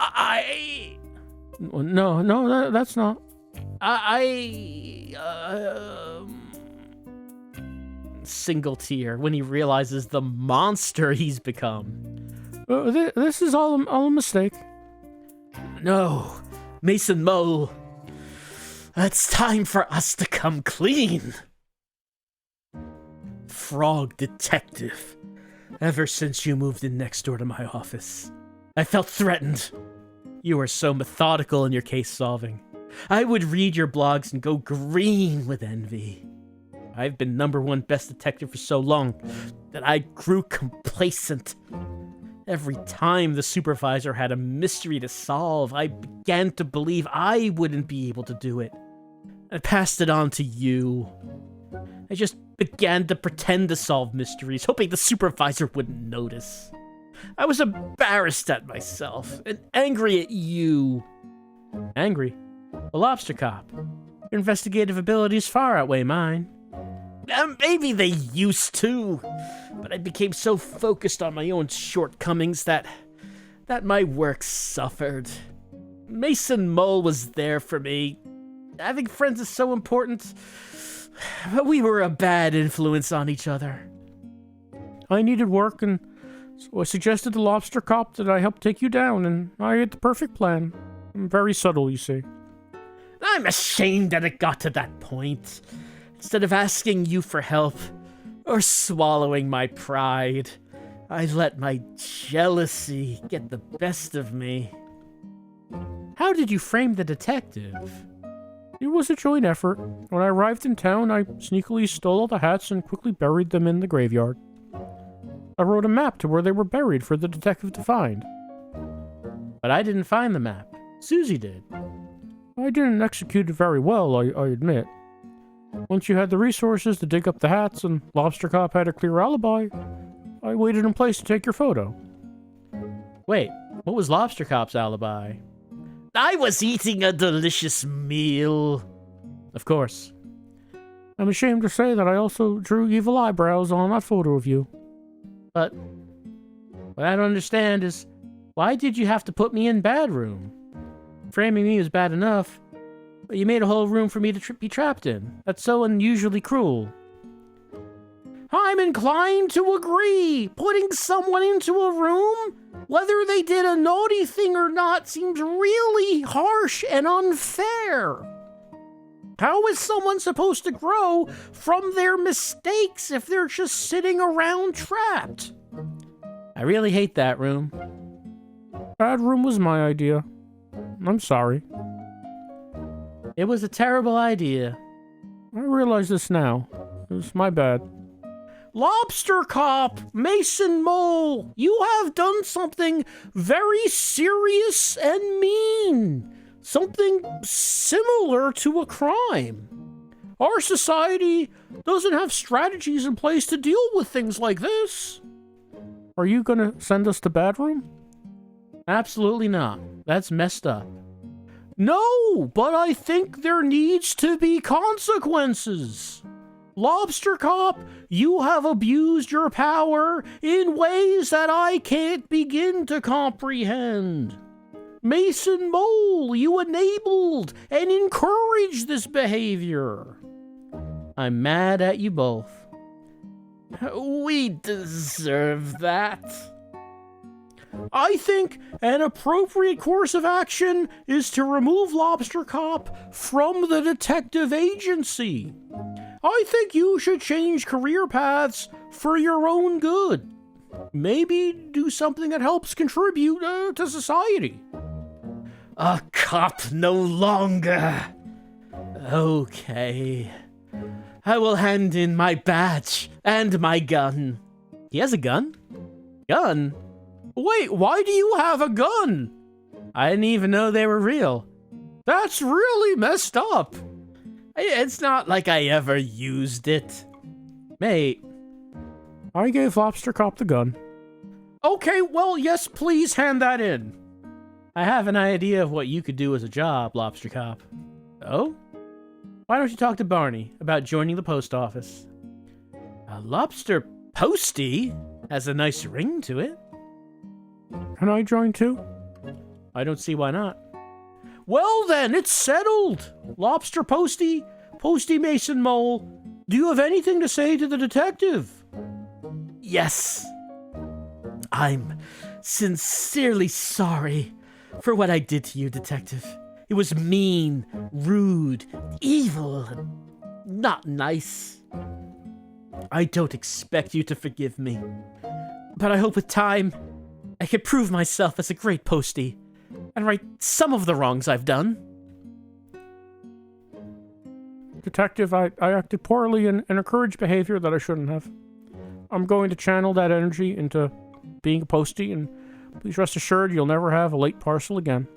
No, that's not. Single tear when he realizes the monster he's become. This is all a mistake. No, Mason Mole. It's time for us to come clean. Frog Detective. Ever since you moved in next door to my office, I felt threatened. You are so methodical in your case solving. I would read your blogs and go green with envy. I've been #1 best detective for so long that I grew complacent. Every time the supervisor had a mystery to solve, I began to believe I wouldn't be able to do it. I passed it on to you. I just began to pretend to solve mysteries, hoping the supervisor wouldn't notice. I was embarrassed at myself and angry at you. Angry? A Lobster Cop. Your investigative abilities far outweigh mine. Maybe they used to, but I became so focused on my own shortcomings that my work suffered. Mason Mole was there for me. Having friends is so important, but we were a bad influence on each other. I needed work, and so I suggested to Lobster Cop that I help take you down, and I had the perfect plan. I'm very subtle, you see. I'm ashamed that it got to that point. Instead of asking you for help, or swallowing my pride, I let my jealousy get the best of me. How did you frame the detective? It was a joint effort. When I arrived in town, I sneakily stole all the hats and quickly buried them in the graveyard. I wrote a map to where they were buried for the detective to find. But I didn't find the map. Susie did. I didn't execute it very well, I admit. Once you had the resources to dig up the hats and Lobster Cop had a clear alibi, I waited in place to take your photo. Wait, what was Lobster Cop's alibi? I was eating a delicious meal. Of course. I'm ashamed to say that I also drew evil eyebrows on that photo of you. But what I don't understand is, why did you have to put me in bad room? Framing me was bad enough, but you made a whole room for me to be trapped in. That's so unusually cruel. I'm inclined to agree. Putting someone into a room, whether they did a naughty thing or not, seems really harsh and unfair. How is someone supposed to grow from their mistakes if they're just sitting around trapped? I really hate that room. That room was my idea. I'm sorry. It was a terrible idea. I realize this now. It was my bad. Lobster Cop, Mason Mole, you have done something very serious and mean. Something similar to a crime. Our society doesn't have strategies in place to deal with things like this. Are you gonna send us to bad room? Absolutely not. That's messed up. No, but I think there needs to be consequences. Lobster Cop, you have abused your power in ways that I can't begin to comprehend. Mason Mole, you enabled and encouraged this behavior. I'm mad at you both. We deserve that. I think an appropriate course of action is to remove Lobster Cop from the detective agency. I think you should change career paths for your own good. maybe do something that helps contribute to society. A cop no longer. Okay. I will hand in my badge and my gun. He has a gun? Gun? Wait, why do you have a gun? I didn't even know they were real. That's really messed up. It's not like I ever used it. Mate, I gave Lobster Cop the gun. okay, well, yes, please hand that in. I have an idea of what you could do as a job, Lobster Cop. Oh? Why don't you talk to Barney about joining the post office? A lobster postie has a nice ring to it. Can I join too? I don't see why not. Well then, it's settled! Lobster Postie, Postie Mason Mole, do you have anything to say to the detective? Yes. I'm sincerely sorry for what I did to you, detective. It was mean, rude, evil, and not nice. I don't expect you to forgive me, but I hope with time I can prove myself as a great postie and right some of the wrongs I've done. Detective, I acted poorly and encouraged behavior that I shouldn't have. I'm going to channel that energy into being a postie, and please rest assured you'll never have a late parcel again.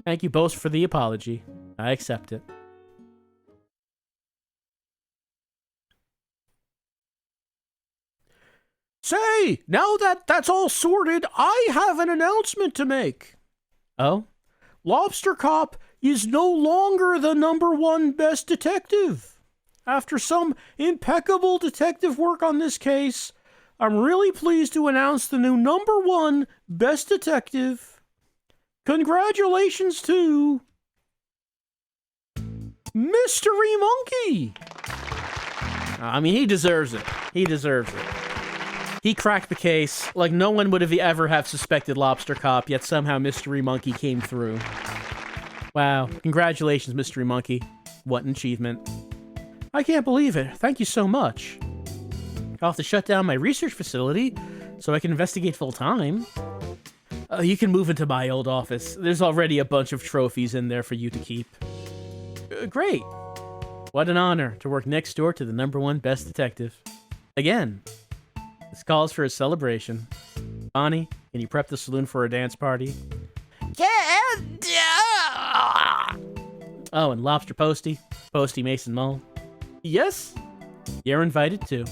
Thank you both for the apology. I accept it. Say, now that that's all sorted, I have an announcement to make. Oh? Lobster Cop is no longer the #1 best detective. After some impeccable detective work on this case, I'm really pleased to announce the new #1 best detective. Congratulations to Mystery Monkey. I mean, he deserves it. He deserves it. He cracked the case like no one would have ever have suspected Lobster Cop, yet somehow Mystery Monkey came through. Wow. Congratulations, Mystery Monkey. What an achievement. I can't believe it. Thank you so much. I'll have to shut down my research facility so I can investigate full time. You can move into my old office. There's already a bunch of trophies in there for you to keep. Great. What an honor to work next door to the #1 best detective. Again, this calls for a celebration. Bonnie, can you prep the saloon for a dance party? Oh, and Lobster Postie, Postie Mason Mole. Yes, you're invited too.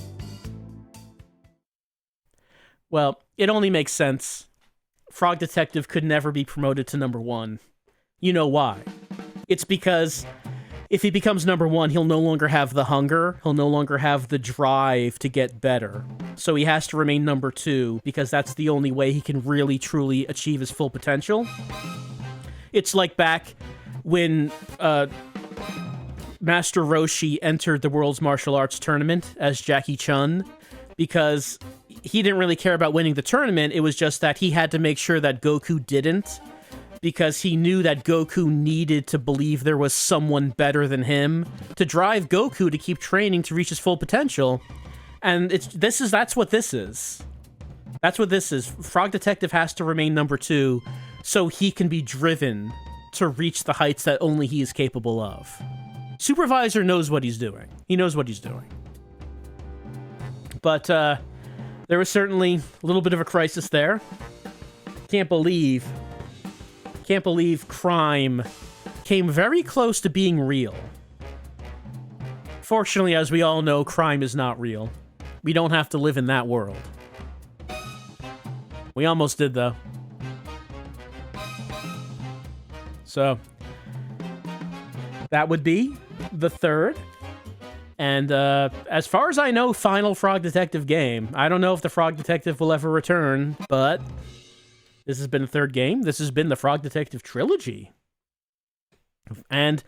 Well, it only makes sense. Frog Detective could never be promoted to #1. You know why? It's because if he becomes #1, he'll no longer have the hunger, he'll no longer have the drive to get better. So he has to remain #2 because that's the only way he can really truly achieve his full potential. It's like back when Master Roshi entered the World's Martial Arts Tournament as Jackie Chun, because he didn't really care about winning the tournament. It was just that he had to make sure that Goku didn't, because he knew that Goku needed to believe there was someone better than him to drive Goku to keep training to reach his full potential. And that's what this is. That's what this is. Frog Detective has to remain #2 so he can be driven to reach the heights that only he is capable of. Supervisor knows what he's doing. He knows what he's doing. But there was certainly a little bit of a crisis there. Can't believe crime came very close to being real. Fortunately, as we all know, crime is not real. We don't have to live in that world. We almost did, though. So, that would be the third and as far as I know, final Frog Detective game. I don't know if the Frog Detective will ever return, but this has been the third game. This has been the Frog Detective trilogy. And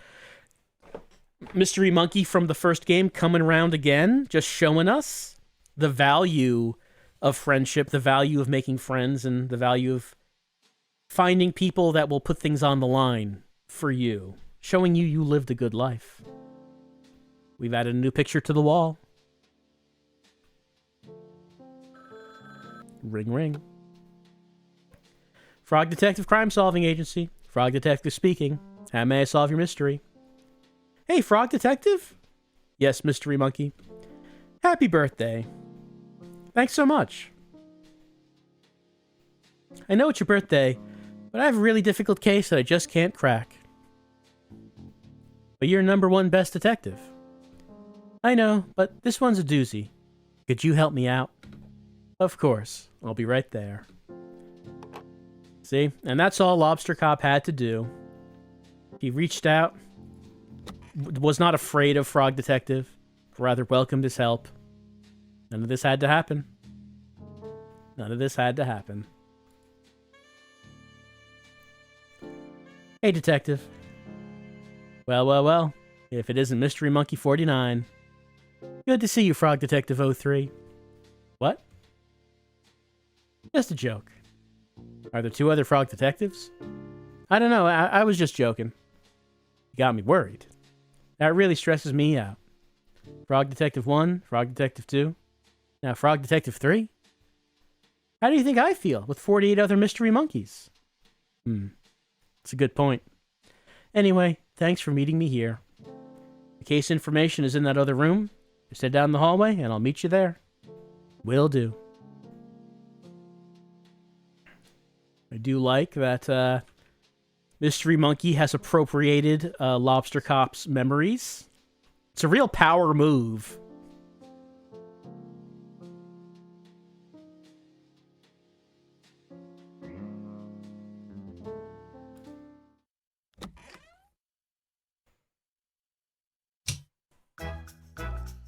Mystery Monkey from the first game coming around again, just showing us the value of friendship, the value of making friends, and the value of finding people that will put things on the line for you, showing you lived a good life. We've added a new picture to the wall. Ring, ring. Frog Detective Crime Solving Agency. Frog Detective speaking. How may I solve your mystery? Hey, Frog Detective? Yes, Mystery Monkey. Happy birthday. Thanks so much. I know it's your birthday, but I have a really difficult case that I just can't crack. But you're #1 best detective. I know, but this one's a doozy. Could you help me out? Of course. I'll be right there. See? And that's all Lobster Cop had to do. He reached out, was not afraid of Frog Detective, rather welcomed his help. None of this had to happen. None of this had to happen. Hey, Detective. Well, well, well. If it isn't Mystery Monkey 49. Good to see you, Frog Detective 03. What? Just a joke. Are there 2 other Frog Detectives? I don't know. I was just joking. You got me worried. That really stresses me out. Frog Detective 1, Frog Detective 2. Now Frog Detective 3? How do you think I feel with 48 other Mystery Monkeys? That's a good point. Anyway, thanks for meeting me here. The case information is in that other room. Just head down the hallway and I'll meet you there. Will do. I do like that Mystery Monkey has appropriated Lobster Cop's memories. It's a real power move.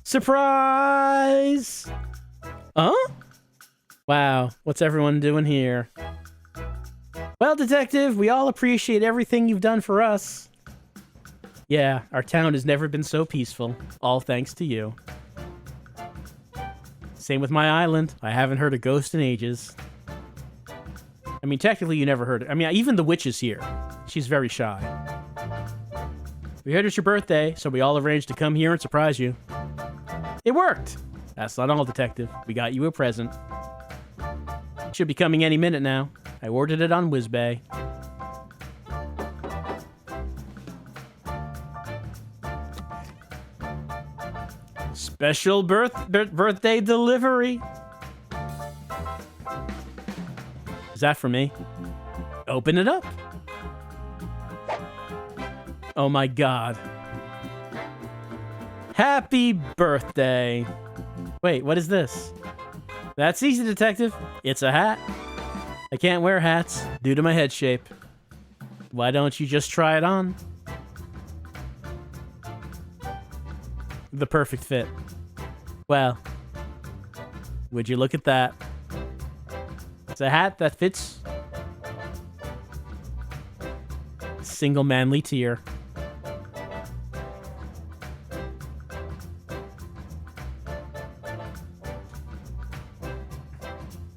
Surprise! Huh? Wow, what's everyone doing here? Well, Detective, we all appreciate everything you've done for us. Yeah, our town has never been so peaceful, all thanks to you. Same with my island. I haven't heard a ghost in ages. I mean, technically you never heard it. I mean, even the witch is here. She's very shy. We heard it's your birthday, so we all arranged to come here and surprise you. It worked! That's not all, Detective. We got you a present. Should be coming any minute now. I ordered it on WizBay. Special birthday delivery. Is that for me? Open it up. Oh my god. Happy birthday. Wait, what is this? That's easy, Detective. It's a hat. I can't wear hats due to my head shape. Why don't you just try it on? The perfect fit. Well, would you look at that? It's a hat that fits a single manly tear.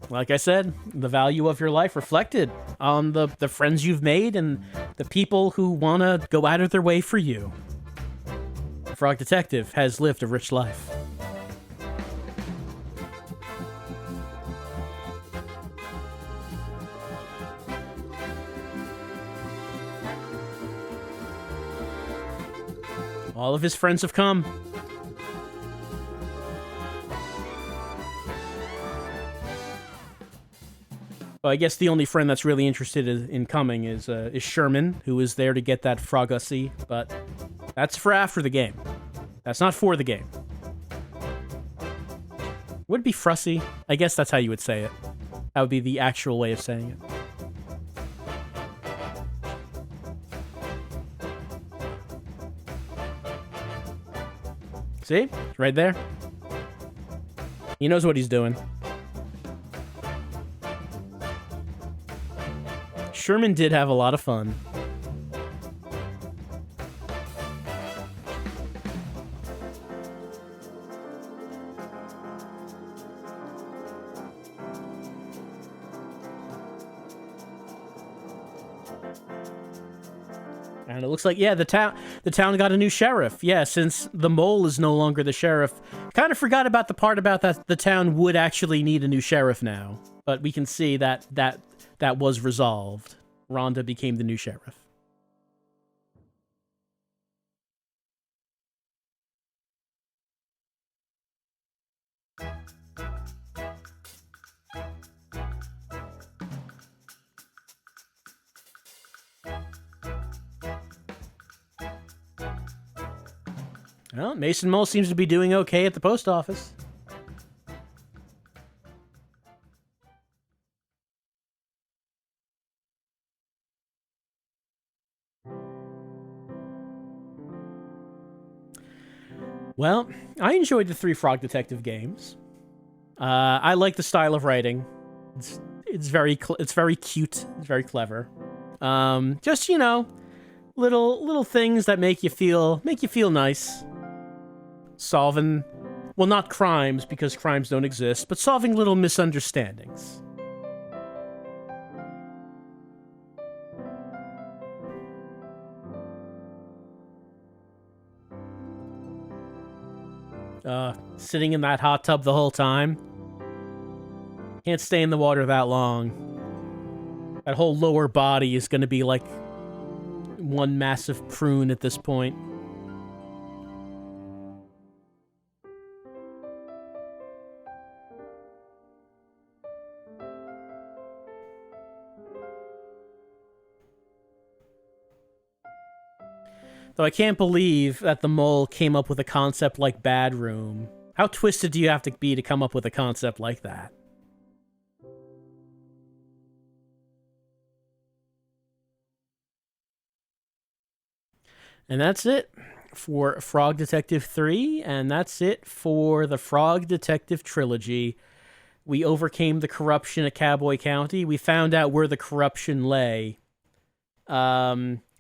Like I said, the value of your life reflected on the friends you've made and the people who want to go out of their way for you. Frog Detective has lived a rich life. All of his friends have come. Well, I guess the only friend that's really interested in coming is Sherman, who is there to get that Frogusy, but that's for after the game. That's not for the game. Would it be Frussy? I guess that's how you would say it. That would be the actual way of saying it. See? Right there. He knows what he's doing. Sherman did have a lot of fun. And it looks like, yeah, the town got a new sheriff. Yeah, since the mole is no longer the sheriff. Kind of forgot about the part about that the town would actually need a new sheriff now. But we can see that was resolved. Rhonda became the new sheriff. Well, Mason Mole seems to be doing okay at the post office. Well, I enjoyed the 3 Frog Detective games. I like the style of writing. It's very cute. It's very clever. Just, you know, little things that make you feel nice. Solving, well, not crimes, because crimes don't exist, but solving little misunderstandings. Sitting in that hot tub the whole time. Can't stay in the water that long. That whole lower body is going to be like one massive prune at this point. Though I can't believe that the mole came up with a concept like Bad Room. How twisted do you have to be to come up with a concept like that? And that's it for Frog Detective 3, and that's it for the Frog Detective trilogy. We overcame the corruption at Cowboy County. We found out where the corruption lay.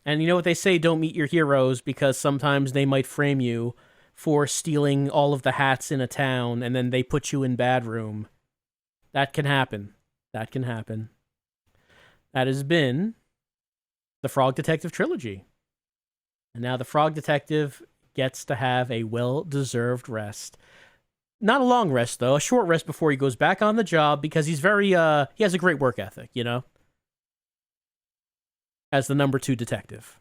And you know what they say, don't meet your heroes, because sometimes they might frame you for stealing all of the hats in a town, and then they put you in Bad Room. That can happen. That can happen. That has been the Frog Detective trilogy. And now the Frog Detective gets to have a well-deserved rest. Not a long rest, though. A short rest before he goes back on the job, because he's very, he has a great work ethic, you know? As the number 2 detective.